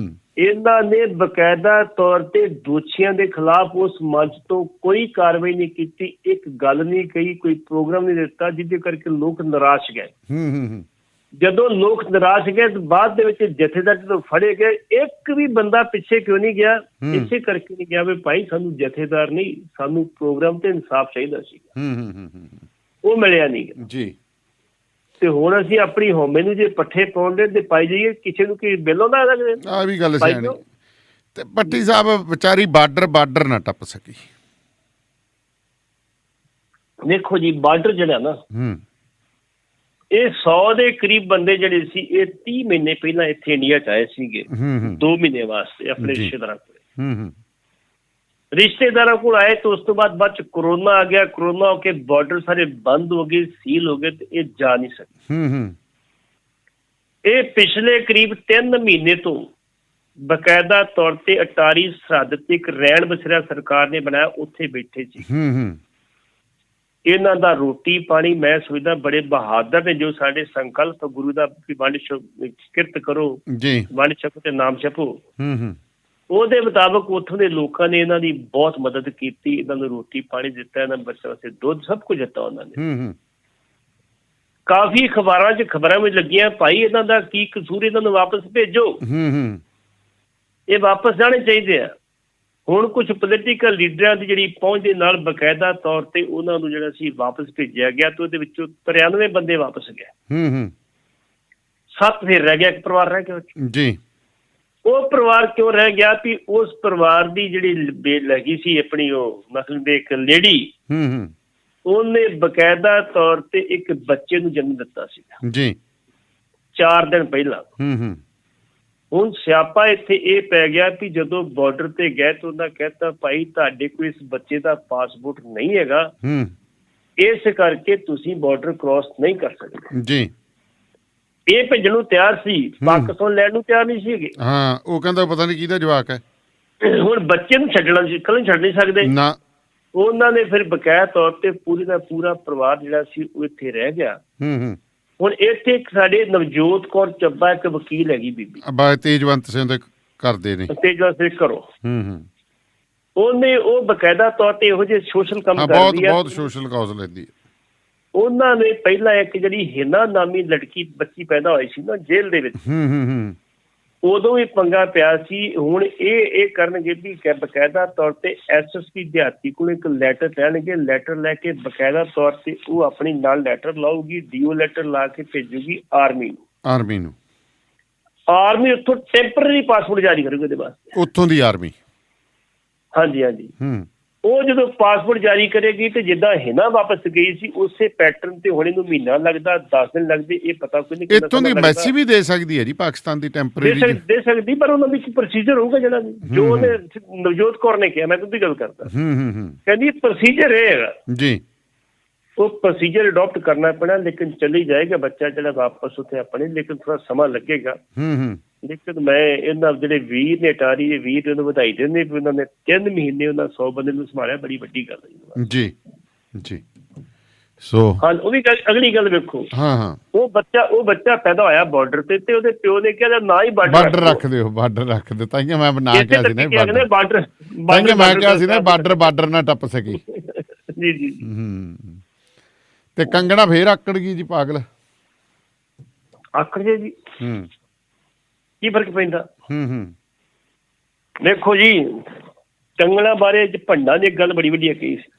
Speaker 8: ਇਹਨਾਂ ਨੇ ਬਕਾਇਦਾ ਤੌਰ ਤੇ ਦੋਸ਼ੀਆਂ ਦੇ ਖਿਲਾਫ ਉਸ ਮੰਚ ਤੋਂ ਕੋਈ ਕਾਰਵਾਈ ਨਹੀਂ ਕੀਤੀ, ਇੱਕ ਗੱਲ ਨਹੀਂ ਕਹੀ, ਕੋਈ ਪ੍ਰੋਗਰਾਮ ਨਹੀਂ ਦਿੱਤਾ, ਜਿਹਦੇ ਕਰਕੇ ਲੋਕ ਨਿਰਾਸ਼ ਗਏ। ਜਦੋਂ ਲੋਕ ਨਿਰਾਸ਼ ਗਏ ਤਾਂ ਬਾਅਦ ਦੇ ਵਿੱਚ ਜਥੇਦਾਰ ਜਦੋਂ ਫੜੇ ਗਏ, ਇੱਕ ਵੀ ਬੰਦਾ ਪਿੱਛੇ ਕਿਉਂ ਨਹੀਂ ਗਿਆ? ਇਸੇ ਕਰਕੇ ਨਹੀਂ ਗਿਆ ਵੀ ਭਾਈ ਸਾਨੂੰ ਜਥੇਦਾਰ ਨਹੀਂ, ਸਾਨੂੰ ਪ੍ਰੋਗਰਾਮ ਤੇ ਇਨਸਾਫ ਚਾਹੀਦਾ ਸੀ, ਉਹ ਮਿਲਿਆ ਨਹੀਂ
Speaker 2: ਜੀ।
Speaker 8: ਤੇ ਹੁਣ ਅਸੀਂ ਆਪਣੀ ਹਉਮੈ ਨੂੰ ਜੇ ਪੱਠੇ ਪਾਉਣ ਦੇ ਤੇ ਪਾਈ ਜਾਈਏ, ਕਿਸੇ ਨੂੰ ਕੀ ਬਿੱਲ ਆਉਂਦਾ ਇਹਦਾ?
Speaker 2: ਆ ਵੀ ਗੱਲ ਸਿਆਣੀ। ਤੇ ਭੱਟੀ ਸਾਹਿਬ ਵਿਚਾਰੀ ਬਾਰਡਰ ਨਾ ਟੱਪ ਸਕੀ।
Speaker 8: ਦੇਖੋ ਜੀ, ਬਾਰਡਰ ਜਿਹੜਾ ਨਾ, ਇਹ 100 ਦੇ ਕਰੀਬ ਬੰਦੇ ਜਿਹੜੇ ਸੀ, ਇਹ 30 ਮਹੀਨੇ ਪਹਿਲਾਂ ਇੱਥੇ ਇੰਡੀਆ ਚ ਆਏ ਸੀਗੇ 2 ਮਹੀਨੇ ਵਾਸਤੇ ਆਪਣੇ ਰਿਸ਼ਤੇਦਾਰਾਂ ਕੋਲ। ਰਿਸ਼ਤੇਦਾਰਾਂ ਕੋਲ ਆਏ ਤੇ ਉਸ ਤੋਂ ਬਾਅਦ ਚ ਕਰੋਨਾ ਆ ਗਿਆ। ਕਰੋਨਾ ਹੋ ਕੇ ਬਾਰਡਰ ਸਾਰੇ ਬੰਦ ਹੋ ਗਏ, ਸੀਲ ਹੋ ਗਏ, ਤੇ ਇਹ ਜਾ ਨਹੀਂ ਸਕੇ। ਇਹ ਪਿਛਲੇ ਕਰੀਬ 3 ਮਹੀਨੇ ਤੋਂ ਬਕਾਇਦਾ ਤੌਰ ਤੇ ਅਟਾਰੀ ਸਰਹੱਦ ਤੇ ਇੱਕ ਰੈਣ ਬਸੇਰਾ ਸਰਕਾਰ ਨੇ ਬਣਾਇਆ, ਉੱਥੇ ਬੈਠੇ ਸੀ। ਇਹਨਾਂ ਦਾ ਰੋਟੀ ਪਾਣੀ ਮੈਂ ਸੋਚਦਾ ਬੜੇ ਬਹਾਦਰ ਨੇ, ਜੋ ਸਾਡੇ ਸੰਕਲਪ ਗੁਰੂ ਦਾ ਵੰਡ ਕਿਰਤ ਕਰੋ, ਵੰਡ ਛਕੋ ਤੇ ਨਾਮ ਛਪੋ, ਉਹਦੇ ਮੁਤਾਬਕ ਉੱਥੋਂ ਦੇ ਲੋਕਾਂ ਨੇ ਇਹਨਾਂ ਦੀ ਬਹੁਤ ਮਦਦ ਕੀਤੀ। ਇਹਨਾਂ ਨੂੰ ਰੋਟੀ ਪਾਣੀ ਦਿੱਤਾ, ਇਹਨਾਂ ਬੱਚਿਆਂ ਵਾਸਤੇ ਦੁੱਧ, ਸਭ ਕੁਝ ਦਿੱਤਾ ਉਹਨਾਂ ਨੇ। ਕਾਫੀ ਅਖਬਾਰਾਂ 'ਚ ਖਬਰਾਂ ਵੀ ਲੱਗੀਆਂ, ਭਾਈ ਇਹਨਾਂ ਦਾ ਕੀ ਕਸੂਰ, ਇਹਨਾਂ ਨੂੰ ਵਾਪਸ ਭੇਜੋ, ਇਹ ਵਾਪਸ ਜਾਣੇ ਚਾਹੀਦੇ ਆ। ਹੁਣ ਕੁਝ ਪੋਲੀਟੀਕਲ ਲੀਡਰਾਂ ਦੀ ਜਿਹੜੀ ਪਹੁੰਚ ਦੇ ਨਾਲ ਬਕਾਇਦਾ ਤੌਰ ਤੇ ਉਹਨਾਂ ਨੂੰ ਜਿਹੜਾ ਸੀ ਵਾਪਸ ਭੇਜਿਆ ਗਿਆ, ਤੇ ਉਹਦੇ ਵਿੱਚੋਂ 93 ਬੰਦੇ ਵਾਪਸ ਗਏ। 7 ਫਿਰ ਰਹਿ ਗਿਆ, ਇੱਕ ਪਰਿਵਾਰ ਰਹਿ ਗਿਆ ਜੀ। ਉਹ ਪਰਿਵਾਰ ਕਿਉਂ ਰਹਿ ਗਿਆ? ਵੀ ਉਸ ਪਰਿਵਾਰ ਦੀ ਜਿਹੜੀ ਬੇਲ ਹੈਗੀ ਸੀ ਆਪਣੀ, ਉਹ ਮਤਲਬ ਦੇ ਇੱਕ ਲੇਡੀ, ਉਹਨੇ ਬਕਾਇਦਾ ਤੌਰ ਤੇ ਇੱਕ ਬੱਚੇ ਨੂੰ ਜਨਮ ਦਿੱਤਾ ਸੀ ਜੀ 4 ਦਿਨ ਪਹਿਲਾਂ। ਹੁਣ ਸਿਆਪਾ ਇੱਥੇ ਇਹ ਪੈ ਗਿਆ ਵੀ ਜਦੋਂ ਬਾਰਡਰ ਤੇ ਗਏ ਤਾਂ ਉਹਨਾਂ ਕਹਿਤਾ, ਭਾਈ ਤੁਹਾਡੇ ਕੋਲ ਇਸ ਬੱਚੇ ਦਾ ਪਾਸਪੋਰਟ ਨਹੀਂ ਹੈਗਾ, ਇਸ ਕਰਕੇ ਤੁਸੀਂ ਬਾਰਡਰ ਕ੍ਰਾਸ ਨਹੀਂ ਕਰ ਸਕਦੇ ਜੀ। ਇਹ ਭੇਜਣ ਨੂੰ ਤਿਆਰ ਸੀ, ਪਾਕਿਸਤਾਨ ਲੈਣ ਨੂੰ ਤਿਆਰ ਨਹੀਂ ਸੀਗੇ।
Speaker 2: ਹਾਂ, ਉਹ ਕਹਿੰਦਾ ਪਤਾ ਨਹੀਂ ਕਿਹਦਾ ਜਵਾਕ ਹੈ।
Speaker 8: ਹੁਣ ਬੱਚੇ ਨੂੰ ਛੱਡਣਾ ਸੀ, ਕੱਲ ਛੱਡ ਨਹੀਂ ਸਕਦੇ ਨਾ। ਉਹਨਾਂ ਨੇ ਫਿਰ ਬਕਾਇਆ ਤੌਰ ਤੇ ਪੂਰੀ ਦਾ ਪੂਰਾ ਪਰਿਵਾਰ ਜਿਹੜਾ ਸੀ ਉਹ ਇੱਥੇ ਰਹਿ ਗਿਆ। ਹੁਣ ਇੱਥੇ ਇੱਕ ਸਾਡੇ ਨਵਜੋਤ ਕੌਰ ਚੱਬਾ, ਇੱਕ ਵਕੀਲ ਹੈਗੀ ਬੀਬੀ,
Speaker 2: ਤੇਜਵੰਤ ਸਿੰਘ ਦੇ ਕਰਦੇ ਨੇ,
Speaker 8: ਤੇਜਵੰਤ ਸਿੰਘ ਘਰੋਂ, ਉਹਨੇ ਉਹ ਬਕਾਇਦਾ ਤੌਰ ਤੇ ਇਹੋ ਜਿਹੇ ਸੋਸ਼ਲ ਕੰਮ ਕਰਦੀ ਹੈ,
Speaker 2: ਬਹੁਤ ਸੋਸ਼ਲ ਕਾਜ਼ ਲੈਂਦੀ। ਉਹਨਾਂ
Speaker 8: ਨੇ ਪਹਿਲਾਂ ਇੱਕ ਜਿਹੜੀ ਹਿਨਾ ਨਾਮੀ ਲੜਕੀ ਬੱਚੀ ਪੈਦਾ ਹੋਈ ਸੀ ਨਾ ਜੇਲ੍ਹ ਦੇ ਵਿੱਚ, ਉਦੋਂ ਵੀ ਪੰਗਾ ਪਿਆ ਸੀ। ਹੁਣ ਇਹ ਕਰਨਗੇ ਵੀ ਬਕਾਇਦਾ ਤੌਰ ਤੇ SSP ਦਿਹਾਤੀ ਕੋਲ ਇੱਕ ਲੈਟਰ ਲੈਣਗੇ, ਲੈਟਰ ਲੈ ਕੇ ਬਕਾਇਦਾ ਤੌਰ ਤੇ ਉਹ ਆਪਣੀ ਨਾਲ ਲੈਟਰ ਲਾਊਗੀ, DO ਲੈਟਰ ਲਾ ਕੇ ਭੇਜੂਗੀ ਆਰਮੀ ਨੂੰ। ਆਰਮੀ ਉੱਥੋਂ ਟੈਂਪਰਰੀ ਪਾਸਪੋਰਟ ਜਾਰੀ ਕਰੂਗੀ ਉਹਦੇ ਵਾਸਤੇ, ਉੱਥੋਂ ਦੀ ਆਰਮੀ। ਹਾਂਜੀ। ਉਹ ਜਦੋਂ ਪਾਸਪੋਰਟ ਜਾਰੀ ਕਰੇਗੀ ਤੇ ਜਿੱਦਾਂ ਹਿਨਾ ਵਾਪਸ ਗਈ ਸੀ ਉਸੇ ਪੈਟਰਨ ਤੇ ਹੁਣ ਇਹਨੂੰ ਮਹੀਨਾ ਲੱਗਦਾ, 10 ਦਿਨ ਲੱਗਦੇ, ਇਹ ਪਤਾ ਕੋਈ ਨਹੀਂ।
Speaker 2: ਇੱਥੋਂ ਦੀ ਐਮਬੈਸੀ ਵੀ ਦੇ ਸਕਦੀ ਹੈ ਜੀ ਪਾਕਿਸਤਾਨ ਦੀ, ਟੈਂਪਰੇਰੀ
Speaker 8: ਦੇ ਸਕਦੀ, ਪਰ ਉਹਨਾਂ ਦੀ ਪ੍ਰੋਸੀਜਰ ਹੋਊਗਾ ਜਿਹੜਾ ਜੋ ਉਹਨੇ ਨਵਜੋਤ ਕੌਰ ਨੇ ਕਿਹਾ। ਮੈਂ ਤੁਹਾਡੀ ਗੱਲ ਕਰਦਾ, ਕਹਿੰਦੀ ਪ੍ਰੋਸੀਜਰ ਇਹ ਹੈਗਾ ਜੀ, ਉਹ ਪ੍ਰੋਸੀਜਰ ਅਡਾਪਟ ਕਰਨਾ ਪੈਣਾ, ਲੇਕਿਨ ਚਲੀ ਜਾਏਗਾ ਬੱਚਾ ਜਿਹੜਾ ਵਾਪਸ ਉੱਥੇ ਆਪਣੇ, ਲੇਕਿਨ ਥੋੜਾ ਸਮਾਂ ਲੱਗੇਗਾ। ਲੇਕਿਨ ਮੈਂ ਇਹਨਾਂ ਜਿਹੜੇ ਵੀਰ ਨੇ ਅਟਾਰੀ ਦੇ ਵੀਰ ਉਹਨੂੰ ਵਧਾਈ ਦਿੰਦੇ ਵੀ ਉਹਨਾਂ ਨੇ 3 ਮਹੀਨੇ ਉਹਨਾਂ 100 ਬੰਦੇ ਨੂੰ ਸੰਭਾਲਿਆ, ਬੜੀ ਵੱਡੀ ਗੱਲ ਹੈ ਜੀ। ਸੋ ਹਾਂ, ਉਹ ਵੀ ਅਗਲੀ ਗੱਲ ਵੇਖੋ, ਉਹ ਬੱਚਾ ਪੈਦਾ ਹੋਇਆ ਬਾਰਡਰ ਤੇ ਉਹਦੇ ਪਿਓ ਨੇ ਕਿਹਾ ਨਾ ਹੀ ਬਾਰਡਰ ਰੱਖ ਦਿਓ, ਬਾਰਡਰ ਰੱਖ ਦਿਓ। ਤਾਂ ਮੈਂ ਬਣਾ ਕਿਹਾ ਸੀ ਨਾ ਬਾਰਡਰ ਨਾ ਟੱਪ ਸਕੀ ਜੀ। ਤੇ ਕੰਗਣਾ ਫੇਰ ਆਕੜ ਗਈ ਜੀ, ਪਾਗਲ ਆਕੜ ਜੇ ਜੀ। ਕੀ ਫਰਕ ਪੈਂਦਾ? ਦੇਖੋ ਜੀ, ਕੰਗਣਾ ਬਾਰੇ ਭੰਡਾਂ ਦੀ ਗੱਲ ਬੜੀ ਵਧੀਆ ਕਹੀ ਸੀ।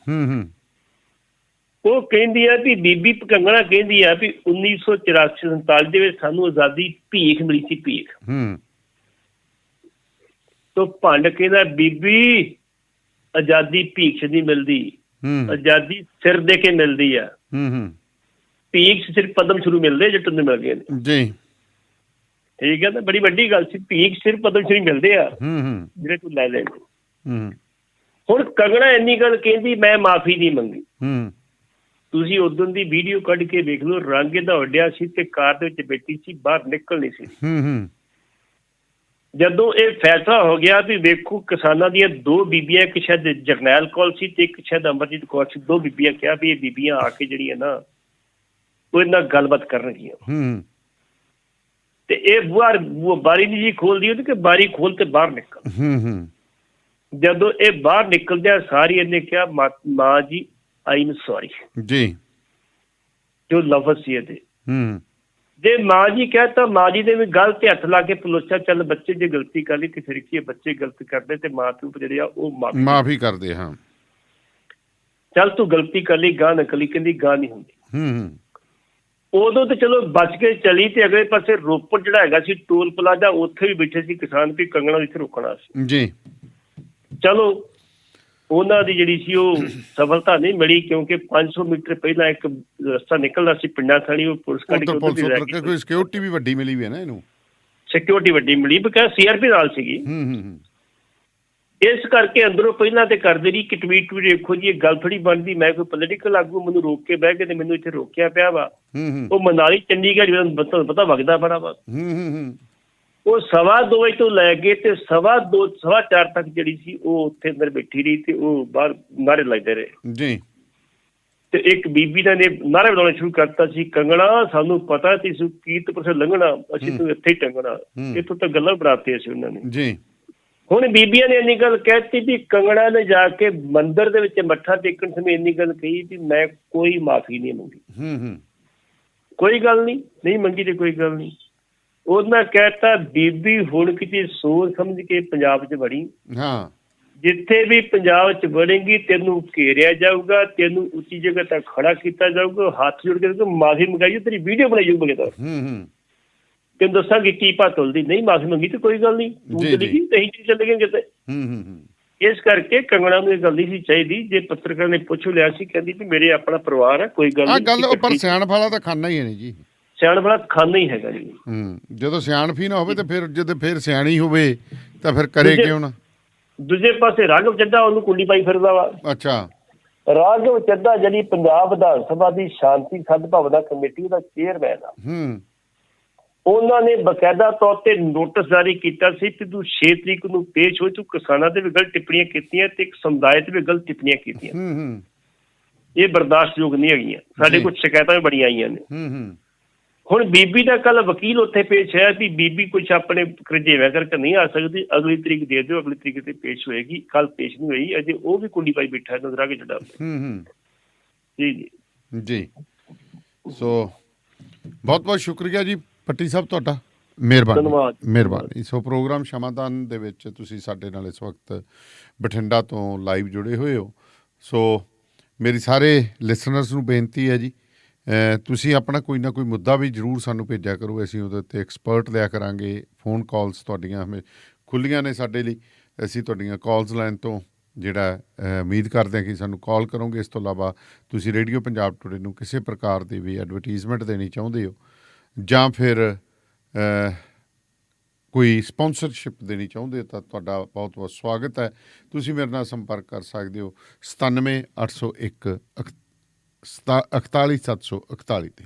Speaker 8: ਉਹ ਕਹਿੰਦੀ ਆ ਵੀ ਬੀਬੀ ਕੰਗਣਾ ਕਹਿੰਦੀ ਆ ਵੀ 1984-47 ਦੇ ਵਿੱਚ ਸਾਨੂੰ ਆਜ਼ਾਦੀ ਭੀਖ ਮਿਲੀ ਸੀ, ਭੀਖ। ਤੋ ਭੰਡ ਕਹਿੰਦਾ ਬੀਬੀ ਆਜ਼ਾਦੀ ਭੀਖ ਨਹੀਂ ਮਿਲਦੀ, ਆਜ਼ਾਦੀ ਸਿਰ ਦੇ ਕੇ ਮਿਲਦੀ ਆ। ਭੀਖ ਸਿਰਫ ਪਦਮ ਸ਼ੁਰੂ ਮਿਲਦੇ ਜੇ ਤੁੰਨੇ ਮਿਲ ਗਏ ਜੀ। ਠੀਕ ਹੈ ਨਾ, ਬੜੀ ਵੱਡੀ ਗੱਲ ਸੀ। ਭੀਖ ਸਿਰਫ ਪਦਮ ਸ਼ੁਰੂ ਮਿਲਦੇ ਆ ਜਿਹੜੇ ਤੂੰ ਲੈ ਲੈਂਦੇ। ਹੁਣ ਕੰਗਣਾ ਇੰਨੀ ਗੱਲ ਕਹਿੰਦੀ, ਮੈਂ ਮਾਫੀ ਨਹੀਂ ਮੰਗੀ। ਤੁਸੀਂ ਉਦੋਂ ਦੀ ਵੀਡੀਓ ਕੱਢ ਕੇ ਵੇਖ ਲਓ, ਰੰਗ ਇਹਦਾ ਉੱਡਿਆ ਸੀ ਤੇ ਕਾਰ ਦੇ ਵਿੱਚ ਬੈਠੀ ਸੀ, ਬਾਹਰ ਨਿਕਲ ਨਹੀਂ ਸੀ। ਜਦੋਂ ਇਹ ਫੈਸਲਾ ਹੋ ਗਿਆ ਵੀ ਵੇਖੋ ਕਿਸਾਨਾਂ ਦੀਆਂ 2 ਬੀਬੀਆਂ, ਇੱਕ ਸ਼ਾਇਦ ਜਰਨੈਲ ਕੌਰ ਸੀ ਤੇ ਇੱਕ ਸ਼ਾਇਦ ਅਮਰਜੀਤ ਕੌਰ ਸੀ, 2 ਬੀਬੀਆਂ ਕਿਹਾ ਵੀ ਇਹ ਬੀਬੀਆਂ ਆ ਕੇ ਜਿਹੜੀਆਂ ਨਾ ਉਹ ਇਹਨਾਂ ਗੱਲਬਾਤ ਕਰਨਗੀਆਂ। ਤੇ ਇਹ ਬਾਰੀ ਨਹੀਂ ਜੀ ਖੋਲਦੀ ਉਹਦੀ ਕਿ ਬਾਰੀ ਖੋਲ ਤੇ ਬਾਹਰ ਨਿਕਲ। ਜਦੋਂ ਇਹ ਬਾਹਰ ਨਿਕਲਦਿਆ ਸਾਰੀ ਇਹਨੇ ਕਿਹਾ ਮਾਂ ਜੀ ਆਈ ਐਮ ਸੌਰੀ
Speaker 2: ਜੀ,
Speaker 8: ਜੋ ਲਫ਼ਜ਼ ਸੀ ਇਹਦੇ। ਜੇ ਮਾਂ ਜੀ ਕਹਿਤਾ, ਮਾਂ ਜੀ ਨੇ ਵੀ ਗੱਲ ਤੇ ਹੱਥ ਲਾ ਕੇ ਪਲੋਚਾ, ਚੱਲ ਬੱਚੇ ਜੇ ਗਲਤੀ ਕਰ ਲਈ ਤੇ ਫਿਰ ਕੀ, ਬੱਚੇ ਗਲਤ ਕਰਦੇ ਤੇ ਮਾਂ ਪਿਓ ਜਿਹੜੇ ਆ ਉਹ
Speaker 2: ਮਾਫੀ ਕਰਦੇ। ਹਾਂ,
Speaker 8: ਚੱਲ ਤੂੰ ਗਲਤੀ ਕਰ ਲਈ, ਗਾਂ ਨਿਕਲੀ, ਕਹਿੰਦੀ ਗਾਂ ਨਹੀਂ ਹੁੰਦੀ। ਉਦੋਂ ਤੇ ਚਲੋ ਬਚ ਕੇ ਚਲੀ, ਤੇ ਅਗਲੇ ਪਾਸੇ ਰੋਪੜ ਜਿਹੜਾ ਹੈਗਾ ਸੀ ਟੋਲ ਪਲਾਜ਼ਾ, ਉੱਥੇ ਵੀ ਬੈਠੇ ਸੀ ਕਿਸਾਨ ਵੀ ਕੰਗਣਾ ਇੱਥੇ ਰੋਕਣਾ ਸੀ ਜੀ। ਚਲੋ ਉਹਨਾਂ ਦੀ ਜਿਹੜੀ ਸੀ ਉਹ ਸਫਲਤਾ ਨਹੀਂ ਮਿਲੀ, ਕਿਉਂਕਿ 500 ਮੀਟਰ ਪਹਿਲਾਂ ਇੱਕ ਰਸਤਾ ਨਿਕਲਦਾ ਸੀ ਪਿੰਡਾਂ ਥਾਣੀ, ਉਹ ਪੁਲਿਸ ਕੱਢ ਕੇ
Speaker 2: ਕੋਈ ਸਿਕਿਉਰਿਟੀ ਵੀ ਵੱਡੀ ਮਿਲੀ ਵੀ ਹੈ ਨਾ ਇਹਨੂੰ,
Speaker 8: ਸਿਕਿਉਰਿਟੀ ਵੱਡੀ ਮਿਲੀ, ਬਕਾਇਦਾ CRP ਨਾਲ ਸੀਗੀ। ਇਸ ਕਰਕੇ ਅੰਦਰੋਂ ਪਹਿਲਾਂ ਤੇ ਕਰਦੇ ਰਹੀ ਕਿ ਟਵੀਟ ਦੇਖੋ ਜੀ, ਇਹ ਗੱਲ ਥੋੜੀ ਬਣਦੀ, ਮੈਂ ਕੋਈ ਪੋਲੀਟੀਕਲ ਆਗੂ ਮੈਨੂੰ ਰੋਕ ਕੇ ਬਹਿ ਕੇ ਤੇ ਮੈਨੂੰ ਇੱਥੇ ਰੋਕਿਆ ਪਿਆ ਵਾ। ਉਹ ਮਨਾਲੀ ਚੰਡੀਗੜ੍ਹ ਪਤਾ ਵਗਦਾ ਬੜਾ ਵਾ। ਉਹ 2:15 ਵਜੇ ਤੋਂ ਲੈ ਕੇ ਤੇ 4:15 ਤੱਕ ਜਿਹੜੀ ਸੀ ਉਹ ਉੱਥੇ ਅੰਦਰ ਬੈਠੀ ਰਹੀ, ਤੇ ਉਹ ਬਾਹਰ ਨਾਅਰੇ ਲਾਉਂਦੇ ਰਹੇ ਜੀ। ਤੇ ਇੱਕ ਬੀਬੀ ਨੇ ਨਾਅਰੇ ਲਾਉਣੇ ਸ਼ੁਰੂ ਕਰਤਾ ਸੀ, ਕੰਗਣਾ ਸਾਨੂੰ ਪਤਾ ਤੇ ਕੀਰਤਪੁਰ ਲੰਘਣਾ, ਅਸੀਂ ਤੂੰ ਇੱਥੇ ਹੀ ਟੰਗਣਾ। ਇੱਥੋਂ ਤਾਂ ਗੱਲਾਂ ਬਣਾਤੀਆਂ ਸੀ ਉਹਨਾਂ ਨੇ ਜੀ। ਹੁਣ ਬੀਬੀਆਂ ਨੇ ਇੰਨੀ ਗੱਲ ਕਹਿਤੀ ਵੀ ਕੰਗਣਾ ਨੇ ਜਾ ਕੇ ਮੰਦਿਰ ਦੇ ਵਿੱਚ ਮੱਥਾ ਟੇਕਣ ਸਮੇਂ ਇੰਨੀ ਗੱਲ ਕਹੀ ਵੀ ਮੈਂ ਕੋਈ ਮਾਫੀ ਨਹੀਂ ਮੰਗੀ। ਕੋਈ ਗੱਲ ਨਹੀਂ ਮੰਗੀ ਤੇ ਕੋਈ ਗੱਲ ਨਹੀਂ। ਉਹਨਾਂ ਕਹਿਤਾ ਬੀਬੀ ਹੁਣ ਕਿਤੇ ਸੋਚ ਸਮਝ ਕੇ ਪੰਜਾਬ 'ਚ ਵੜੀ, ਜਿੱਥੇ ਵੀ ਪੰਜਾਬ 'ਚ ਵੜੇਗੀ ਤੈਨੂੰ ਘੇਰਿਆ ਜਾਊਗਾ, ਤੈਨੂੰ ਉੱਚੀ ਜਗ੍ਹਾ ਤੱਕ ਖੜਾ ਕੀਤਾ ਜਾਊਗਾ, ਹੱਥ ਜੋੜ ਕੇ ਮਾਫੀ ਮੰਗਾਈ, ਤੇਰੀ ਵੀਡੀਓ ਬਣਾਈ ਜਾਊ ਬਗੈਰ ਤੈਨੂੰ ਦੱਸਾਂਗੇ ਕੀ ਭਾ ਤੁਲਦੀ। ਨਹੀਂ ਮਾਫੀ ਮੰਗੀ ਤੇ ਕੋਈ ਗੱਲ ਨਹੀਂ, ਤੂੰ ਚਲੀ ਗਈ ਤੇ ਅਸੀਂ ਚਲੇ ਗਏ ਕਿਤੇ। ਇਸ ਕਰਕੇ ਕੰਗਣਾ ਨੂੰ ਇਹ ਗੱਲ ਨਹੀਂ ਸੀ ਚਾਹੀਦੀ। ਜੇ ਪੱਤਰਕਾਰ ਨੇ ਪੁੱਛ ਲਿਆ ਸੀ, ਕਹਿੰਦੀ ਵੀ ਮੇਰੇ ਆਪਣਾ ਪਰਿਵਾਰ ਹੈ, ਕੋਈ ਗੱਲ ਨਹੀਂ।
Speaker 2: ਪਰ ਸਿਆਣਪ ਵਾਲਾ ਤਾਂ ਖਾਨਾ ਹੀ ਹੈ ਜੀ,
Speaker 8: ਸਿਆਣਪ ਵਾਲਾ ਖਾਨਾ ਹੀ ਹੈਗਾ ਜੀ।
Speaker 2: ਜਦੋਂ ਸਿਆਣਪ ਹੀ ਨਾ ਹੋਵੇ ਤੇ ਫਿਰ ਸਿਆਣੀ ਹੋਵੇ ਤਾਂ ਫਿਰ ਕਰੇ ਕਿਉਂ ਨਾ।
Speaker 8: ਦੂਜੇ ਪਾਸੇ ਰਾਘਵ ਚੱਡਾ ਉਹਨੂੰ ਕੁੰਡੀ ਪਾਈ ਫਿਰਦਾ ਵਾ।
Speaker 2: ਅੱਛਾ,
Speaker 8: ਰਾਘਵ ਚੱਡਾ ਜਿਹੜੀ ਪੰਜਾਬ ਵਿਧਾਨ ਸਭਾ ਦੀ ਸ਼ਾਂਤੀ ਸਦਭਾਵਨਾ ਕਮੇਟੀ ਦਾ ਚੇਅਰਮੈਨ ਆ, ਉਹਨਾਂ ਨੇ ਬਕਾਇਦਾ ਤੌਰ ਤੇ ਨੋਟਿਸ ਜਾਰੀ ਕੀਤਾ ਸੀ ਕਿ ਤੂੰ 6 ਤਰੀਕ ਨੂੰ ਪੇਸ਼ ਹੋ, ਤੂੰ ਕਿਸਾਨਾਂ ਤੇ ਵੀ ਗਲਤ ਟਿੱਪਣੀਆਂ ਕੀਤੀਆਂ ਤੇ ਇੱਕ ਸਮੁਦਾਇ ਤੇ ਵੀ ਗਲਤ ਟਿੱਪਣੀਆਂ ਕੀਤੀਆਂ, ਇਹ ਬਰਦਾਸ਼ਤਯੋਗ ਨਹੀਂ ਹੈਗੀਆਂ। ਸਾਡੇ ਕੋਲ ਸ਼ਿਕਾਇਤਾਂ ਵੀ ਬੜੀਆਂ ਆਈਆਂ ਨੇ। ਹੁਣ ਬੀਬੀ ਦਾ ਕੱਲ ਵਕੀਲ ਉੱਥੇ ਪੇਸ਼ ਹੋਇਆ ਵੀ ਬੀਬੀ ਕੁਛ ਆਪਣੇ ਕਰਜੇਵਿਆਂ ਕਰਕੇ ਨਹੀਂ ਆ ਸਕਦੀ, ਅਗਲੀ ਤਰੀਕ ਦੇ ਦਿਓ, ਅਗਲੀ ਤਰੀਕ ਤੇ ਪੇਸ਼ ਹੋਏਗੀ। ਕੱਲ ਪੇਸ਼ ਨਹੀਂ ਹੋਈ, ਅਜੇ ਉਹ ਵੀ ਕੁੰਡੀ ਪਾਈ ਬੈਠਾ ਨਜ਼ਰ ਆ ਕੇ ਚੱਡਾ। ਜੀ ਜੀ
Speaker 2: ਜੀ। ਸੋ ਬਹੁਤ ਬਹੁਤ ਸ਼ੁਕਰੀਆ ਜੀ ਪੱਟੀ ਸਾਹਿਬ ਤੁਹਾਡਾ, ਮਿਹਰਬਾਨੀ। ਸੋ ਪ੍ਰੋਗਰਾਮ ਸ਼ਮਾਦਾਨ ਦੇ ਵਿੱਚ ਤੁਸੀਂ ਸਾਡੇ ਨਾਲ ਇਸ ਵਕਤ ਬਠਿੰਡਾ ਤੋਂ ਲਾਈਵ ਜੁੜੇ ਹੋਏ ਹੋ। ਸੋ ਮੇਰੀ ਸਾਰੇ ਲਿਸਨਰਸ ਨੂੰ ਬੇਨਤੀ ਹੈ ਜੀ, ਤੁਸੀਂ ਆਪਣਾ ਕੋਈ ਨਾ ਕੋਈ ਮੁੱਦਾ ਵੀ ਜ਼ਰੂਰ ਸਾਨੂੰ ਭੇਜਿਆ ਕਰੋ, ਅਸੀਂ ਉਹਦੇ ਉੱਤੇ ਐਕਸਪਰਟ ਲਿਆ ਕਰਾਂਗੇ। ਫੋਨ ਕਾਲਸ ਤੁਹਾਡੀਆਂ ਖੁੱਲ੍ਹੀਆਂ ਨੇ ਸਾਡੇ ਲਈ, ਅਸੀਂ ਤੁਹਾਡੀਆਂ ਕਾਲਸ ਲੈਣ ਤੋਂ ਜਿਹੜਾ ਉਮੀਦ ਕਰਦੇ ਹਾਂ ਕਿ ਸਾਨੂੰ ਕਾਲ ਕਰੋਗੇ। ਇਸ ਤੋਂ ਇਲਾਵਾ ਤੁਸੀਂ ਰੇਡੀਓ ਪੰਜਾਬ ਟੁਡੇ ਨੂੰ ਕਿਸੇ ਪ੍ਰਕਾਰ ਦੀ ਵੀ ਐਡਵਰਟੀਜ਼ਮੈਂਟ ਦੇਣੀ ਚਾਹੁੰਦੇ ਹੋ ਜਾਂ ਫਿਰ ਕੋਈ ਸਪੋਂਸਰਸ਼ਿਪ ਦੇਣੀ ਚਾਹੁੰਦੇ ਹੋ ਤਾਂ ਤੁਹਾਡਾ ਬਹੁਤ ਬਹੁਤ ਸਵਾਗਤ ਹੈ। ਤੁਸੀਂ ਮੇਰੇ ਨਾਲ ਸੰਪਰਕ ਕਰ ਸਕਦੇ ਹੋ 97 801 48741 'ਤੇ।